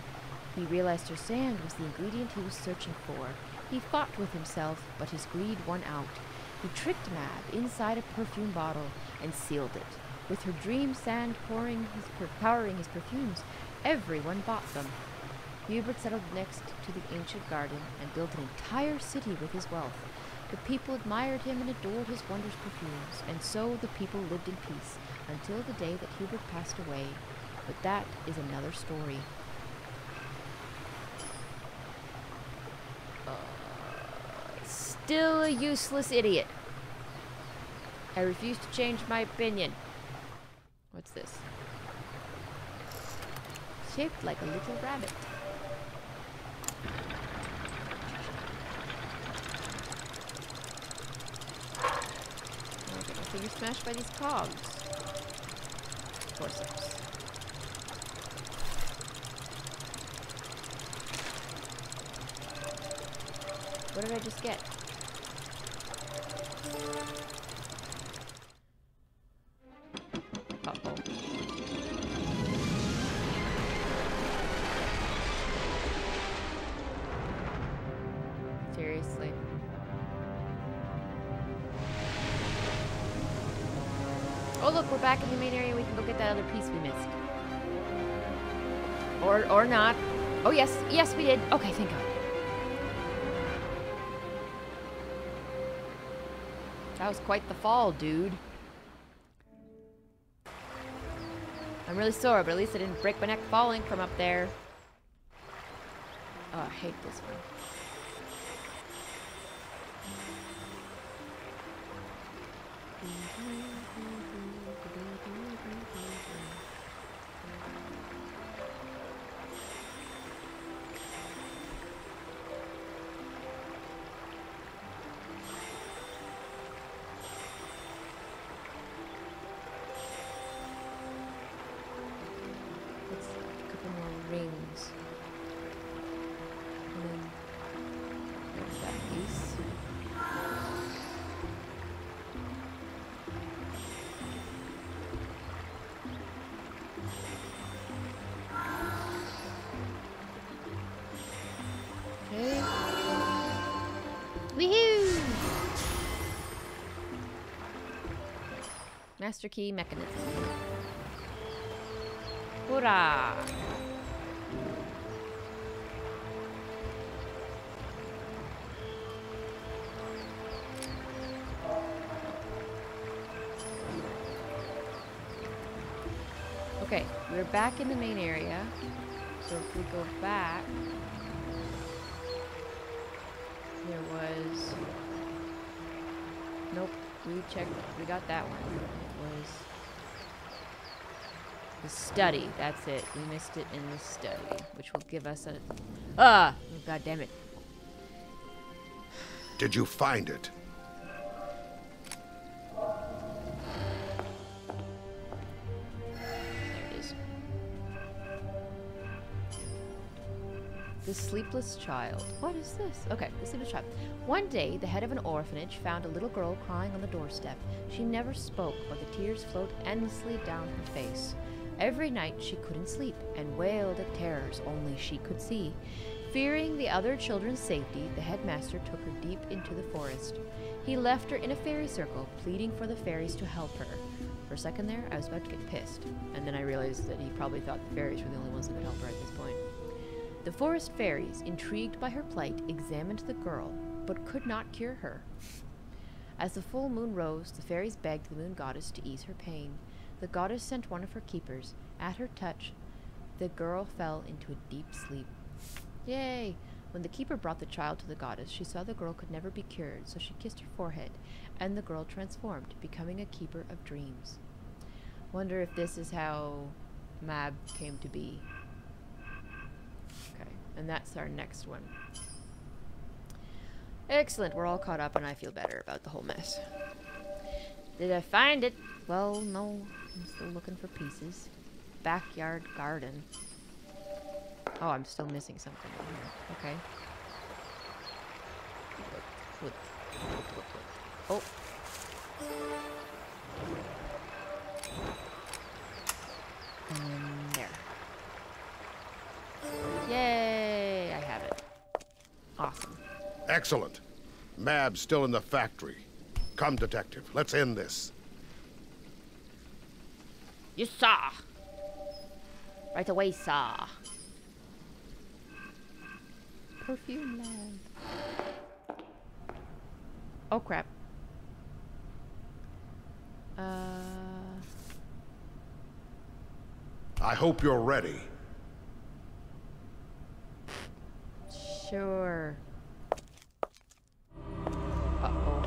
He realized her sand was the ingredient he was searching for. He fought with himself, but his greed won out. He tricked Mab inside a perfume bottle and sealed it. With her dream sand powering his perfumes, everyone bought them. Hubert settled next to the ancient garden and built an entire city with his wealth. The people admired him and adored his wondrous perfumes, and so the people lived in peace until the day that Hubert passed away. But that is another story. Still a useless idiot. I refuse to change my opinion. What's this? Shaped like a little rabbit. I got my finger smashed by these cogs. Forceps. What did I just get? Uh-oh. Seriously. Oh look, we're back in the main area. We can go get that other piece we missed. Or not. Oh yes, yes we did. Okay, thank God. That was quite the fall, dude. I'm really sore, but at least I didn't break my neck falling from up there. Oh, I hate this one. Rings. And then there's that piece. Okay. Woohoo! Master key mechanism. Hoorah! Okay, we're back in the main area. So if we go back, there was... Nope, we checked, we got that one. It was the study, that's it. We missed it in the study, which will give us a... Ah! Oh, God damn it. Did you find it? The Sleepless Child. What is this? Okay, the Sleepless Child. One day, the head of an orphanage found a little girl crying on the doorstep. She never spoke, but the tears flowed endlessly down her face. Every night, she couldn't sleep and wailed at terrors only she could see. Fearing the other children's safety, the headmaster took her deep into the forest. He left her in a fairy circle, pleading for the fairies to help her. For a second there, I was about to get pissed, and then I realized that he probably thought the fairies were the only ones that could help her at this point. The forest fairies, intrigued by her plight, examined the girl, but could not cure her. As the full moon rose, the fairies begged the moon goddess to ease her pain. The goddess sent one of her keepers. At her touch, the girl fell into a deep sleep. Yay! When the keeper brought the child to the goddess, she saw the girl could never be cured, so she kissed her forehead, and the girl transformed, becoming a keeper of dreams. Wonder if this is how Mab came to be. Okay, and that's our next one. Excellent, we're all caught up and I feel better about the whole mess. Did I find it? Well, no, I'm still looking for pieces. Backyard garden. Oh, I'm still missing something in here. Okay. Look. Oh. There. Yay! Awesome. Excellent. Mab's still in the factory. Come, Detective, let's end this. Yes, sir. Right away, sir. Perfume lab. Oh, crap. I hope you're ready. Sure. Uh-oh.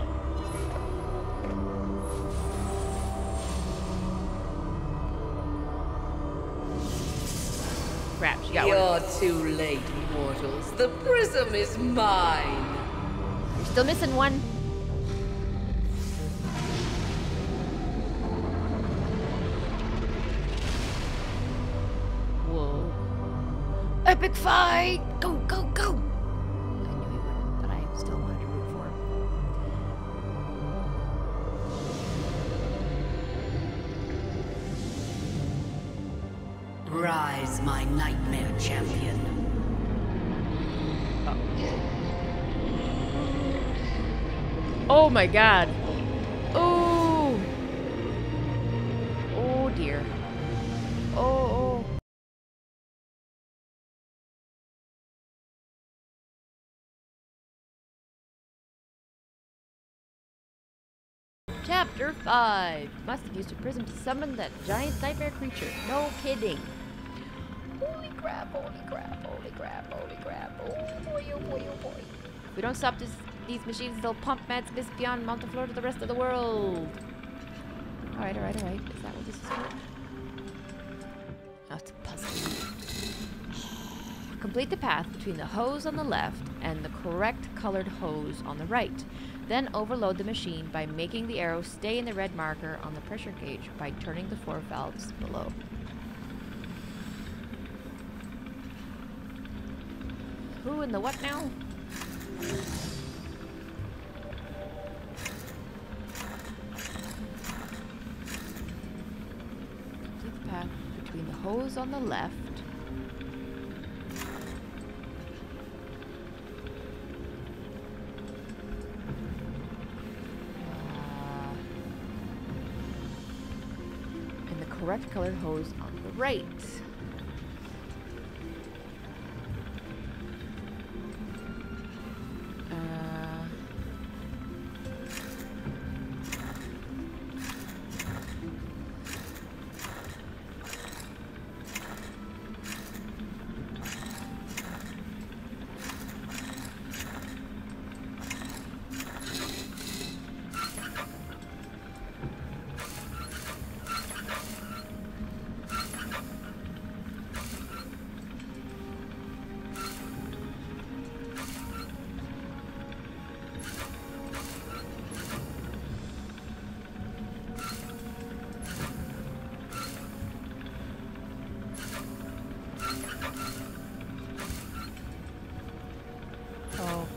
Crap, she got one. You're too late, mortals. The prism is mine. You're still missing one. Whoa. Epic fight! Go, go, go! I knew he wouldn't, but I still wanted to root for him. Rise, my nightmare champion. Oh my god. Oh. Oh dear. Oh. Chapter 5. Must have used a prism to summon that giant nightmare creature. No kidding. Holy crap, holy crap, holy crap, holy crap. Oh boy, oh boy, oh boy. If we don't stop these machines, they'll pump mad space beyond Montefleur to the rest of the world. Alright, alright, alright. Is that what this is for? Oh, it's a puzzle. Complete the path between the hose on the left and the correct colored hose on the right. Then overload the machine by making the arrow stay in the red marker on the pressure gauge by turning the 4 valves below. Who in the what now? Complete the path between the hose on the left and the correct colored hose on the right. Oh.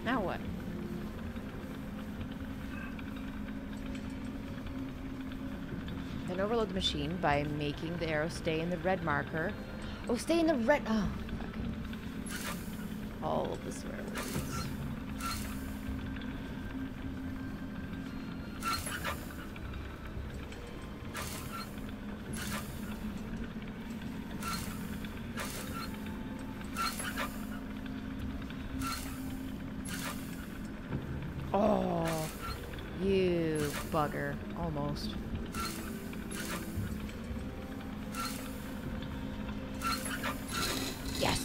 Now what? Then overload the machine by making the arrow stay in the red marker. Oh, stay in the red. Oh, fucking. All of the swear words. Oh, you bugger. Almost. Yes.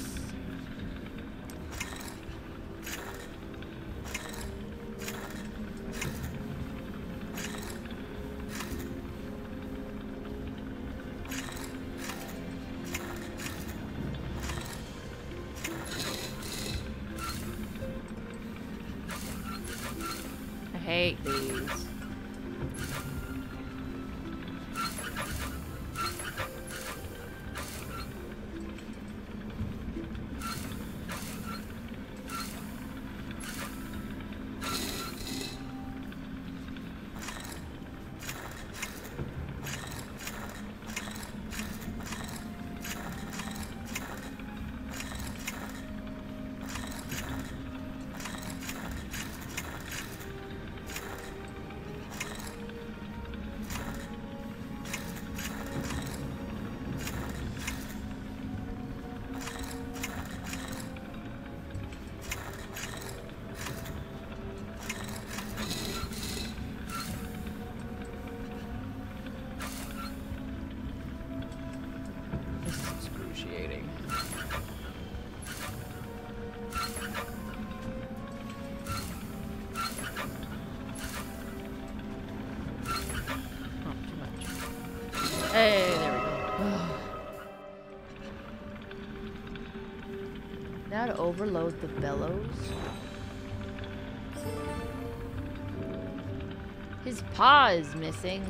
I hate these. Hey, there we go. Now to overload the bellows. His paw is missing.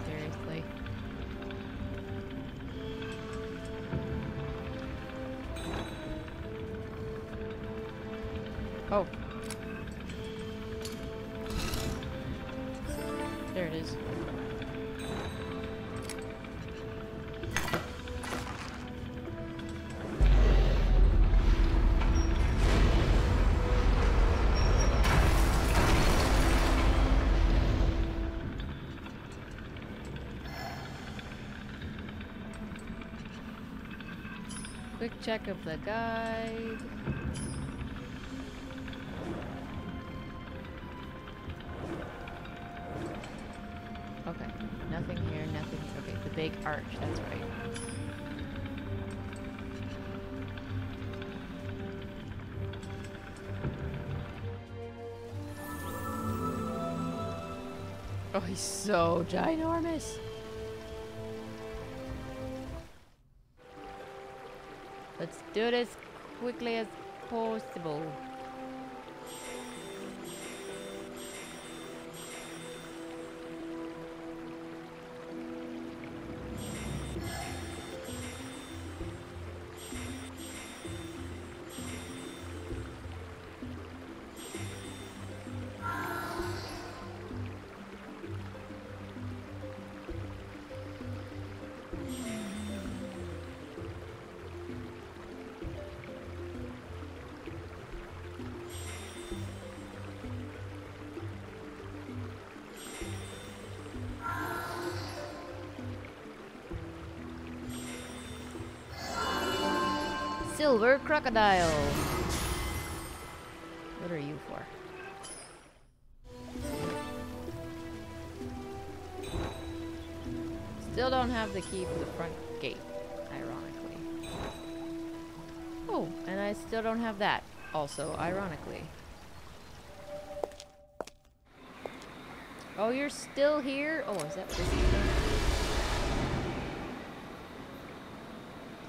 Seriously. Oh. There it is. Quick check of the guide. Okay, nothing here, nothing. Okay, the big arch, that's right. Oh, he's so ginormous. Let's do this quickly as possible. Silver crocodile. What are you for? Still don't have the key for the front gate, ironically. Oh, and I still don't have that, also ironically. Oh, you're still here? Oh, is that this thing?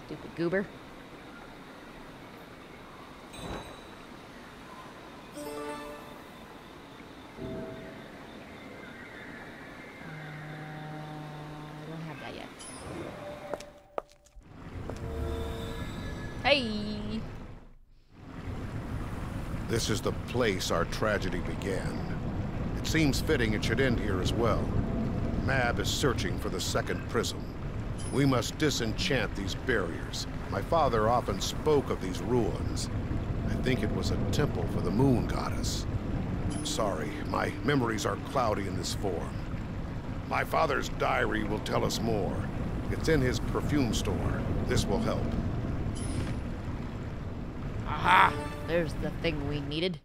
Stupid goober. Hey! This is the place our tragedy began. It seems fitting it should end here as well. Mab is searching for the second prism. We must disenchant these barriers. My father often spoke of these ruins. I think it was a temple for the moon goddess. I'm sorry, my memories are cloudy in this form. My father's diary will tell us more. It's in his perfume store. This will help. Aha! There's the thing we needed.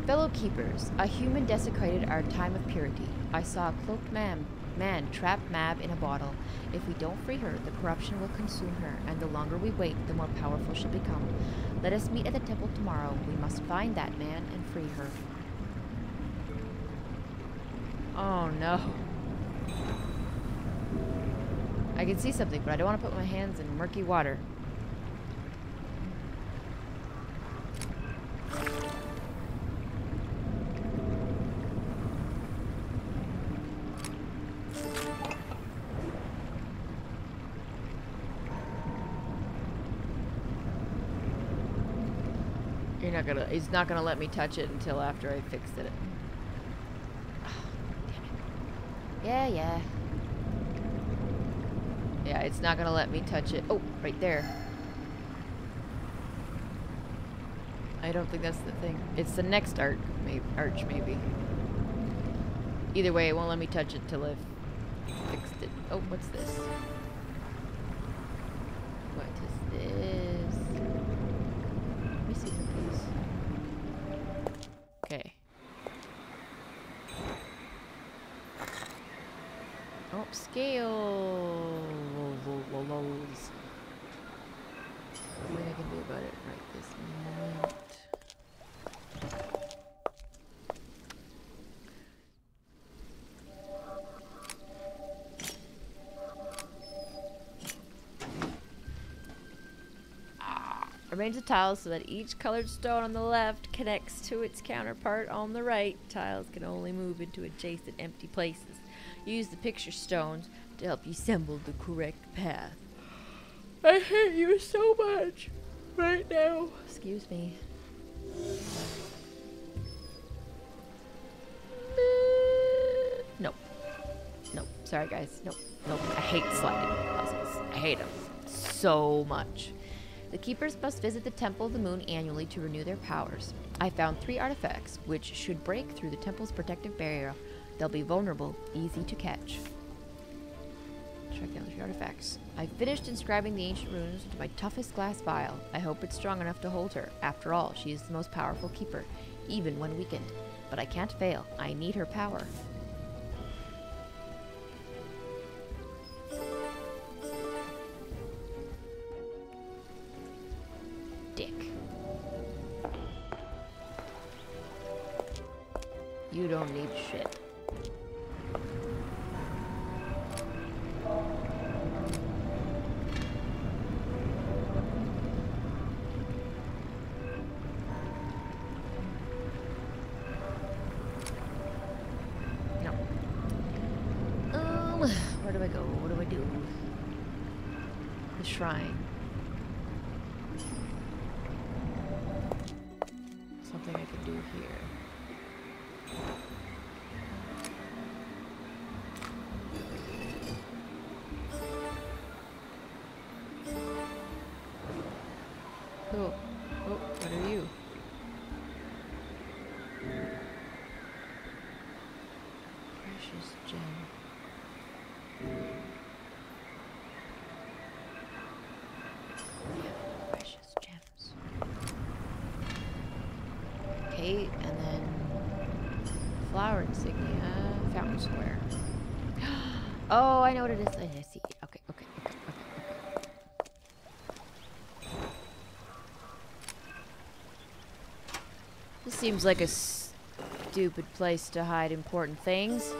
Fellow keepers, a human desecrated our time of purity. I saw a cloaked man trap Mab in a bottle. If we don't free her, the corruption will consume her, and the longer we wait, the more powerful she'll become. Let us meet at the temple tomorrow. We must find that man and free her. Oh no. I can see something, but I don't want to put my hands in murky water. He's not gonna let me touch it until after I fixed it. Oh, damn it. Yeah. Yeah, it's not gonna let me touch it. Oh, right there. I don't think that's the thing. It's the next arch, maybe. Either way, it won't let me touch it till I've fixed it. Oh, what's this? What is this? Let me see what it is. Okay. Oh, scale. Nothing I can do about it right this moment. Arrange the tiles so that each colored stone on the left connects to its counterpart on the right. Tiles can only move into adjacent empty places. Use the picture stones to help you assemble the correct path. I hate you so much right now. Excuse me. Nope. Nope. Sorry, guys. Nope. Nope. I hate sliding puzzles. I hate them so much. The keepers must visit the Temple of the Moon annually to renew their powers. I found 3 artifacts, which should break through the temple's protective barrier. They'll be vulnerable, easy to catch. Track down the 3 artifacts. I finished inscribing the ancient runes to my toughest glass vial. I hope it's strong enough to hold her. After all, she is the most powerful keeper, even when weakened. But I can't fail. I need her power. Dick. You don't need shit. No. Where do I go? What do I do? The shrine. Something I can do here. Oh, what are you? Precious gem. Yeah, precious gems. Okay, and then flower insignia, fountain square. Oh, I know what it is. I see it. Okay. This seems like a stupid place to hide important things.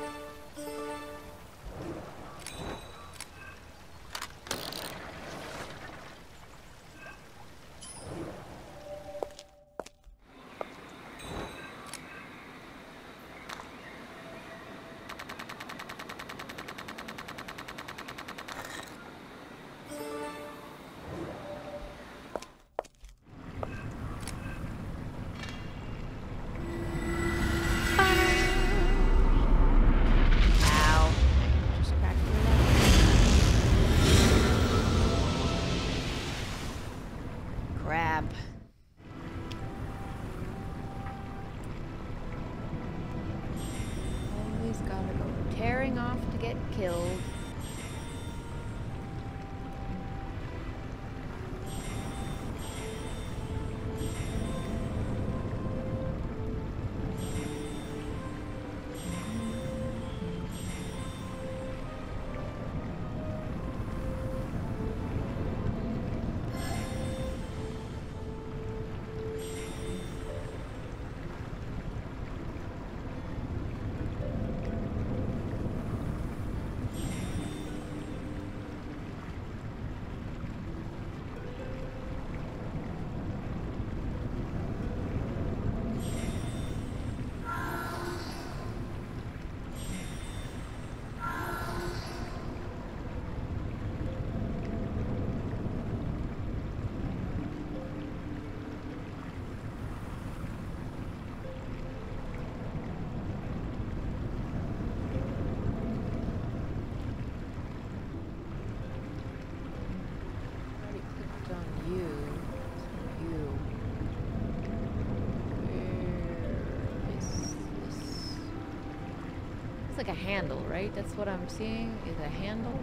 a handle, right? That's what I'm seeing, is a handle.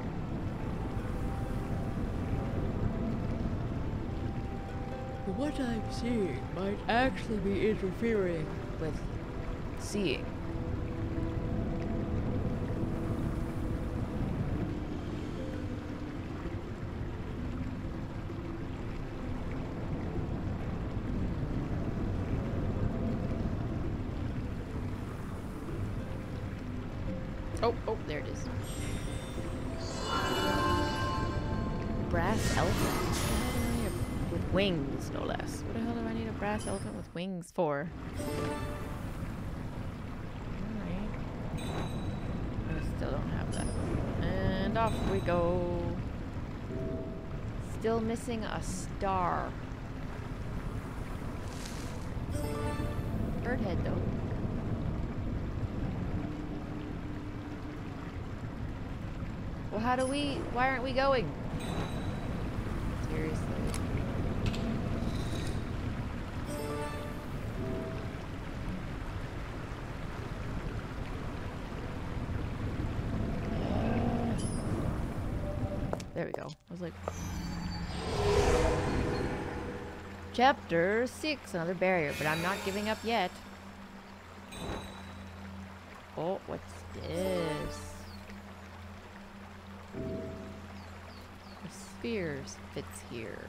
What I'm seeing might actually be interfering with seeing. Oh, there it is. Brass elephant. With wings, no less. What the hell do I need a brass elephant with wings for? Alright. I still don't have that. And off we go. Still missing a star. Bird head, though. Well, why aren't we going? Seriously. There we go. I was like... Chapter 6, another barrier, but I'm not giving up yet. Oh, what's this? The spheres fits here.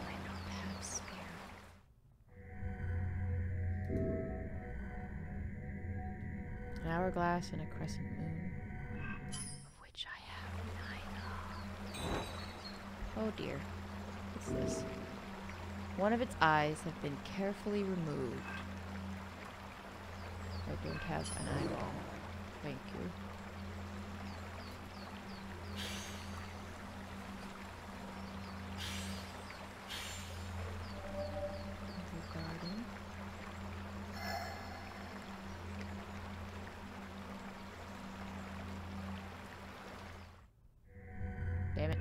I don't have sphere. An hourglass and a crescent moon, of which I have 9 of. Oh dear. What's this? One of its eyes have been carefully removed. I don't have an eyeball. Thank you. Garden. Damn it.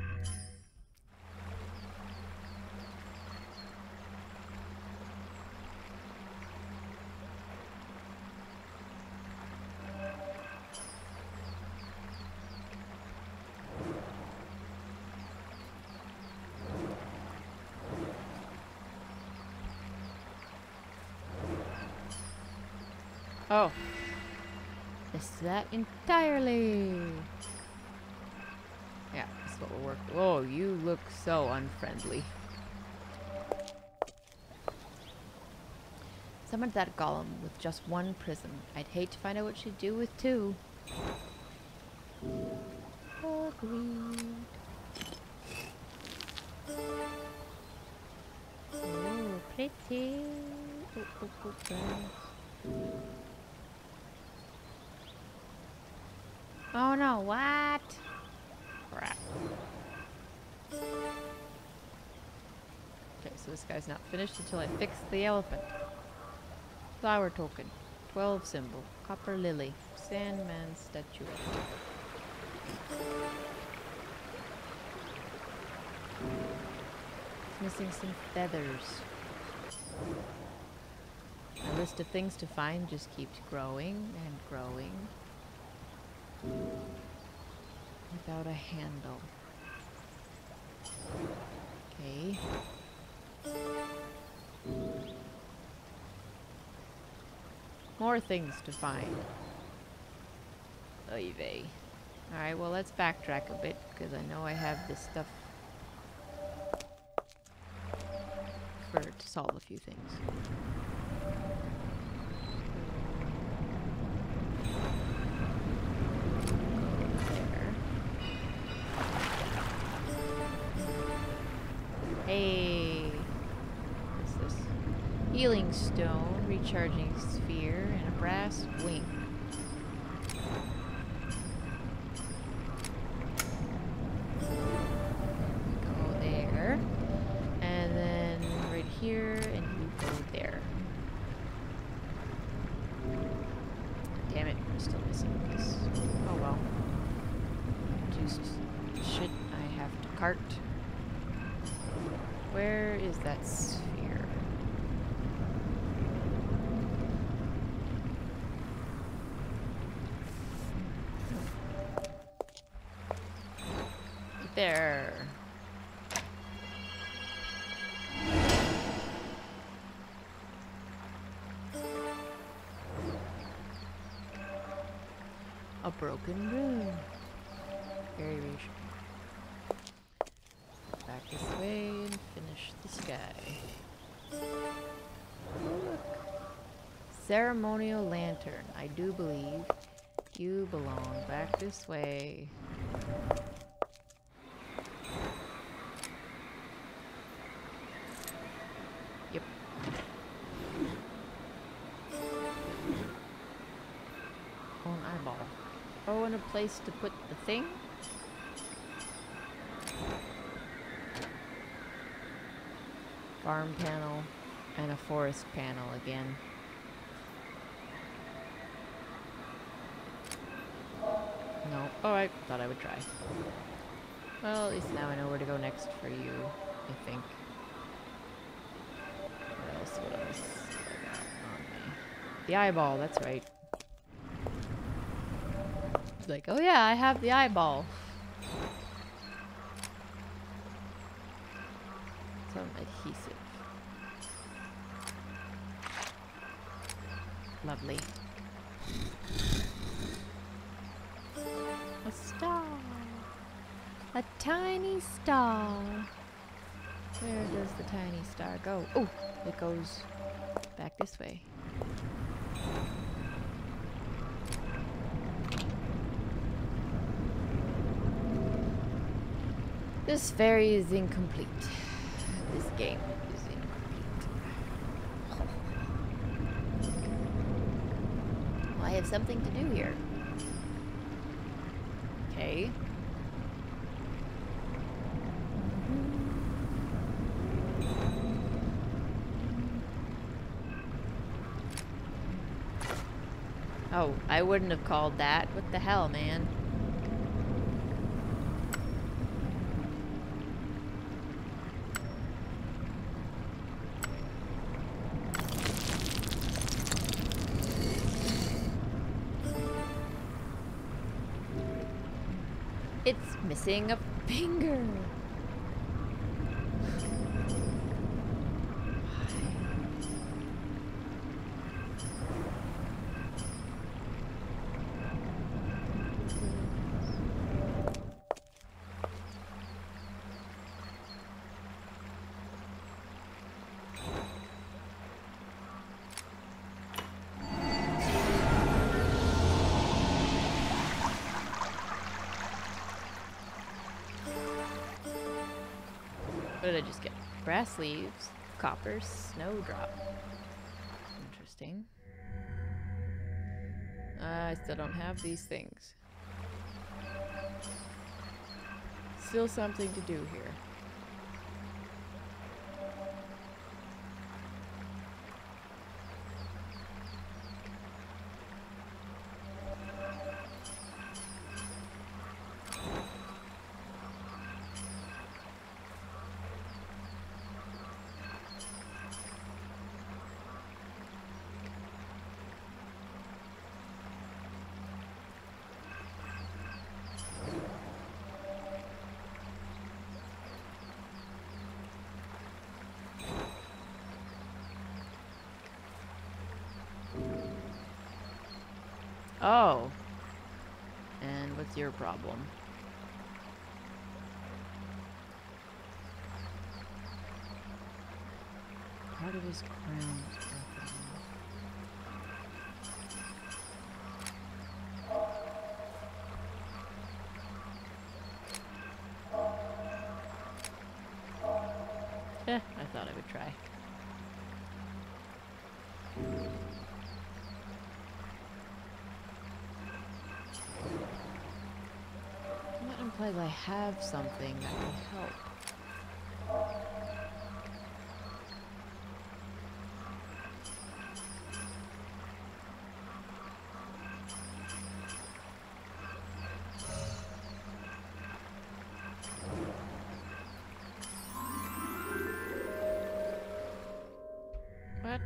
Oh. Missed that entirely. Yeah, that's what we're working. Whoa, you look so unfriendly. Summoned that golem with just one prism. I'd hate to find out what she'd do with 2. Agreed. Oh, pretty. Oh no, what? Crap. Okay, so this guy's not finished until I fix the elephant. Flower token. 12 symbol. Copper lily. Sandman statuette. It's missing some feathers. My list of things to find just keeps growing and growing. Without a handle. Okay. More things to find. Oy vey. Alright, well let's backtrack a bit because I know I have this stuff to solve a few things. Hey, what's this? Healing stone, recharging sphere, and a brass wing. Go there, and then right here, and you go there. Damn it, I'm still missing this. Oh well. Just shit I have to cart. Where is that sphere? there. A broken room. Very reassuring. Back this way and finish the sky. Oh, look. Ceremonial lantern. I do believe you belong back this way. Yep. Oh, an eyeball. Oh, and a place to put the thing? Farm panel and a forest panel again. No. Oh, I thought I would try. Well, at least now I know where to go next for you, I think. What else? What else? I got on me? The eyeball, that's right. It's like, oh yeah, I have the eyeball. Some adhesive. Lovely. A star. A tiny star. Where does the tiny star go? Oh, it goes back this way. This fairy is incomplete. This game is incomplete. Well, I have something to do here. Okay. Oh, I wouldn't have called that. What the hell, man? It's missing a finger. What did I just get? Brass leaves, copper snowdrop. Interesting. I still don't have these things. Still something to do here. Oh. And what's your problem? Part of his crown is broken off. I thought I would try. That implies I have something that can help. What?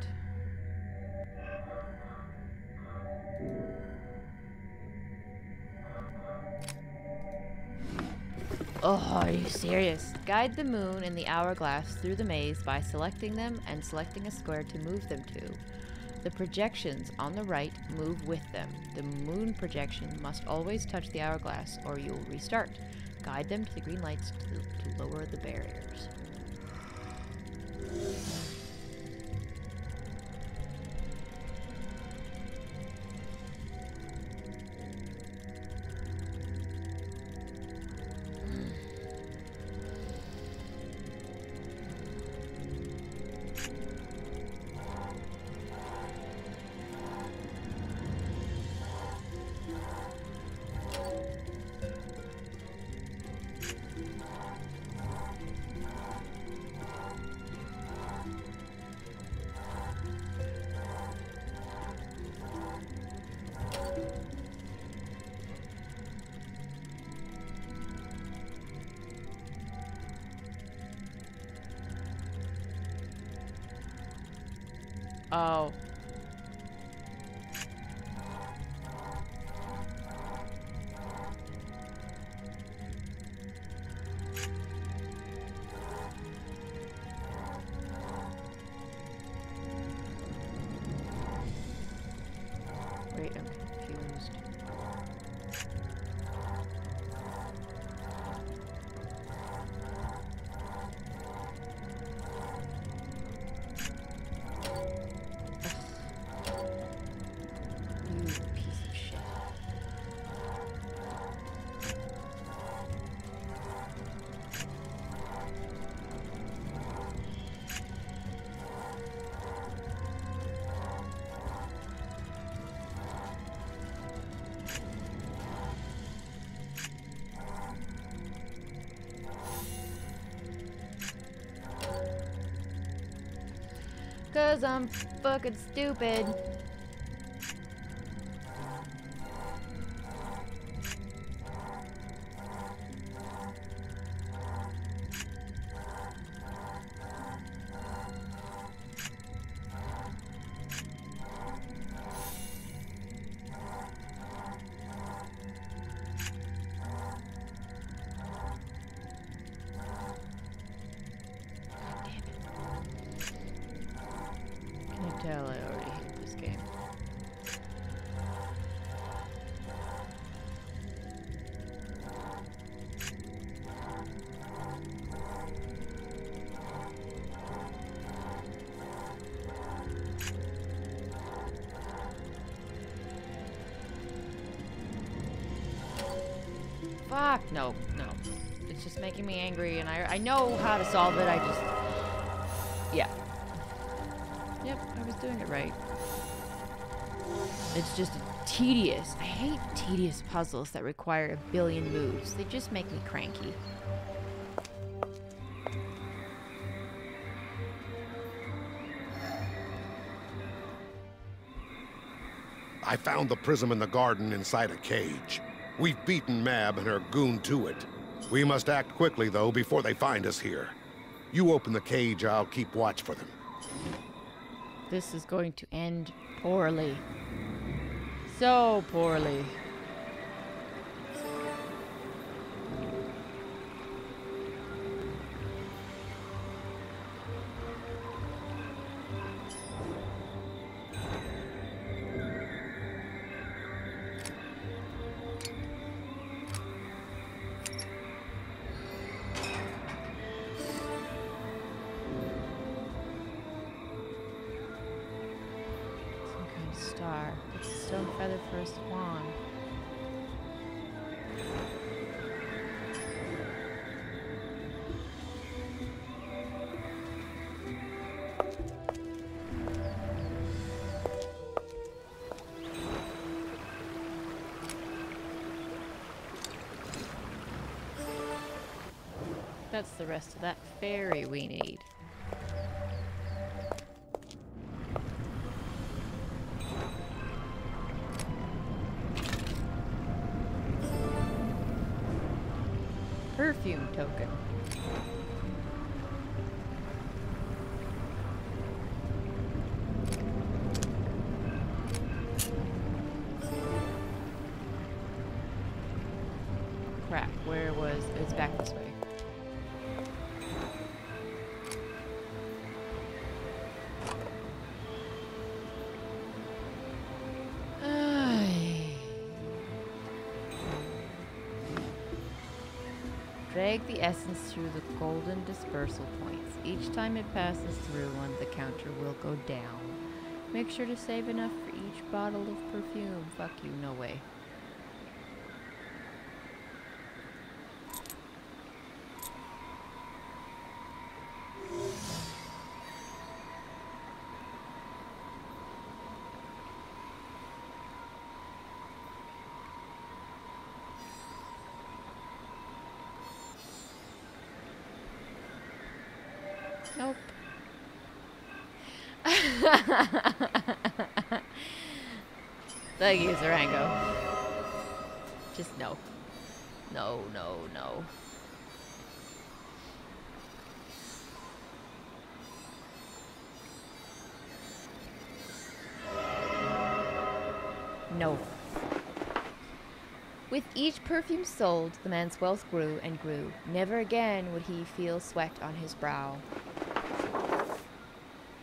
Oh, are you serious? Guide the moon and the hourglass through the maze by selecting them and selecting a square to move them to. The projections on the right move with them. The moon projection must always touch the hourglass or you'll restart. Guide them to the green lights to lower the barriers. Oh. Wait, I'm confused. You piece of shit. Cause I'm fucking stupid. Can you tell I already hate this game? Fuck, no, no. It's just making me angry and I know how to solve it, I just... Yeah. Yep, I was doing it right. It's just tedious. I hate tedious puzzles that require a billion moves. They just make me cranky. I found the prism in the garden inside a cage. We've beaten Mab and her goon to it. We must act quickly, though, before they find us here. You open the cage, I'll keep watch for them. This is going to end poorly. So poorly. Star. It's a stone feather for a swan. That's the rest of that fairy we need. Perfume token. Crap, where was... It's back this way. Drag the essence through the golden dispersal points. Each time it passes through one, the counter will go down. Make sure to save enough for each bottle of perfume. Fuck you, no way. Nope. Thank you, Zarango. Just no. No, no, no. No. With each perfume sold, the man's wealth grew and grew. Never again would he feel sweat on his brow.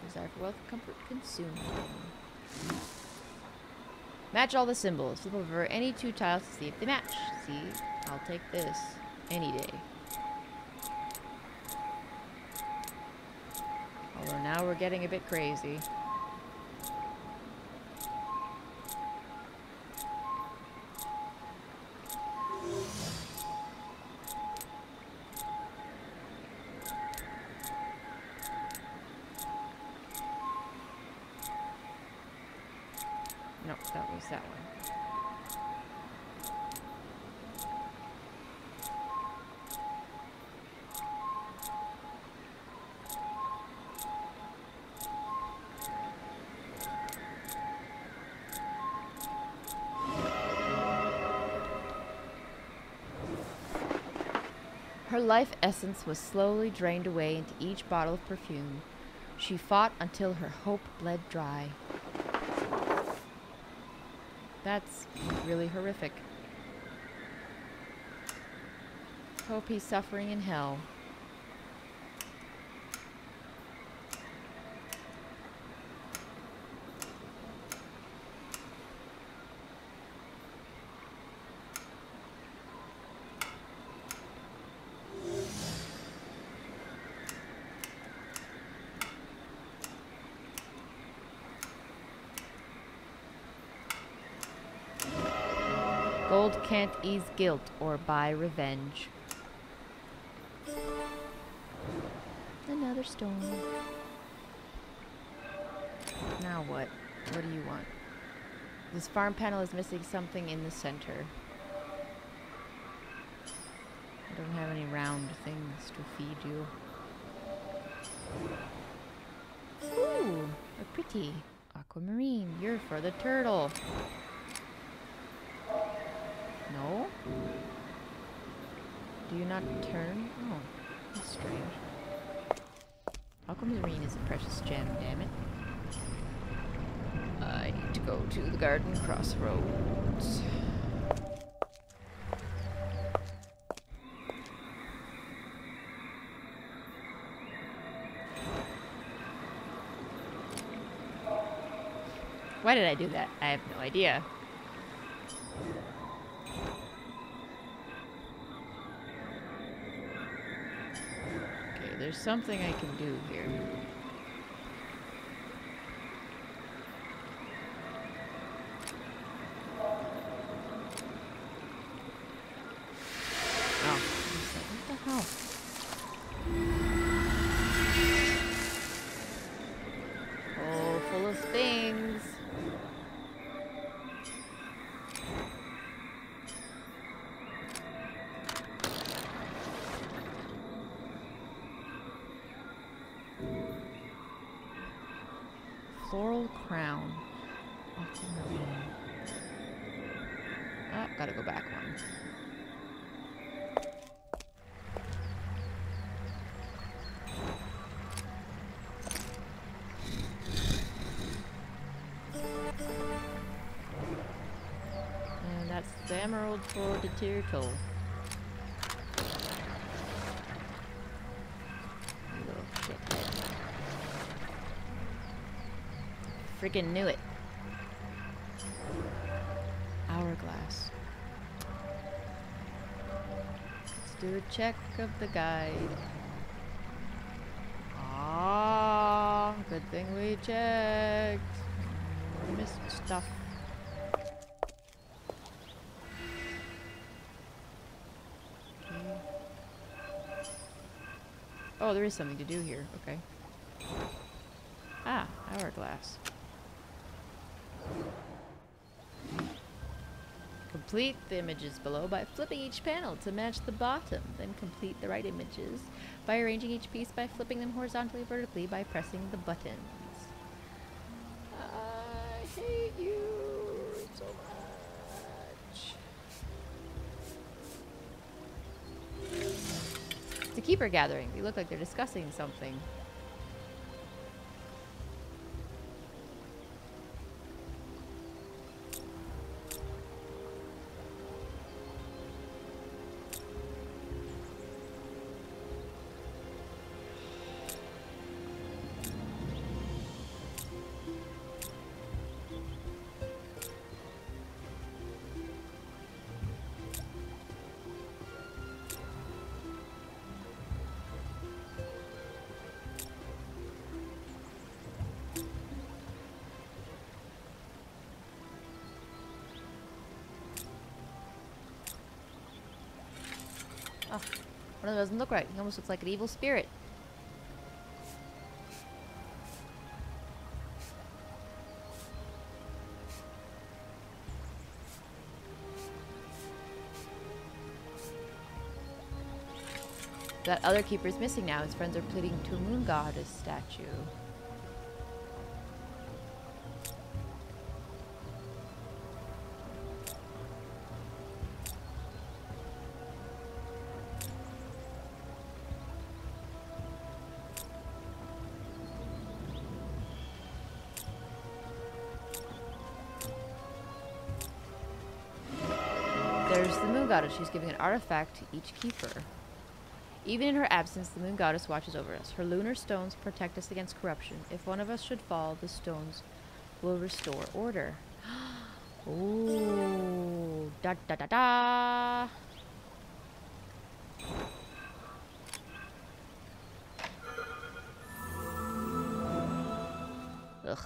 Desire for wealth, comfort, consumed. Match all the symbols. Flip over any two tiles to see if they match. See? I'll take this any day. Although now we're getting a bit crazy. No, that was that one. Her life essence was slowly drained away into each bottle of perfume. She fought until her hope bled dry. That's really horrific. Hope he's suffering in hell. Gold can't ease guilt or buy revenge. Another stone. Now what? What do you want? This farm panel is missing something in the center. I don't have any round things to feed you. Ooh, a pretty aquamarine. You're for the turtle. No? Do you not turn? Oh, that's strange. Aquamarine is a precious gem, damn it. I need to go to the garden crossroads. Why did I do that? I have no idea. There's something I can do here. Oh, what the hell? Oh, full of things. Floral crown. Aquamarine. Oh, gotta go back one. And that's the emerald for the turtle. Little shithead. Friggin' knew it. Hourglass. Let's do a check of the guide. Ah, good thing we checked. We missed stuff. Okay. Oh, there is something to do here. Okay. Ah, hourglass. Complete the images below by flipping each panel to match the bottom. Then complete the right images by arranging each piece by flipping them horizontally or vertically by pressing the buttons. I hate you so much. It's a keeper gathering. They look like they're discussing something. Oh, one of them doesn't look right. He almost looks like an evil spirit. That other keeper's missing now. His friends are pleading to a moon goddess statue. There's the moon goddess. She's giving an artifact to each keeper. Even in her absence, the moon goddess watches over us. Her lunar stones protect us against corruption. If one of us should fall, the stones will restore order. Ooh. Da da da da. Ugh.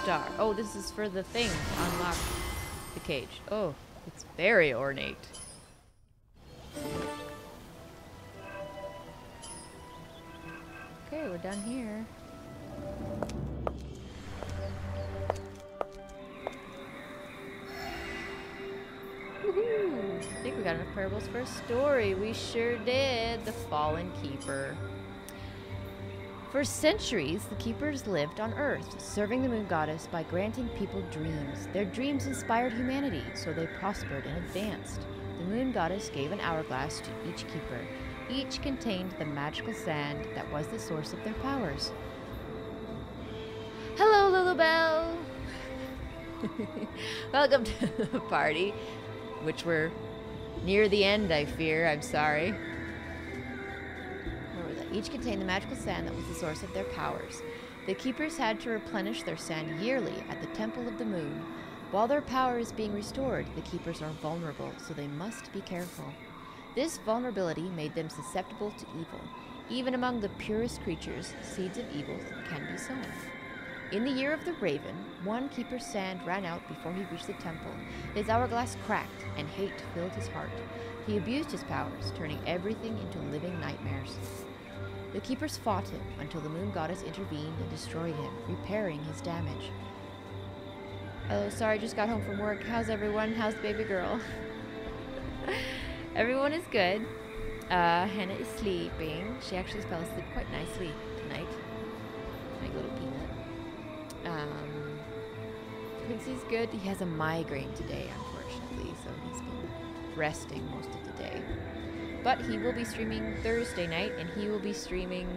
Star. Oh, this is for the thing to unlock the cage. Oh, it's very ornate. Okay, we're done here. Woohoo! I think we got enough parables for a story. We sure did. The Fallen Keeper. For centuries, the keepers lived on Earth, serving the moon goddess by granting people dreams. Their dreams inspired humanity, so they prospered and advanced. The moon goddess gave an hourglass to each keeper. Each contained the magical sand that was the source of their powers. Hello, Lulabelle! Welcome to the party, which we're near the end, I fear. I'm sorry. Each contained the magical sand that was the source of their powers. The keepers had to replenish their sand yearly at the Temple of the Moon. While their power is being restored, the keepers are vulnerable, so they must be careful. This vulnerability made them susceptible to evil. Even among the purest creatures, seeds of evil can be sown. In the year of the Raven, one keeper's sand ran out before he reached the temple. His hourglass cracked, and hate filled his heart. He abused his powers, turning everything into living nightmares. The keepers fought him until the moon goddess intervened and destroyed him, repairing his damage. Oh, sorry, just got home from work. How's everyone? How's the baby girl? Everyone is good. Hannah is sleeping. She actually fell asleep quite nicely tonight. My little peanut. Quincy's good. He has a migraine today, unfortunately, so he's been resting most of the day. But he will be streaming Thursday night, and he will be streaming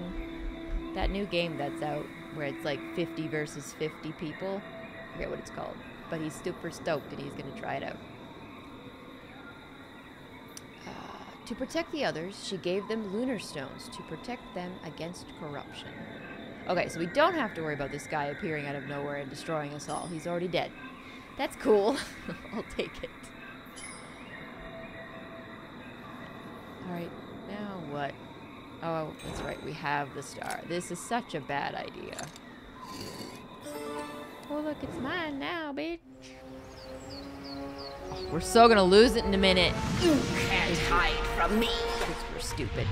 that new game that's out, where it's like 50 versus 50 people. I forget what it's called. But he's super stoked, and he's going to try it out. To protect the others, she gave them lunar stones to protect them against corruption. Okay, so we don't have to worry about this guy appearing out of nowhere and destroying us all. He's already dead. That's cool. I'll take it. Alright, now what? Oh, that's right, we have the star. This is such a bad idea. Oh, look, it's mine now, bitch. Oh, we're so gonna lose it in a minute. You can't hide from me. Because we're stupid.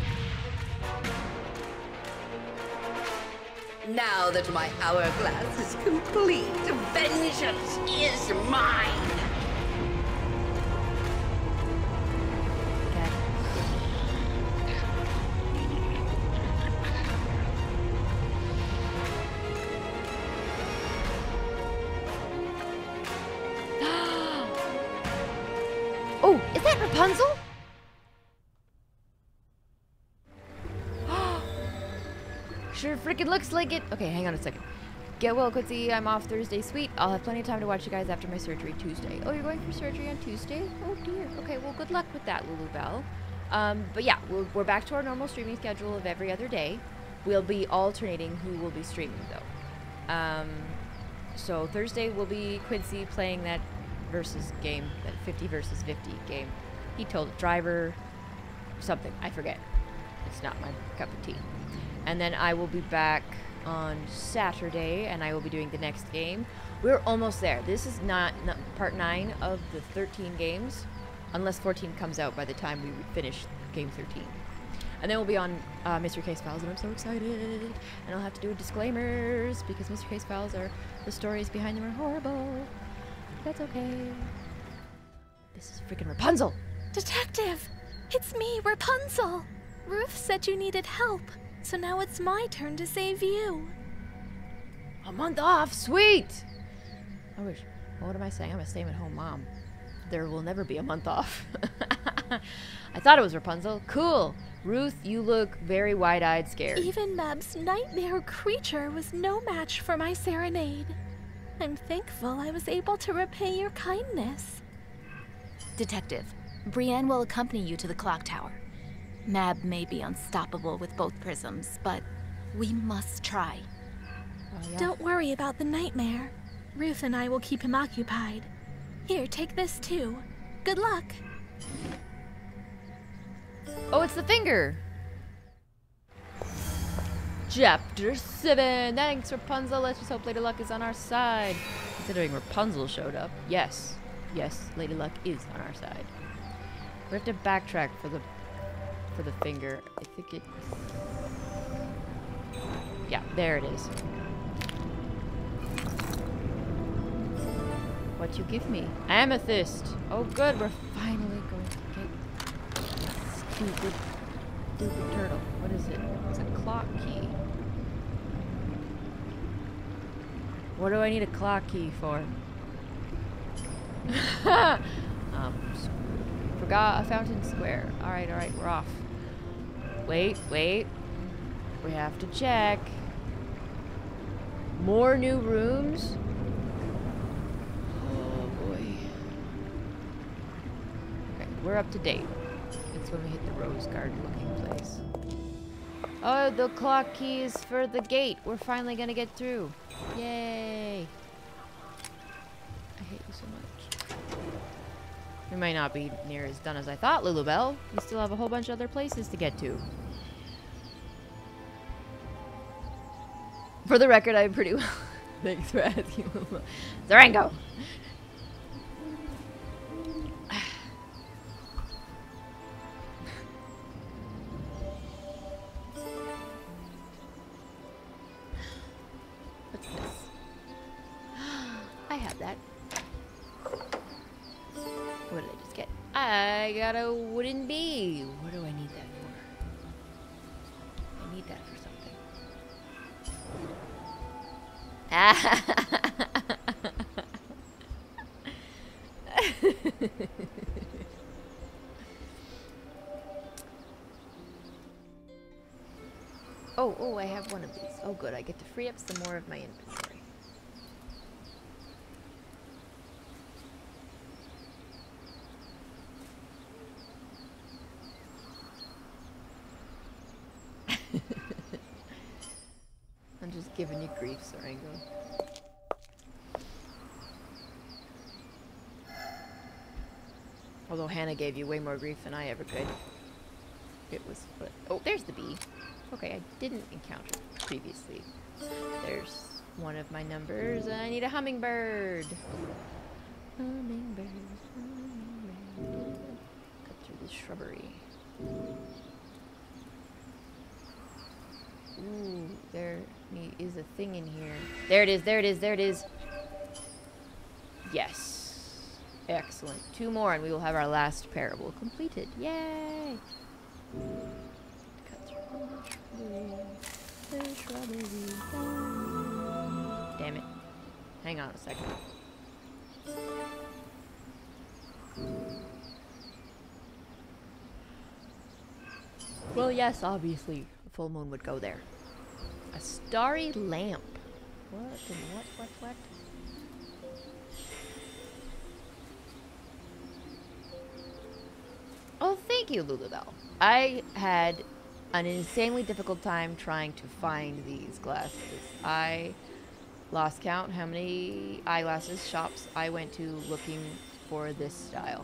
Now that my hourglass is complete, Vengeance is mine. Okay. Oh, is that Rapunzel? Sure freaking looks like it. Okay, hang on a second. Get well, Quincy. I'm off Thursday. Sweet. I'll have plenty of time to watch you guys after my surgery Tuesday. Oh, you're going for surgery on Tuesday? Oh, dear. Okay, well, good luck with that, Lulu Bell. But yeah, we're back to our normal streaming schedule of every other day. We'll be alternating who will be streaming, though. So Thursday will be Quincy playing that versus game, that 50 versus 50 game. He told driver something. I forget. It's not my cup of tea. And then I will be back on Saturday, and I will be doing the next game. We're almost there. This is not part 9 of the 13 games, unless 14 comes out by the time we finish game 13. And then we'll be on Mystery Case Files, and I'm so excited. And I'll have to do disclaimers, because Mystery Case Files are, the stories behind them are horrible. That's okay. This is freaking Rapunzel. Detective! It's me, Rapunzel! Ruth said you needed help, so now it's my turn to save you. A month off, sweet! I wish, what am I saying? I'm a stay-at-home mom. There will never be a month off. I thought it was Rapunzel. Cool. Ruth, you look very wide-eyed scared. Even Mab's nightmare creature was no match for my serenade. I'm thankful I was able to repay your kindness. Detective, Brienne will accompany you to the clock tower. Mab may be unstoppable with both prisms, but we must try. Oh, yeah. Don't worry about the nightmare. Ruth and I will keep him occupied. Here, take this too. Good luck. Oh, it's the finger! Chapter 7! Thanks, Rapunzel. Let's just hope Lady Luck is on our side. Considering Rapunzel showed up. Yes. Yes, Lady Luck is on our side. We have to backtrack for the finger. I think it... Yeah, there it is. What you give me? Amethyst! Oh good, we're finally going to get this stupid turtle. What is it? It's a clock key. What do I need a clock key for? Forgot a fountain square. Alright, we're off. Wait. We have to check. More new rooms? Oh boy. Okay, we're up to date. It's when we hit the rose garden looking place. Oh, the clock key is for the gate. We're finally gonna get through. Yay. I hate you so much. We might not be near as done as I thought, Lulubelle. We still have a whole bunch of other places to get to. For the record, I'm pretty well. Thanks for asking, Lulubelle. Zarango! What's this? I have that. What did I just get? I got a wooden bee. What do I need that for? need that for something. Oh, I have one of these. Oh, good. I get to free up some more of my inventory. I'm just giving you grief, Sarango. Although Hannah gave you way more grief than I ever could. It was foot. Oh, there's the bee. Okay, I didn't encounter previously. There's one of my numbers, and I need a hummingbird. Hummingbird, hummingbird. Cut through the shrubbery. Ooh, there is a thing in here. There it is, there it is, there it is. Yes. Excellent. 2 more and we will have our last parable completed. Yay! Cut through the shrubbery. Damn it. Hang on a second. Well, yes, obviously. A full moon would go there. A starry lamp. What and what? Oh, thank you, Lulabelle. I had an insanely difficult time trying to find these glasses. I lost count how many eyeglasses shops I went to looking for this style.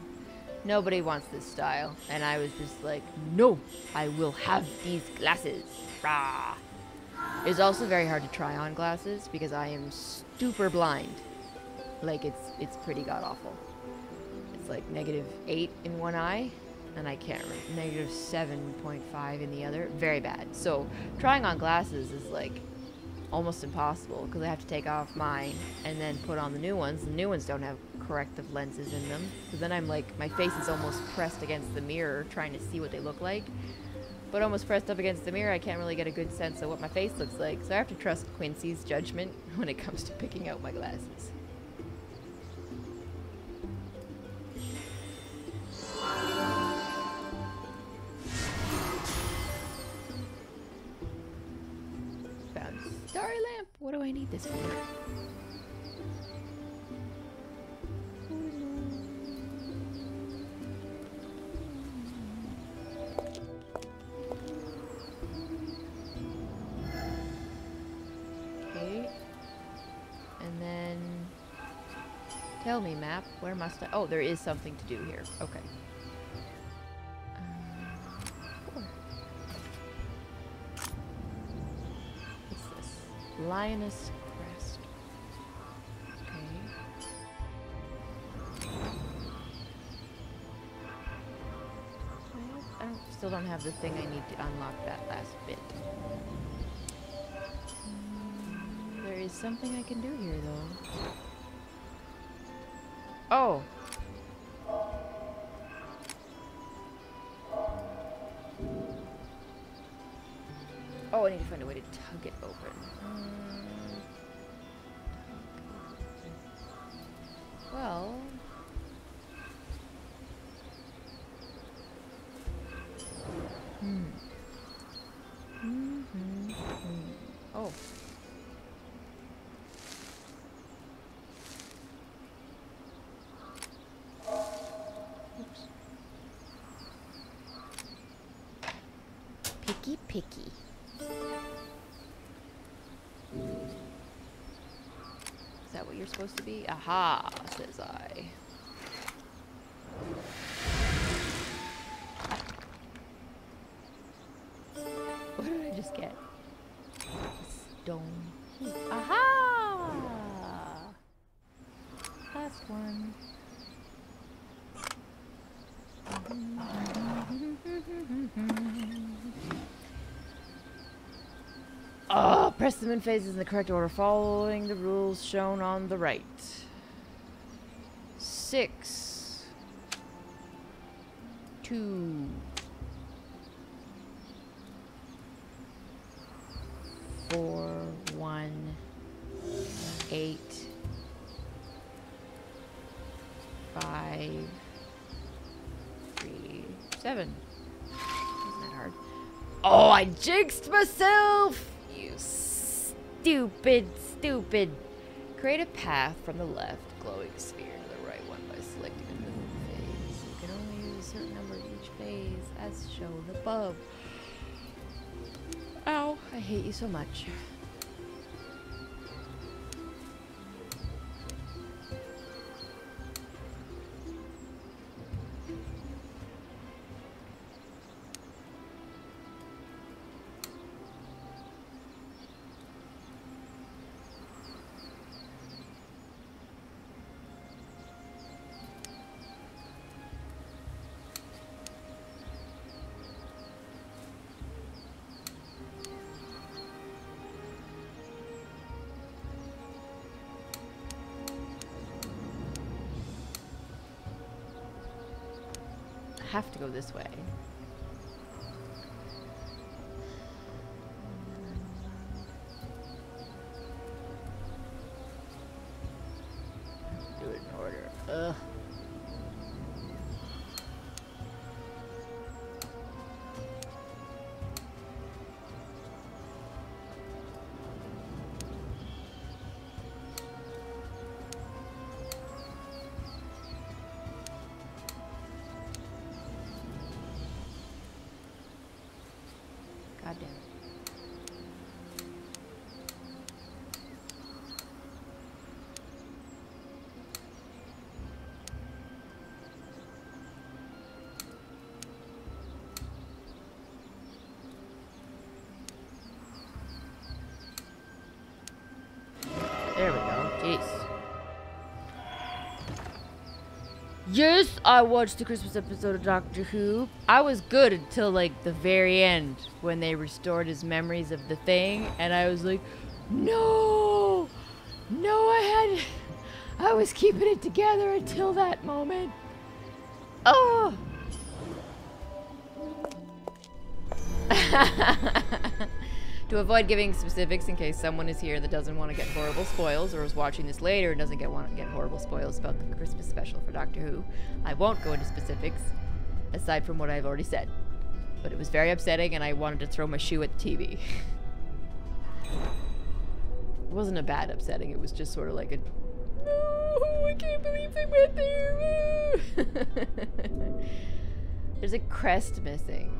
Nobody wants this style, and I was just like, no, I will have these glasses. Rah. It's also very hard to try on glasses because I am super blind. Like, it's pretty god-awful. It's like -8 in one eye, and I can't remember, -7.5 in the other. Very bad. So trying on glasses is like almost impossible because I have to take off mine and then put on the new ones. The new ones don't have corrective lenses in them. So then I'm like, my face is almost pressed against the mirror trying to see what they look like. But almost pressed up against the mirror, I can't really get a good sense of what my face looks like. So I have to trust Quincy's judgment when it comes to picking out my glasses. Found a starry lamp. What do I need this for? Tell me, map, where must I? Oh, there is something to do here. Okay. 4. What's this? Lioness crest. Okay. Still don't have the thing I need to unlock that last bit. There is something I can do here, though. Oh. Oh, I need to find a way to tug it open. Well. Oh. Picky. Is that what you're supposed to be? Aha, says I. What did I just get? A stone. Aha! Last one. Oh, press the moon phases in the correct order, following the rules shown on the right. 6, 2, 4, 1, 8, 5, 3, 7. Isn't that hard? Oh, I jinxed myself! You stupid. Create a path from the left, glowing sphere, to the right one by selecting the moon phase. You can only use a certain number of each phase, as shown above. Ow, I hate you so much. Have to go this way. Do it in order. Ugh. God damn it. There we go. Jeez. Yes, I watched the Christmas episode of Doctor Who. I was good until, like, the very end when they restored his memories of the thing, and I was like, no! No, I was keeping it together until that moment. Oh! To avoid giving specifics in case someone is here that doesn't want to get horrible spoils or is watching this later and doesn't want to get horrible spoils about the Christmas special for Doctor Who, I won't go into specifics aside from what I've already said. But it was very upsetting and I wanted to throw my shoe at the TV. It wasn't a bad upsetting, it was just sort of like a, no, I can't believe they went there. There's a crest missing.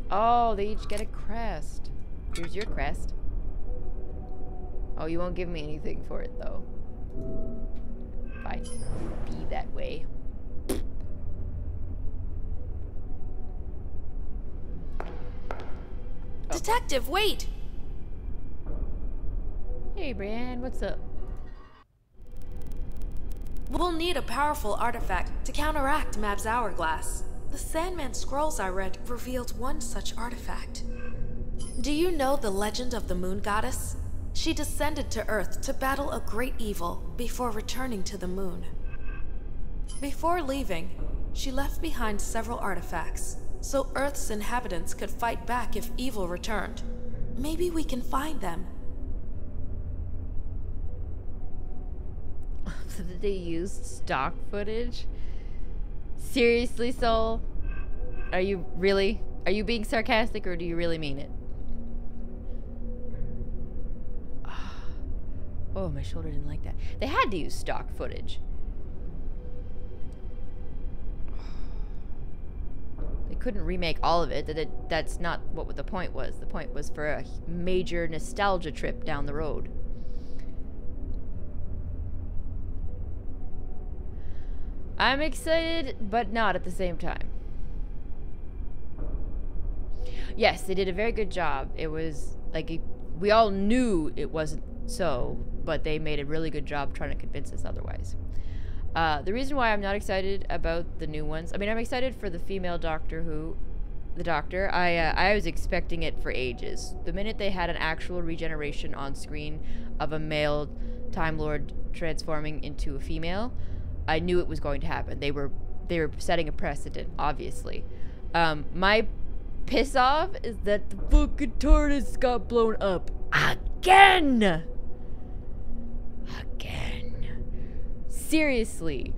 Oh, they each get a crest. Here's your crest. Oh, you won't give me anything for it, though. Fine. Be that way. Detective, wait! Hey, Brienne, what's up? We'll need a powerful artifact to counteract Mab's hourglass. The Sandman scrolls I read revealed one such artifact. Do you know the legend of the Moon Goddess? She descended to Earth to battle a great evil before returning to the moon. Before leaving, she left behind several artifacts, so Earth's inhabitants could fight back if evil returned. Maybe we can find them. So did they use stock footage? Seriously, Soul? Are you really? Are you being sarcastic or do you really mean it? Oh, my shoulder didn't like that. They had to use stock footage. They couldn't remake all of it. That's not what the point was. The point was for a major nostalgia trip down the road. I'm excited, but not at the same time. Yes, they did a very good job. It was like we all knew it wasn't so, but they made a really good job trying to convince us otherwise. The reason why I'm not excited about the new ones, I mean, I'm excited for the female Doctor Who, the Doctor. I was expecting it for ages. The minute they had an actual regeneration on screen of a male Time Lord transforming into a female, I knew it was going to happen. They were setting a precedent, obviously. My piss off is that the fucking TARDIS got blown up again. Seriously,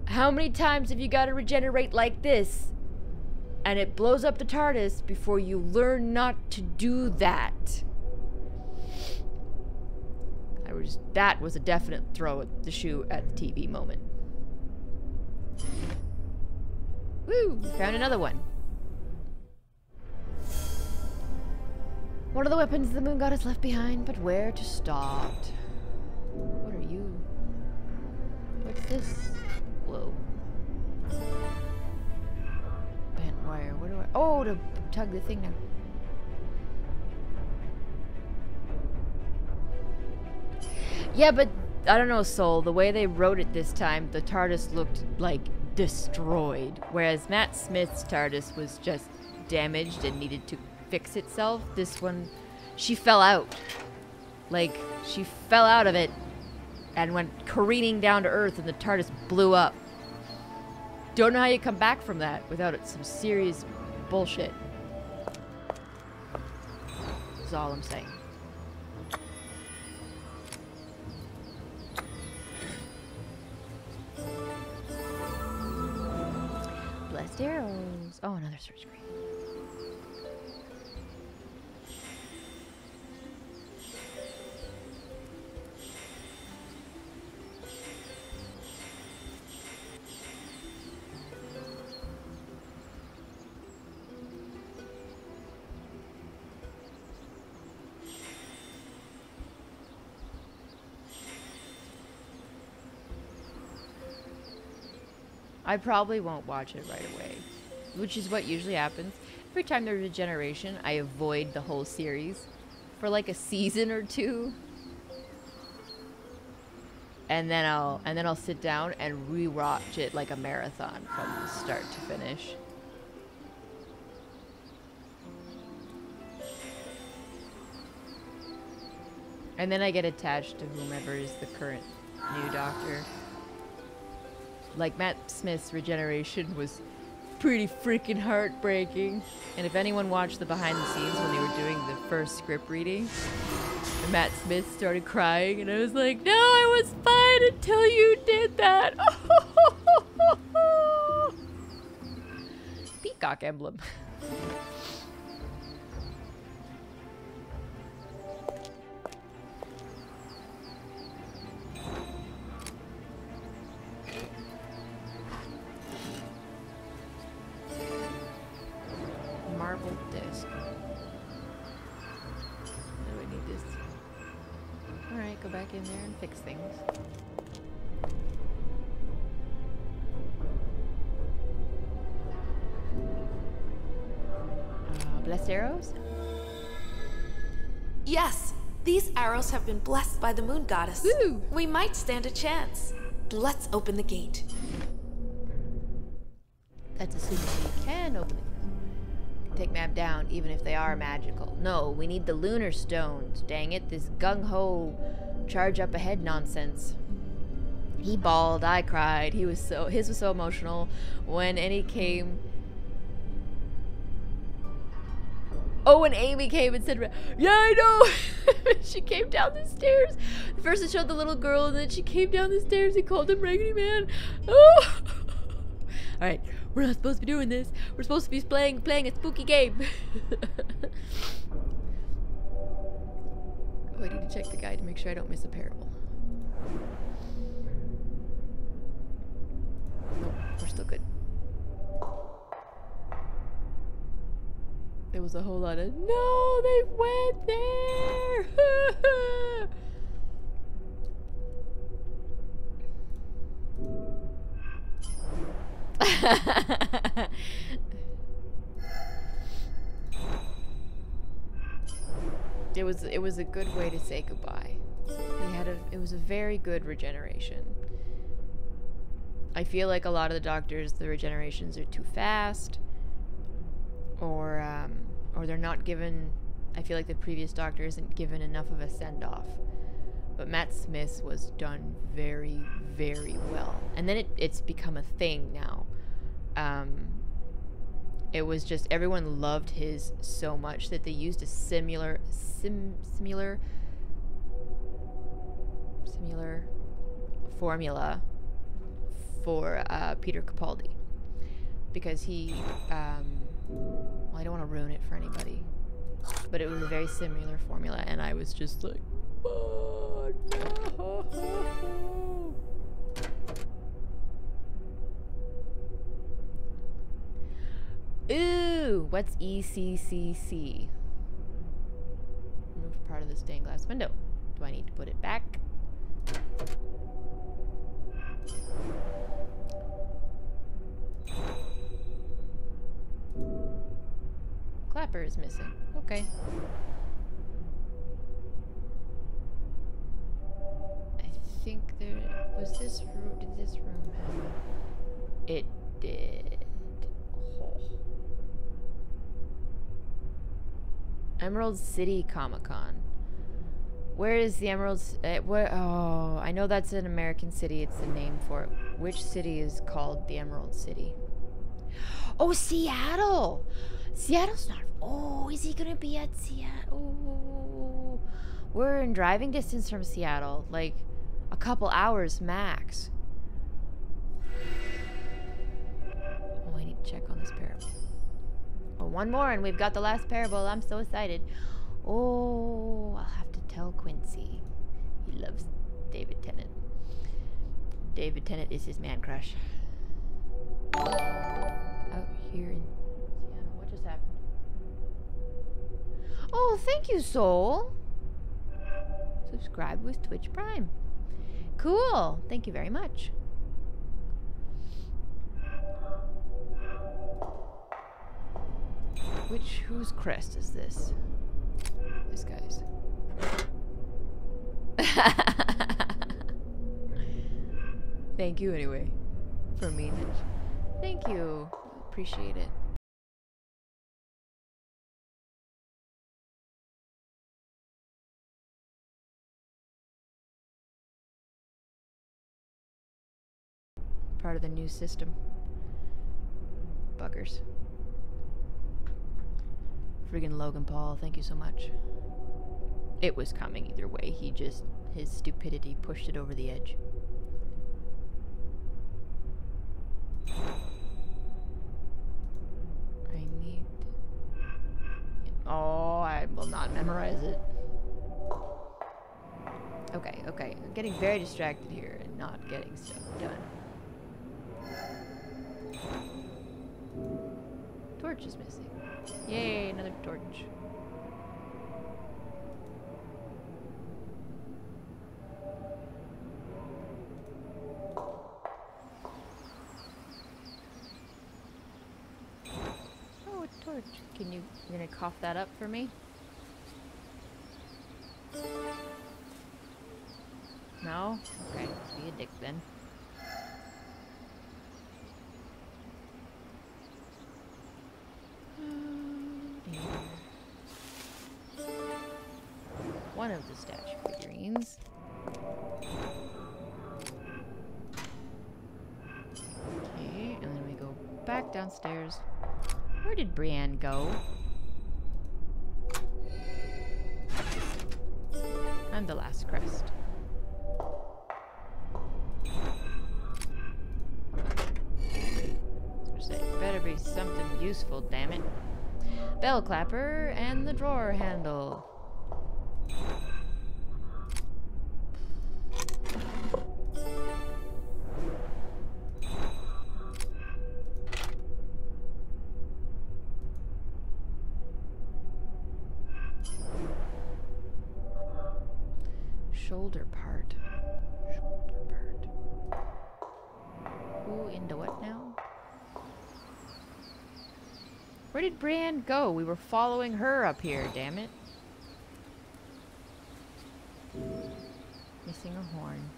how many times have you got to regenerate like this and it blows up the TARDIS before you learn not to do that? That was a definite throw at the shoe at the TV moment. Woo! Found another one. One of the weapons the moon goddess left behind, but where to start? What are you? What's this? Whoa. Bent wire. What do I... Oh, to tug the thing now. Yeah, but I don't know, Soul. The way they wrote it this time, the TARDIS looked like destroyed, whereas Matt Smith's TARDIS was just damaged and needed to fix itself. This one, she fell out. Like, she fell out of it and went careening down to Earth, and the TARDIS blew up. Don't know how you come back from that without some serious bullshit. That's all I'm saying. Blessed arrows. Oh, another search screen. I probably won't watch it right away, which is what usually happens. Every time there's a generation, I avoid the whole series for like a season or two. And then I'll sit down and rewatch it like a marathon from start to finish. And then I get attached to whomever is the current new doctor. Like, Matt Smith's regeneration was pretty freaking heartbreaking. And if anyone watched the behind the scenes when they were doing the first script reading, and Matt Smith started crying, and I was like, no, I was fine until you did that. Peacock emblem. Marble disc. Do I need this? Alright, go back in there and fix things. Blessed arrows? Yes! These arrows have been blessed by the moon goddess. Woo! We might stand a chance. Let's open the gate. That's assuming we can open it. Take Mab down, even if they are magical. No, we need the lunar stones. Dang it, this gung-ho charge up ahead nonsense. He bawled, I cried. His was so emotional. When Annie came... Oh, when Amy came and said, yeah, I know! She came down the stairs. First it showed the little girl, and then she came down the stairs and called him Raggedy Man. Oh! Alright, we're not supposed to be doing this. We're supposed to be playing a spooky game. Oh, I need to check the guide to make sure I don't miss a parable. Nope, we're still good. There was a whole lot of, no, they went there! It was a good way to say goodbye. It was a very good regeneration. I feel like a lot of the doctors, the regenerations are too fast, or they're not given. I feel like the previous doctor isn't given enough of a send-off. But Matt Smith was done very, very well. And then it's become a thing now. It was just, everyone loved his so much that they used a similar formula for Peter Capaldi, because he well, I don't want to ruin it for anybody, but it was a very similar formula, and I was just like, oh, no. Ooh, what's ECCC? Remove part of the stained glass window. Do I need to put it back? Clapper is missing. Okay. I think there was this room. Did this room have a... It did. Oh. Emerald City Comic-Con. Where is the Emeralds? Where? Oh, I know that's an American city. It's the name for it. Which city is called the Emerald City? Oh, Seattle! Seattle's not... Oh, is he gonna be at Seattle? Oh, we're in driving distance from Seattle. Like, a couple hours max. Oh, I need to check on this parable. Oh, one more and we've got the last parable. I'm so excited. Oh, I'll have to tell Quincy. He loves David Tennant. David Tennant is his man crush. Out here in Seattle. What just happened? Oh, thank you, Soul. Subscribe with Twitch Prime. Cool. Thank you very much. Whose crest is this? This guy's. Thank you anyway. For me. Thank you. Appreciate it. Part of the new system. Buggers. Friggin' Logan Paul, thank you so much. It was coming either way. He just, his stupidity pushed it over the edge. I need... Oh, I will not memorize it. Okay, okay. I'm getting very distracted here and not getting stuff done. Torch is missing. Yay, another torch. Oh, a torch. Can you, you're gonna cough that up for me? No? Okay, be a dick then. One of the statue figurines. Okay, and then we go back downstairs. Where did Brienne go? I'm the last crest. Better be something useful, damn it. Bell clapper and the drawer handle. Shoulder part. Shoulder part. Who into what now? Where did Brienne go? We were following her up here, damn it. Missing a horn.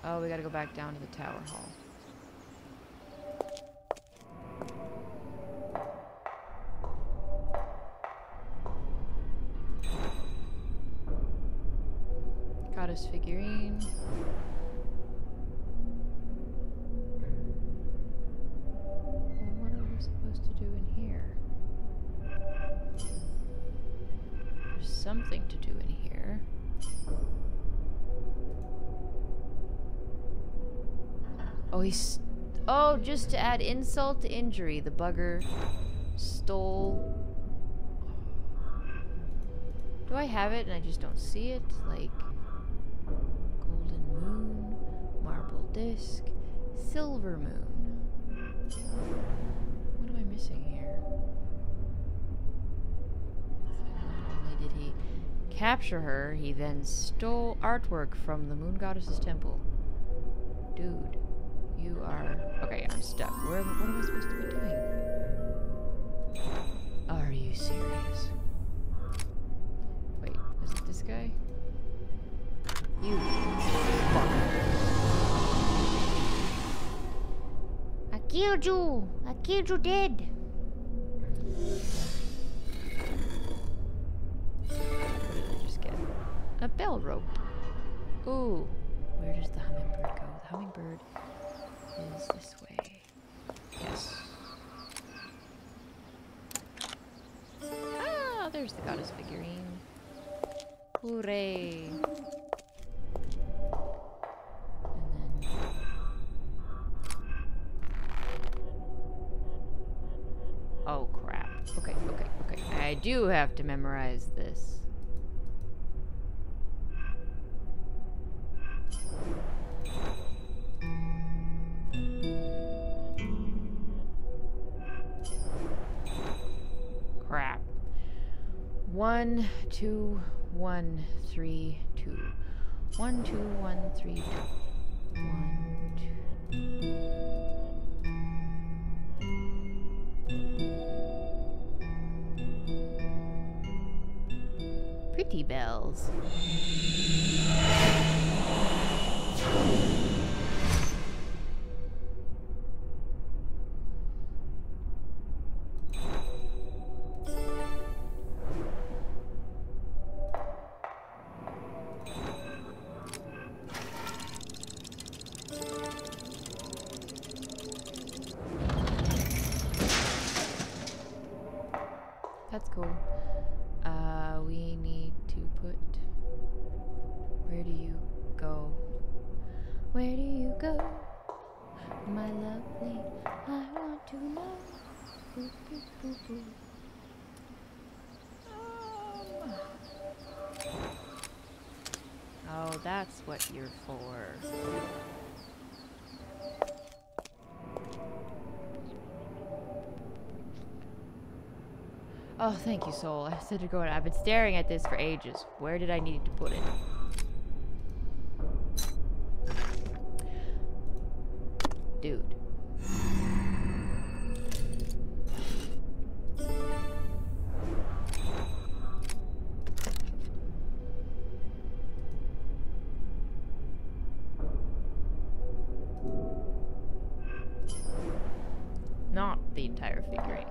Oh, we gotta go back down to the tower hall. Goddess figurine. something to do in here. Oh, oh, just to add insult to injury, the bugger stole... Do I have it and I just don't see it? Like... Golden moon, marble disc, silver moon. What am I missing here? Not only did he capture her, he then stole artwork from the moon goddess's temple. Dude, you are... Okay, I'm stuck. What am I supposed to be doing? Are you serious? Wait, is it this guy? You fuck. I killed you! I killed you dead! What did I just get? A bell rope. Ooh. Where does the hummingbird go? The hummingbird is this way. Yes. Ah, there's the goddess figurine. Hooray. And then... Oh, crap. Okay. I do have to memorize this. Crap. 1, 2, 1, 3, 2. 1, 2, 1, 3, 2. 1, 2. Pretty bells. That's cool. We need to put... Where do you go? Where do you go? My lovely, I want to know. Boop, boop, boop, boop. Oh, that's what you're for. Oh, thank you, Soul. I said to go. I've been staring at this for ages. Where did I need to put it? Dude. Not the entire figurine.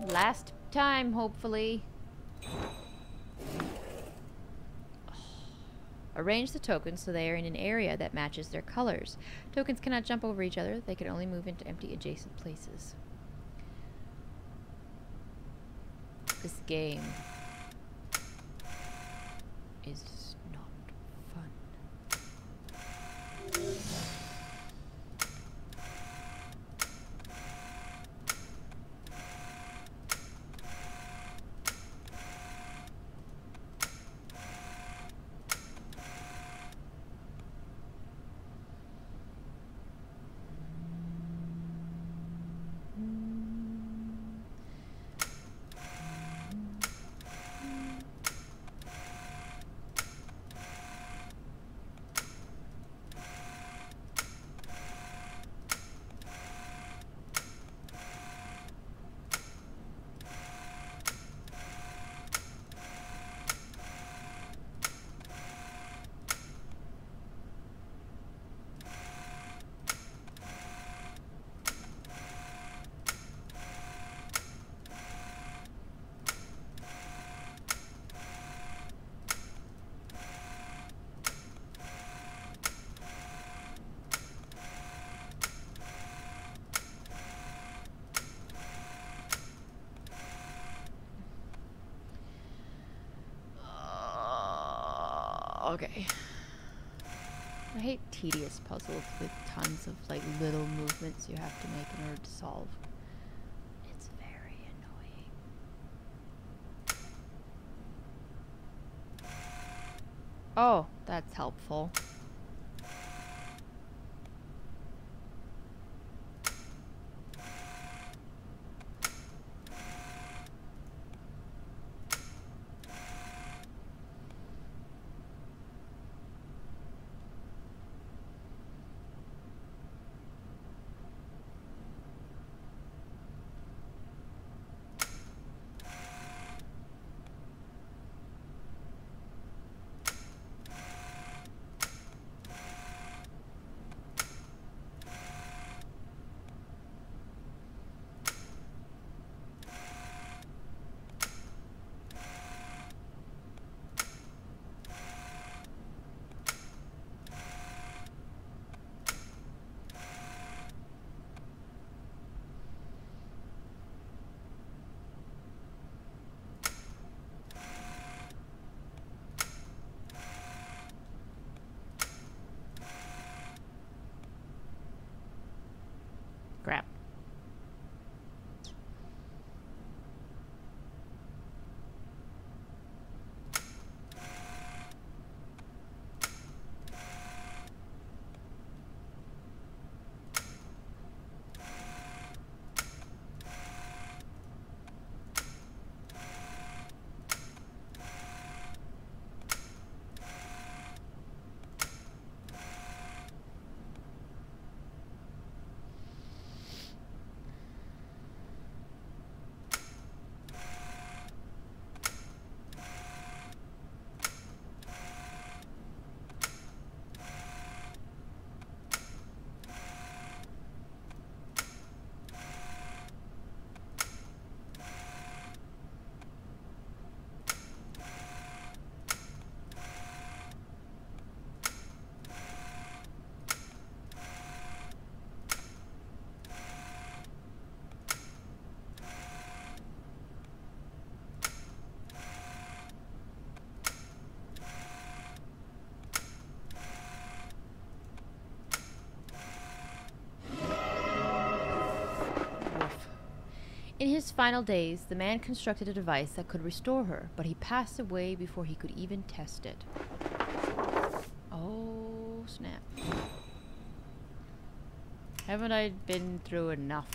Last time, hopefully. Arrange the tokens so they are in an area that matches their colors. Tokens cannot jump over each other. They can only move into empty adjacent places. This game is not fun. Okay. I hate tedious puzzles with tons of like little movements you have to make in order to solve. It's very annoying. Oh, that's helpful. Crap. In his final days, the man constructed a device that could restore her, but he passed away before he could even test it. Oh, snap. Haven't I been through enough?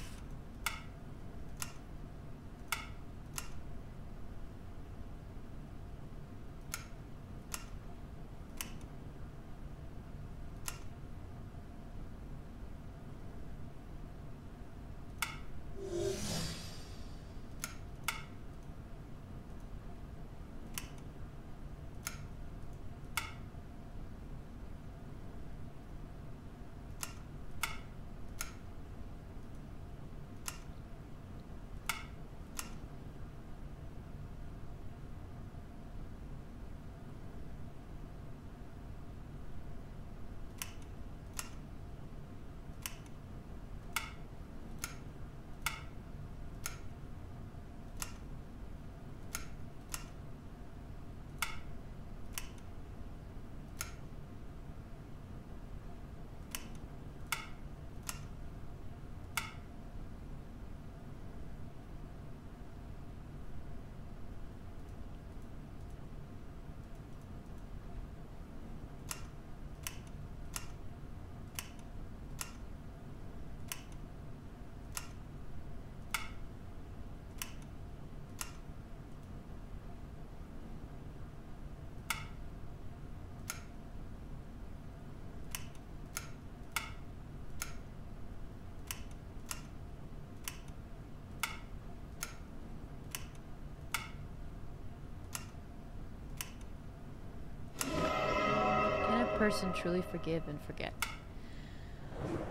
Person truly forgive and forget?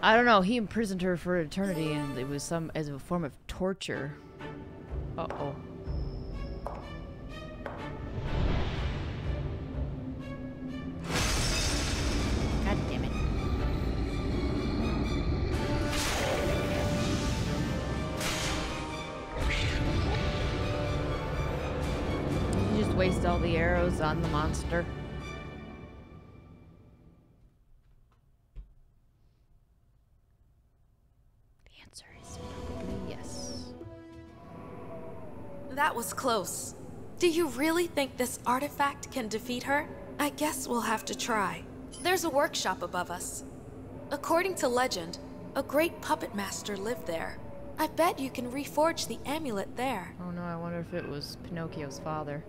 I don't know. He imprisoned her for eternity, and it was some as a form of torture. Uh-oh. God damn it. You just waste all the arrows on the monster. answer is probably yes. That was close. Do you really think this artifact can defeat her? I guess we'll have to try. There's a workshop above us. According to legend, a great puppet master lived there. I bet you can reforge the amulet there. Oh no, I wonder if it was Pinocchio's father.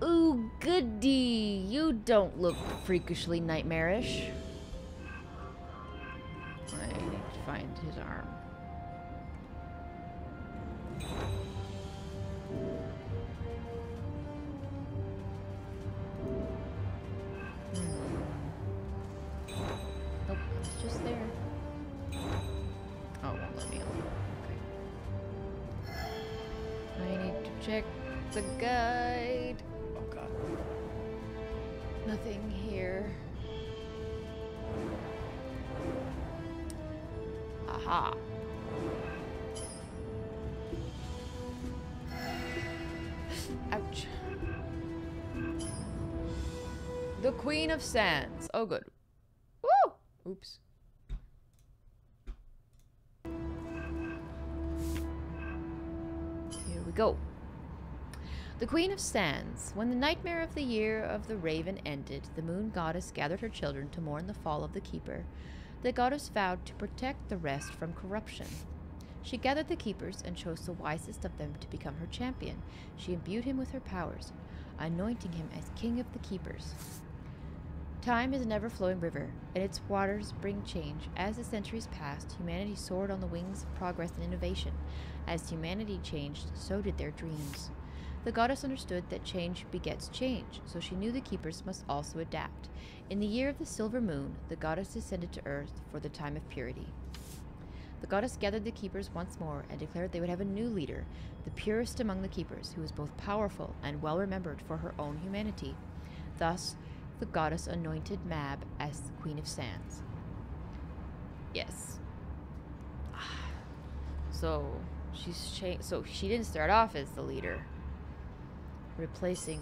Ooh, goody! You don't look freakishly nightmarish. I need to find his arm. Nope, it's just there. Oh, it won't let me on. Okay. I need to check the guide. Oh god. Nothing here. Aha. Ouch. The Queen of Sands. Oh, good. Woo! Oops. Here we go. The Queen of Sands. When the nightmare of the year of the raven ended, the moon goddess gathered her children to mourn the fall of the keeper. The goddess vowed to protect the rest from corruption. She gathered the keepers and chose the wisest of them to become her champion. She imbued him with her powers, anointing him as king of the keepers. Time is an ever-flowing river, and its waters bring change. As the centuries passed, humanity soared on the wings of progress and innovation. As humanity changed, so did their dreams. The goddess understood that change begets change, so she knew the keepers must also adapt. In the year of the silver moon, the goddess descended to earth for the time of purity. The goddess gathered the keepers once more and declared they would have a new leader, the purest among the keepers, who was both powerful and well-remembered for her own humanity. Thus, the goddess anointed Mab as the Queen of Sands. Yes. So she didn't start off as the leader, replacing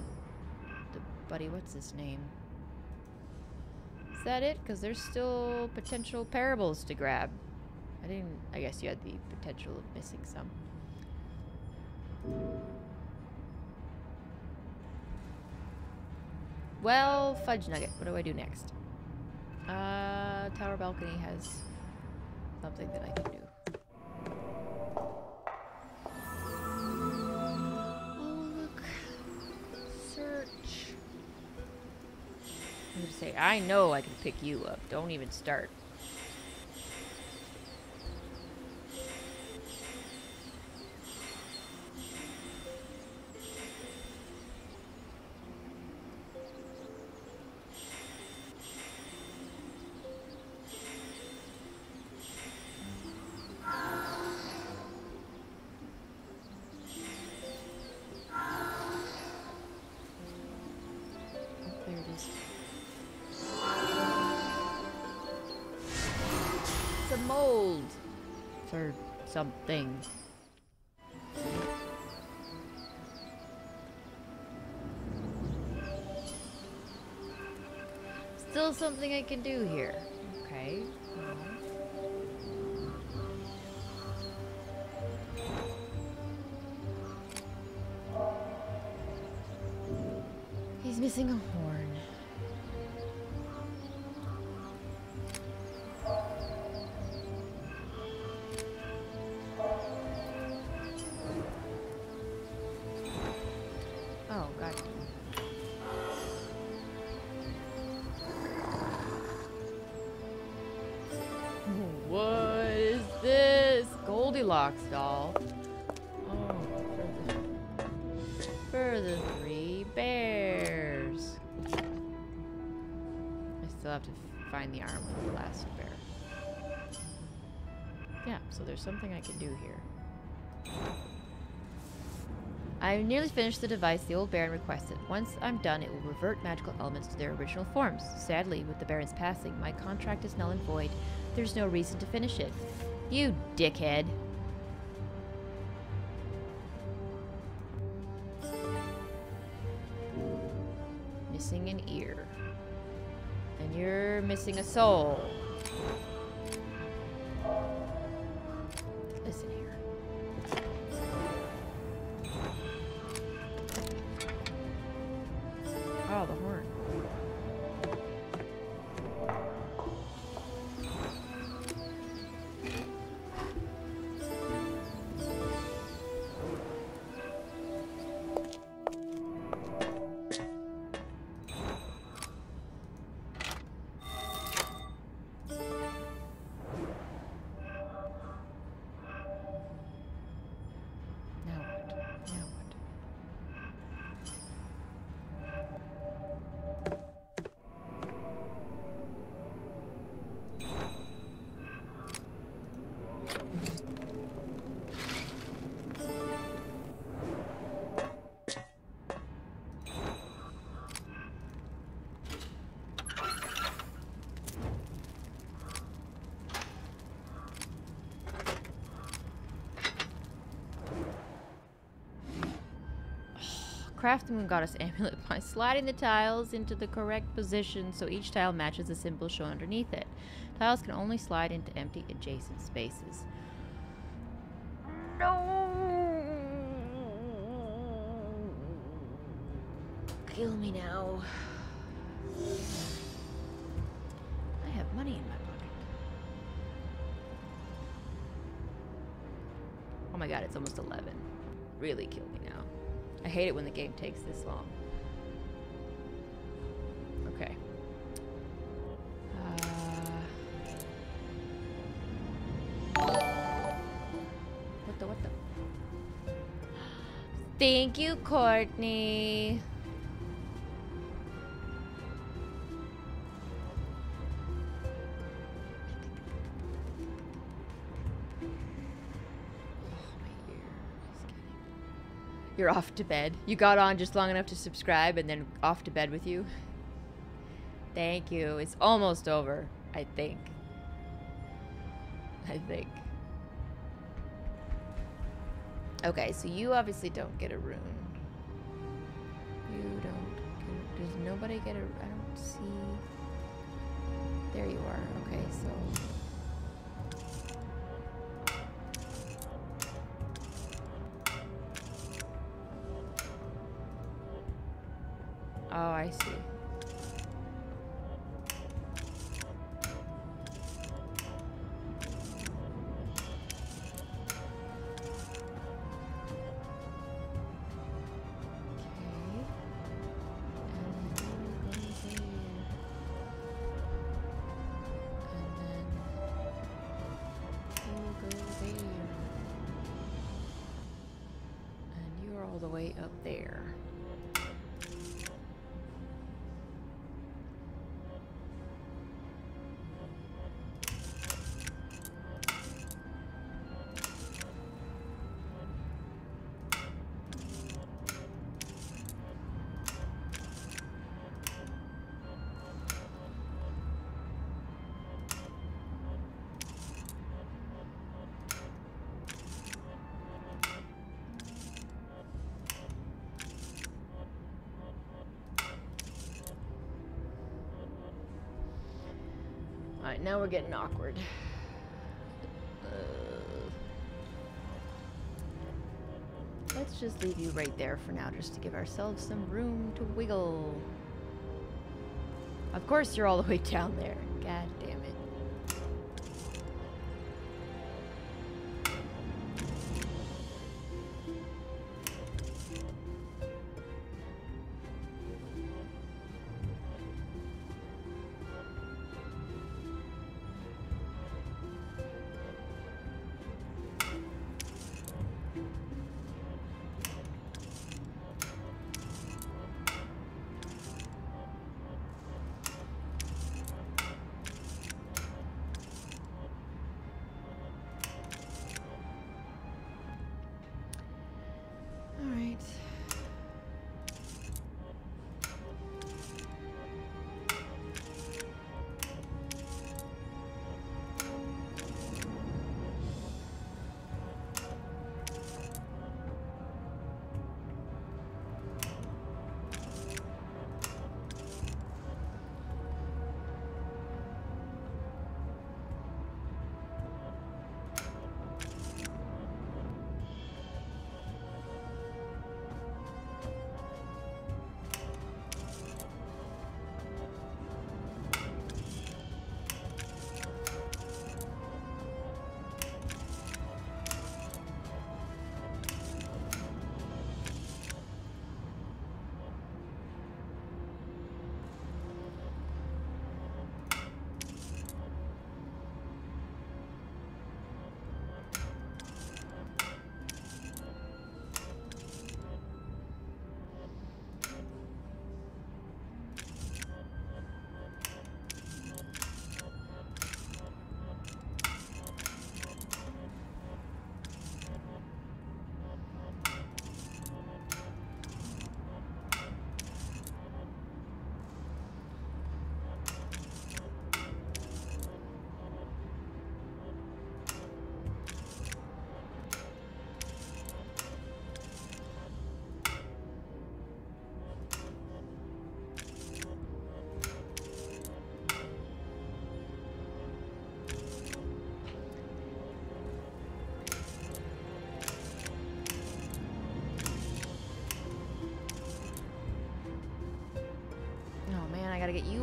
the buddy. What's his name? Is that it? Because there's still potential parables to grab. I guess you had the potential of missing some. Well, fudge nugget. What do I do next? Tower balcony has something that I can do. Oh, look. Search. I'm gonna say, I know I can pick you up. Don't even start. Mold for something. Still something I can do here. Okay. He's missing a horn. Doll. Oh, for the 3 bears. I still have to find the arm for the last bear. Yeah, so there's something I can do here. I've nearly finished the device the old Baron requested. Once I'm done, it will revert magical elements to their original forms. Sadly, with the Baron's passing, my contract is null and void. There's no reason to finish it. You dickhead. You're missing a soul. Listen here. Oh, the horn. Craftsman Goddess amulet by sliding the tiles into the correct position so each tile matches the symbol shown underneath it. Tiles can only slide into empty adjacent spaces. No! Kill me now. I have money in my pocket. Oh my god, it's almost 11. Really kill me now. I hate it when the game takes this long. Okay. What the? Thank you, Courtney. You're off to bed. You got on just long enough to subscribe and then off to bed with you. Thank you. It's almost over, I think. Okay, so you obviously don't get a rune. You don't get, does nobody get a, I don't see. There you are. Okay, so. Oh, I see. All the way up there. Alright, now we're getting awkward. Let's just leave you right there for now, just to give ourselves some room to wiggle. Of course you're all the way down there. God damn it.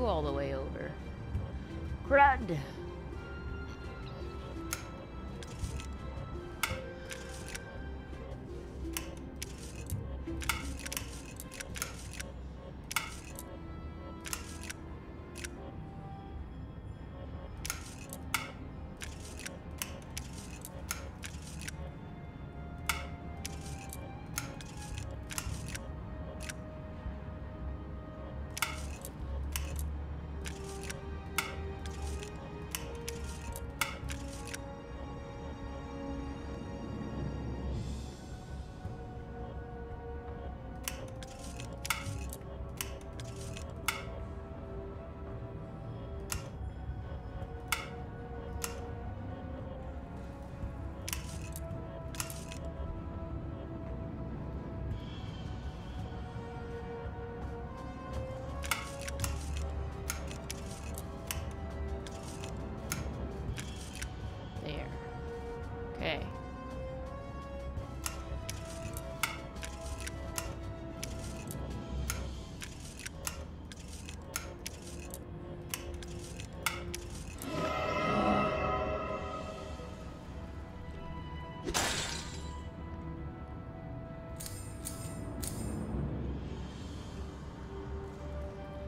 go all the way over. Crud! There. Okay.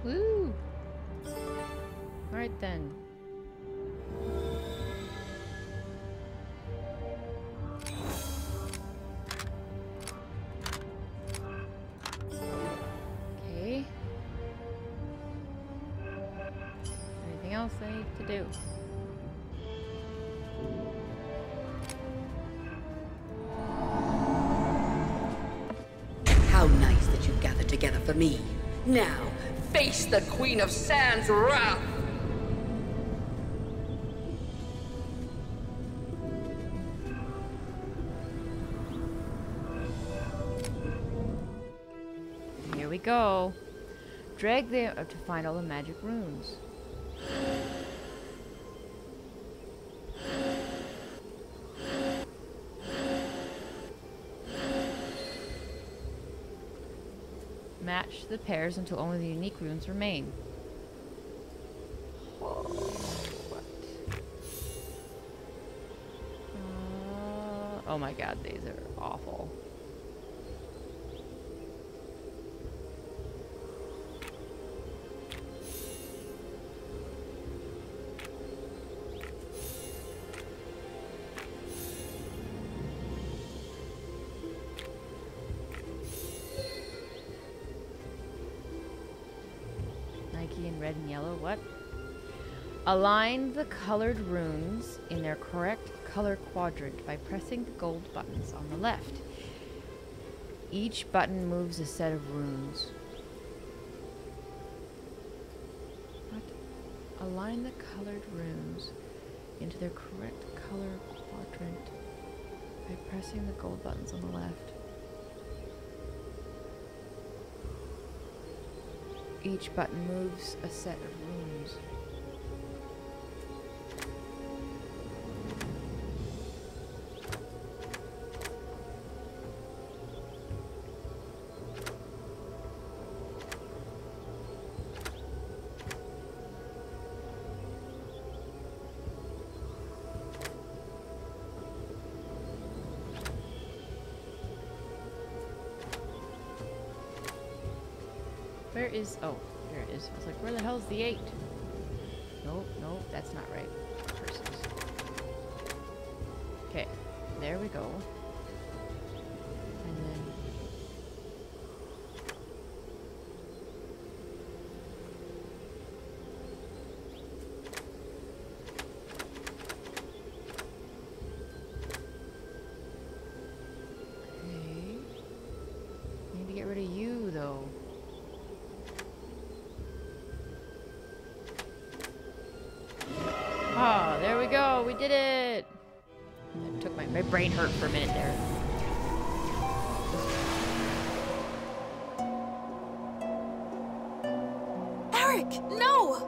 Woo! Alright then. Okay. Anything else I need to do? How nice that you gathered together for me. Now, face the Queen of Sand's wrath! Here we go. Drag them up to find all the magic runes. Match the pairs until only the unique runes remain. What? Oh my god, these are awful. In red and yellow, what? Align the colored runes in their correct color quadrant by pressing the gold buttons on the left. Each button moves a set of runes. What? Align the colored runes into their correct color quadrant by pressing the gold buttons on the left. Each button moves a set of runes. Where is... oh, there it is. I was like, where the hell's the 8? Nope, nope, that's not right. Curses. Okay, there we go. And then... okay. Need to get rid of you, though. Oh, there we go. We did it. It took my brain hurt for a minute there. Eric, no!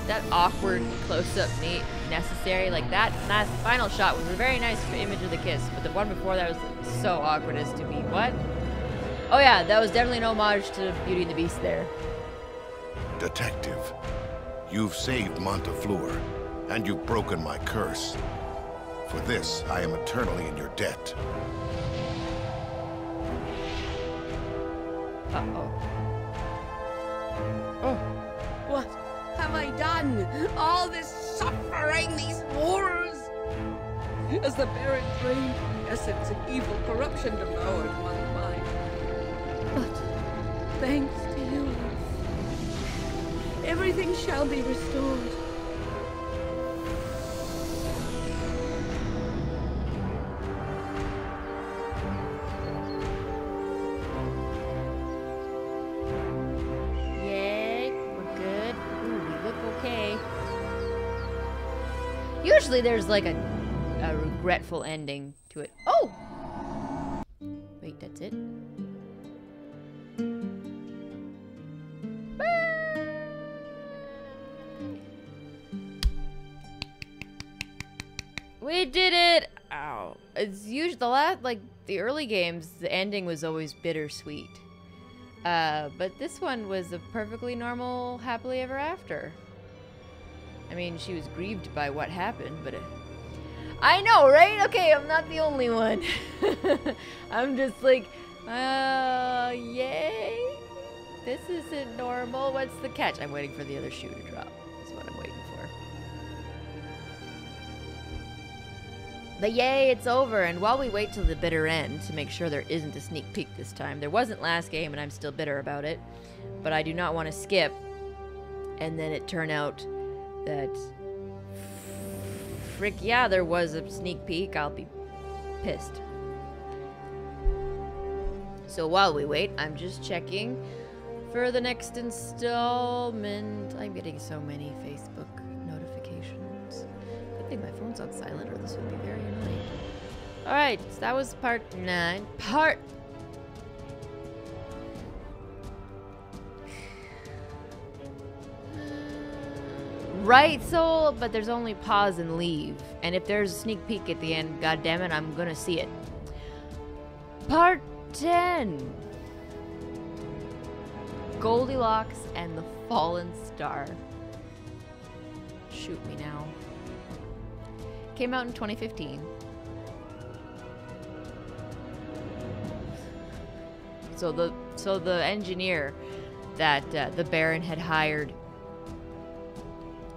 That awkward close-up necessary, like that last final shot was a very nice image of the kiss, but the one before that was so awkward as to be what? Oh yeah, that was definitely an homage to Beauty and the Beast there. Detective, you've saved Montefleur, and you've broken my curse. For this, I am eternally in your debt. Uh-oh. What have I done? All this suffering, these horrors! As the Baron drained my essence and evil corruption devoured my mind. But thanks to you, everything shall be restored. Usually there's like a regretful ending to it. Oh! Wait, that's it? We did it! Ow. It's usually the early games, the ending was always bittersweet. But this one was a perfectly normal, happily ever after. I mean, she was grieved by what happened, but I know, right? Okay, I'm not the only one. I'm just like, yay. This isn't normal. What's the catch? I'm waiting for the other shoe to drop. That's what I'm waiting for. But yay, it's over. And while we wait till the bitter end to make sure there isn't a sneak peek this time, there wasn't last game and I'm still bitter about it. But I do not want to skip and then it turn out that frick yeah, there was a sneak peek. I'll be pissed. So while we wait, I'm just checking for the next installment. I'm getting so many Facebook notifications. Good thing my phone's on silent or this would be very annoying. Alright, so that was part 9. Right, Soul, but there's only pause and leave. And if there's a sneak peek at the end, goddammit, I'm gonna see it. Part 10. Goldilocks and the Fallen Star. Shoot me now. Came out in 2015. So the engineer that the Baron had hired,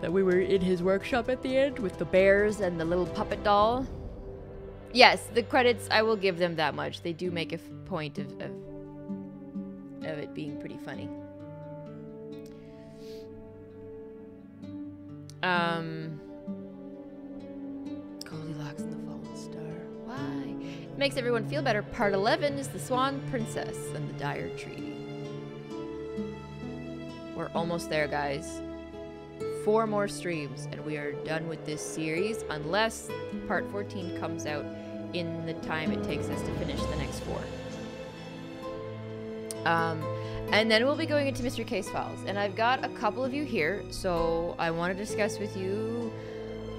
that we were in his workshop at the end with the bears and the little puppet doll. Yes, the credits, I will give them that much. They do make a point of it being pretty funny. Goldilocks and the Fallen Star. Why? It makes everyone feel better. Part 11 is the Swan Princess and the Dire Treaty. We're almost there, guys. 4 more streams and we are done with this series unless part 14 comes out in the time it takes us to finish the next 4. And then we'll be going into Mystery Case Files. And I've got a couple of you here, so I want to discuss with you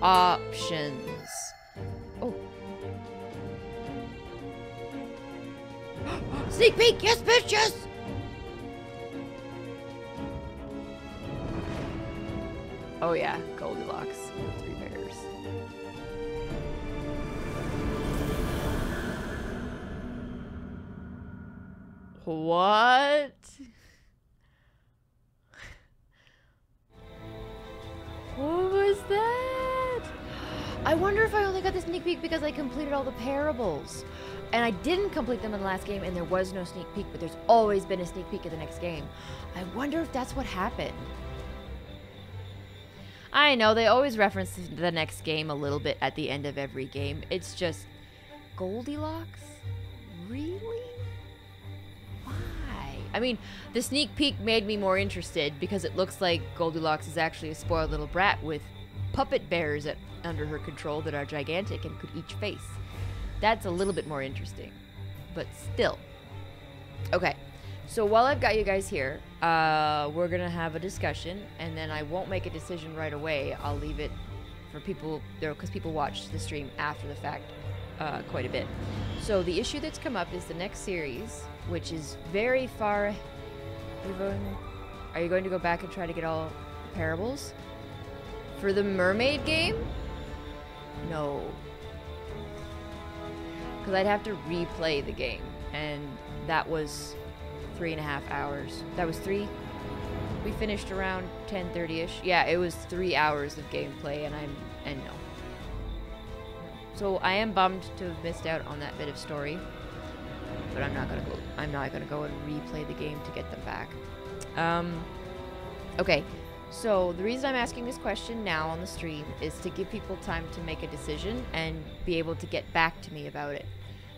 options. Oh. Sneak peek! Yes, bitch, yes! Oh yeah, Goldilocks. 3 bears. What? What was that? I wonder if I only got the sneak peek because I completed all the parables. And I didn't complete them in the last game and there was no sneak peek, but there's always been a sneak peek in the next game. I wonder if that's what happened. I know, they always reference the next game a little bit at the end of every game. It's just, Goldilocks? Really? Why? I mean, the sneak peek made me more interested because it looks like Goldilocks is actually a spoiled little brat with puppet bears under her control that are gigantic and could each face. That's a little bit more interesting, but still. Okay, So while I've got you guys here, we're gonna have a discussion, and then I won't make a decision right away. I'll leave it for people there, because people watch the stream after the fact quite a bit. So the issue that's come up is the next series, which is very far. Are you going to go back and try to get all the parables for the mermaid game? No, because I'd have to replay the game, and that was 3.5 hours. That was 3. We finished around 10:30ish. Yeah, it was 3 hours of gameplay, and no. So I am bummed to have missed out on that bit of story, but I'm not gonna go and replay the game to get them back. Okay. So the reason I'm asking this question now on the stream is to give people time to make a decision and be able to get back to me about it,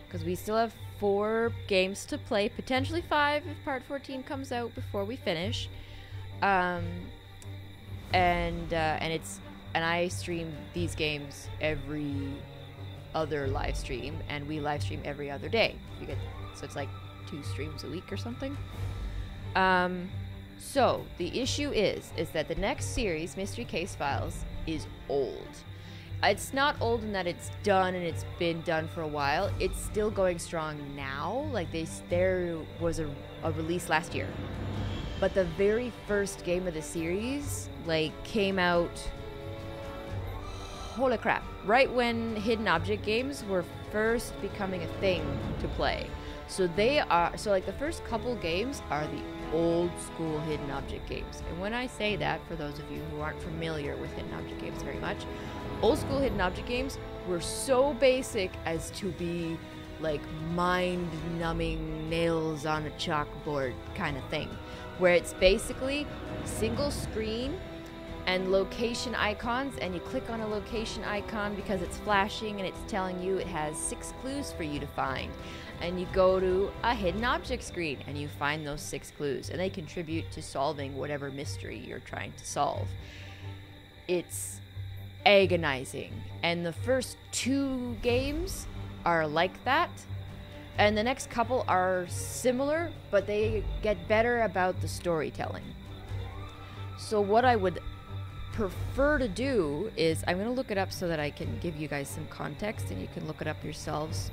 because we still have 4 games to play, potentially 5 if part 14 comes out before we finish. And I stream these games every other live stream, and we live stream every other day. So it's like 2 streams a week or something. So the issue is that the next series, Mystery Case Files, is old. It's not old in that it's done and it's been done for a while. It's still going strong now. Like there was a release last year, but the very first game of the series came out. Holy crap! Right when hidden object games were first becoming a thing to play. So the first couple games are the old school hidden object games. And when I say that, for those of you who aren't familiar with hidden object games very much, old school hidden object games were so basic as to be like mind-numbing nails on a chalkboard kind of thing, where it's basically single screen and location icons, and you click on a location icon because it's flashing and it's telling you it has 6 clues for you to find, and you go to a hidden object screen and you find those 6 clues, and they contribute to solving whatever mystery you're trying to solve. It's agonizing, and the first 2 games are like that, and the next couple are similar, but they get better about the storytelling. So what I would prefer to do is, I'm going to look it up so that I can give you guys some context, and you can look it up yourselves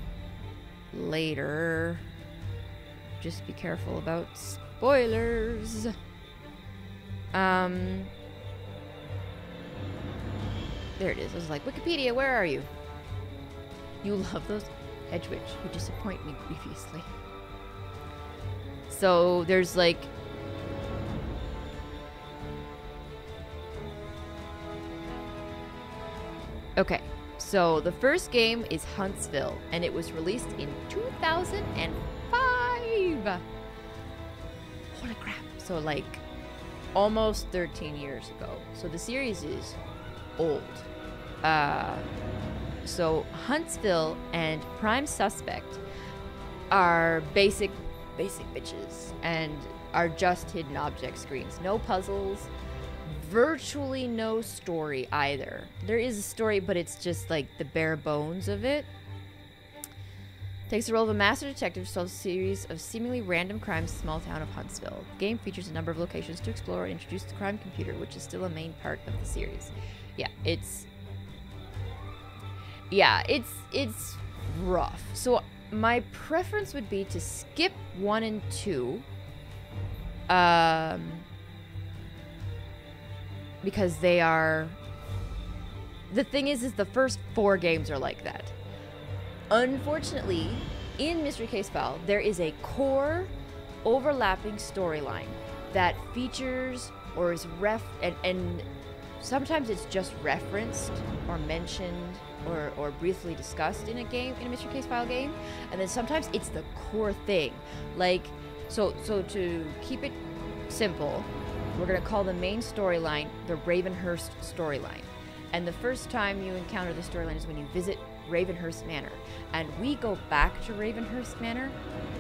later. Just be careful about spoilers. There it is. I was like, Wikipedia, where are you? You love those Hedgewitch. You disappoint me grievously. So there's okay, so the first game is Huntsville, and it was released in 2005. Holy crap. So almost 13 years ago. So the series is old. So Huntsville and Prime Suspect are basic bitches, and are just hidden object screens. No puzzles, virtually no story either. There is a story, but it's just the bare bones of it. Takes the role of a master detective to solve a series of seemingly random crimes in the small town of Huntsville. The game features a number of locations to explore and introduce the crime computer, which is still a main part of the series. It's rough. So my preference would be to skip 1 and 2. Because they are... The thing is the first 4 games are like that. Unfortunately, in Mystery Case File, there is a core overlapping storyline that features or is and sometimes it's just referenced or mentioned or briefly discussed in a Mystery Case File game, and then sometimes it's the core thing. So to keep it simple, we're going to call the main storyline the Ravenhurst storyline. And the first time you encounter the storyline is when you visit Ravenhurst Manor. And we go back to Ravenhurst Manor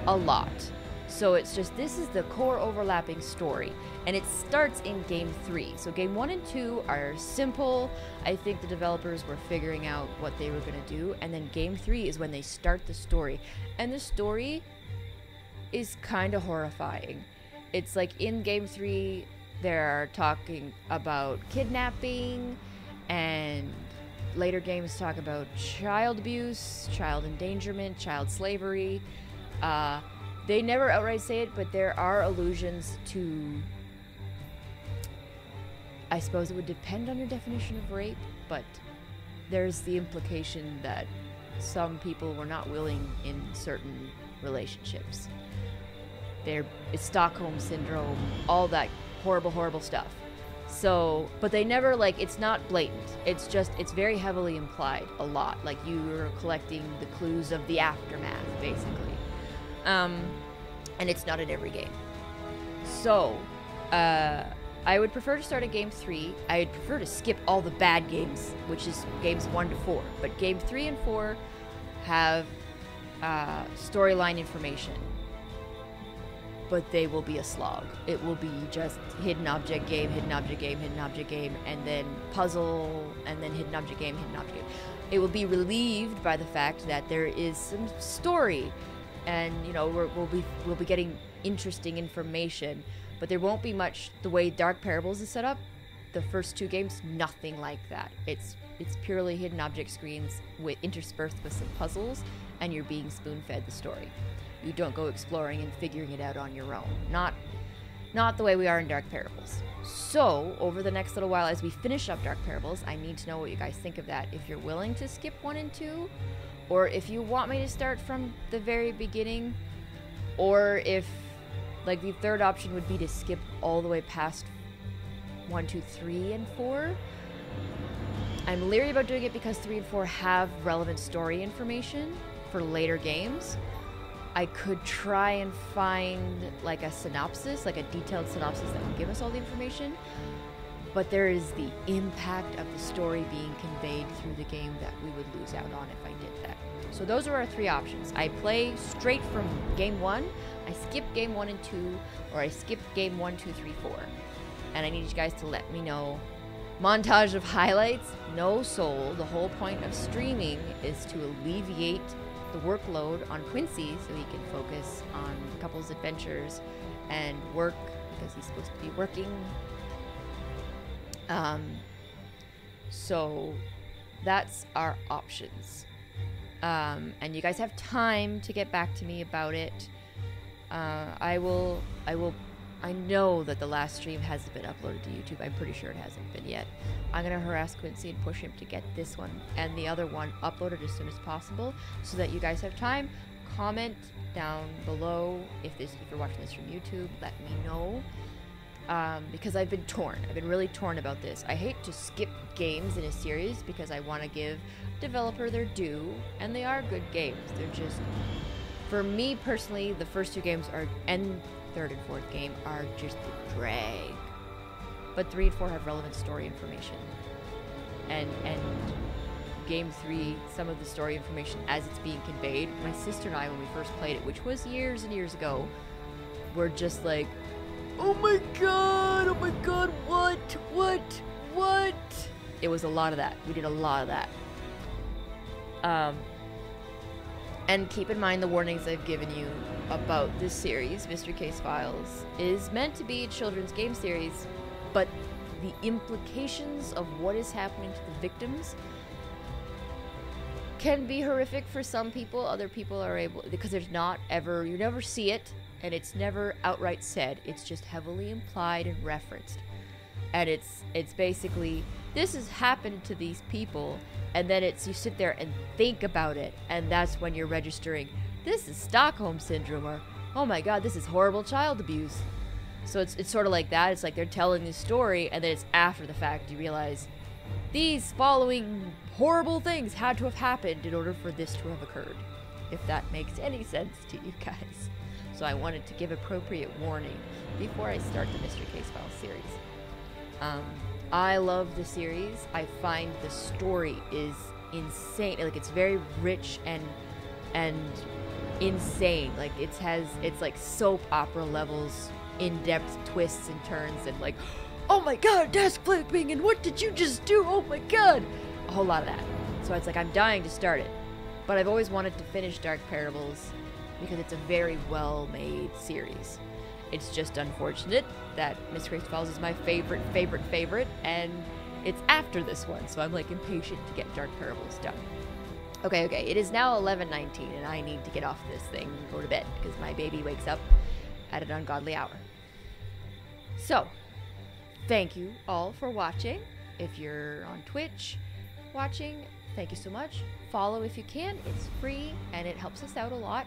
a lot. So it's just, this is the core overlapping story. And it starts in Game 3. So Game 1 and 2 are simple. I think the developers were figuring out what they were going to do. And then Game 3 is when they start the story. And the story is kind of horrifying. It's like in Game 3, they're talking about kidnapping, and later games talk about child abuse, child endangerment, child slavery. They never outright say it, but there are allusions to... I suppose it would depend on your definition of rape, but there's the implication that some people were not willing in certain relationships. It's Stockholm Syndrome, all that horrible, horrible stuff. So, but they never, like, it's not blatant. It's just, it's very heavily implied a lot. Like, you're collecting the clues of the aftermath, basically. And it's not in every game. So, I would prefer to start at Game 3. I'd prefer to skip all the bad games, which is Games 1 to 4. But Game 3 and 4 have storyline information. But they will be a slog. It will be just hidden object game, hidden object game, hidden object game, and then puzzle, and then hidden object game, hidden object game. It will be relieved by the fact that there is some story, and you know we'll be getting interesting information, but there won't be much the way Dark Parables is set up. The first 2 games, nothing like that. It's purely hidden object screens with interspersed with some puzzles, and you're being spoon-fed the story. You don't go exploring and figuring it out on your own. Not the way we are in Dark Parables. So, over the next little while, as we finish up Dark Parables, I need to know what you guys think of that. If you're willing to skip 1 and 2, or if you want me to start from the very beginning, or if, like, the third option would be to skip all the way past 1, 2, 3, and 4. I'm leery about doing it because 3 and 4 have relevant story information for later games. I could try and find like a synopsis, like a detailed synopsis that would give us all the information, but there is the impact of the story being conveyed through the game that we would lose out on if I did that. So those are our 3 options. I play straight from Game 1, I skip Game 1 and 2, or I skip Game 1, 2, 3, 4. And I need you guys to let me know. Montage of highlights, no soul. The whole point of streaming is to alleviate the workload on Quincy so he can focus on couples adventures and work because he's supposed to be working. So that's our options. And you guys have time to get back to me about it. I know that the last stream hasn't been uploaded to YouTube. I'm pretty sure it hasn't been yet. I'm gonna harass Quincy and push him to get this one and the other one uploaded as soon as possible so that you guys have time. Comment down below if you're watching this from YouTube, let me know. Because I've been torn. I've been really torn about this. I hate to skip games in a series because I want to give developer their due, and they are good games. They're just, for me personally, the first 2 games are, and third and fourth game are just a drag. But 3 and 4 have relevant story information. And Game 3, some of the story information as it's being conveyed, my sister and I, when we first played it, which was years and years ago, were just like, oh my god, what? It was a lot of that. We did a lot of that. And keep in mind the warnings I've given you about this series, Mystery Case Files, is meant to be a children's game series, but the implications of what is happening to the victims can be horrific for some people. Other people are able, because there's not ever, you never see it, and it's never outright said. It's just heavily implied and referenced. And it's basically, this has happened to these people, and then it's, you sit there and think about it, and that's when you're registering, this is Stockholm Syndrome, or, oh my god, this is horrible child abuse. So it's sort of like that. It's like they're telling this story, and then it's after the fact you realize these following horrible things had to have happened in order for this to have occurred. If that makes any sense to you guys. So I wanted to give appropriate warning before I start the Mystery Case Files series. I love the series. I find the story is insane. Like, it's very rich and insane. Like, it's like soap opera levels, in-depth twists and turns, and like, oh my god, desk flipping, and what did you just do? Oh my god! A whole lot of that. So it's like I'm dying to start it. But I've always wanted to finish Dark Parables because it's a very well-made series. It's just unfortunate that Miss Grace Falls is my favorite, and it's after this one, so I'm like impatient to get Dark Parables done. Okay, it is now 11:19, and I need to get off this thing and go to bed, because my baby wakes up at an ungodly hour. So, thank you all for watching. If you're on Twitch watching, thank you so much. Follow if you can. It's free, and it helps us out a lot.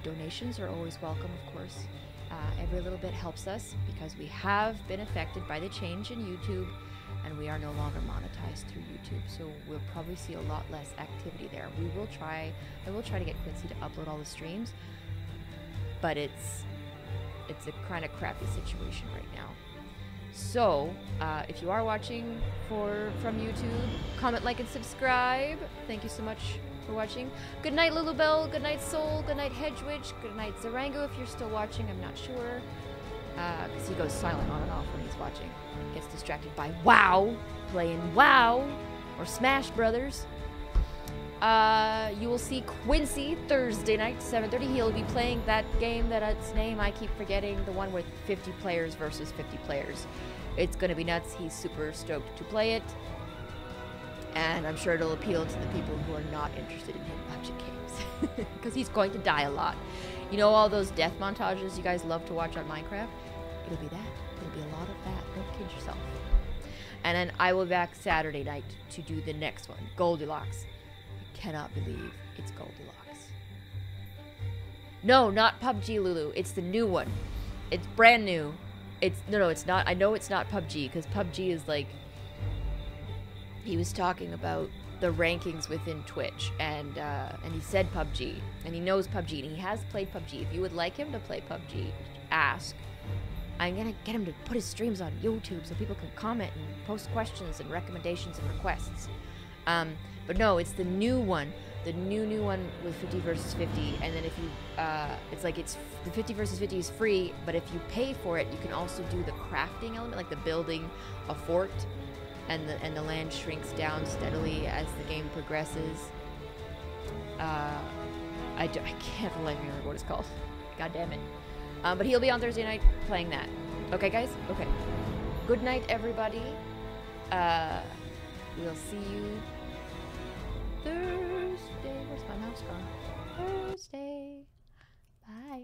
Donations are always welcome, of course. Every little bit helps us, because we have been affected by the change in YouTube, and we are no longer monetized through YouTube, so we'll probably see a lot less activity there. I will try to get Quincy to upload all the streams, but it's a kind of crappy situation right now. So, if you are watching from YouTube, comment, like, and subscribe. Thank you so much for watching. Good night, Lulubelle. Good night, Soul. Good night, Hedgewitch. Good night, Zarango, if you're still watching. I'm not sure. Because he goes silent on and off when he's watching. Gets distracted by WoW. Playing WoW. Or Smash Brothers. You will see Quincy Thursday night, 7:30. He'll be playing that game that its name I keep forgetting. The one with 50 players versus 50 players. It's going to be nuts. He's super stoked to play it. And I'm sure it'll appeal to the people who are not interested in him PUBG games. Because he's going to die a lot. You know all those death montages you guys love to watch on Minecraft? It'll be that. It'll be a lot of that. Don't kid yourself. And then I will be back Saturday night to do the next one, Goldilocks. I cannot believe it's Goldilocks. No, not PUBG, Lulu. It's the new one. It's brand new. No, it's not. I know it's not PUBG, because PUBG is like... He was talking about the rankings within Twitch, and he said PUBG, and he knows PUBG, and he has played PUBG. If you would like him to play PUBG, ask. I'm gonna get him to put his streams on YouTube so people can comment and post questions and recommendations and requests. But no, it's the new one, the new one with 50 versus 50, and then if you, it's the 50 versus 50 is free, but if you pay for it, you can also do the crafting element, like the building a fort. And the land shrinks down steadily as the game progresses. I can't remember what it's called. God damn it. But he'll be on Thursday night playing that. Okay, guys? Okay. Good night, everybody. We'll see you Thursday. Where's my mouse gone? Thursday. Bye.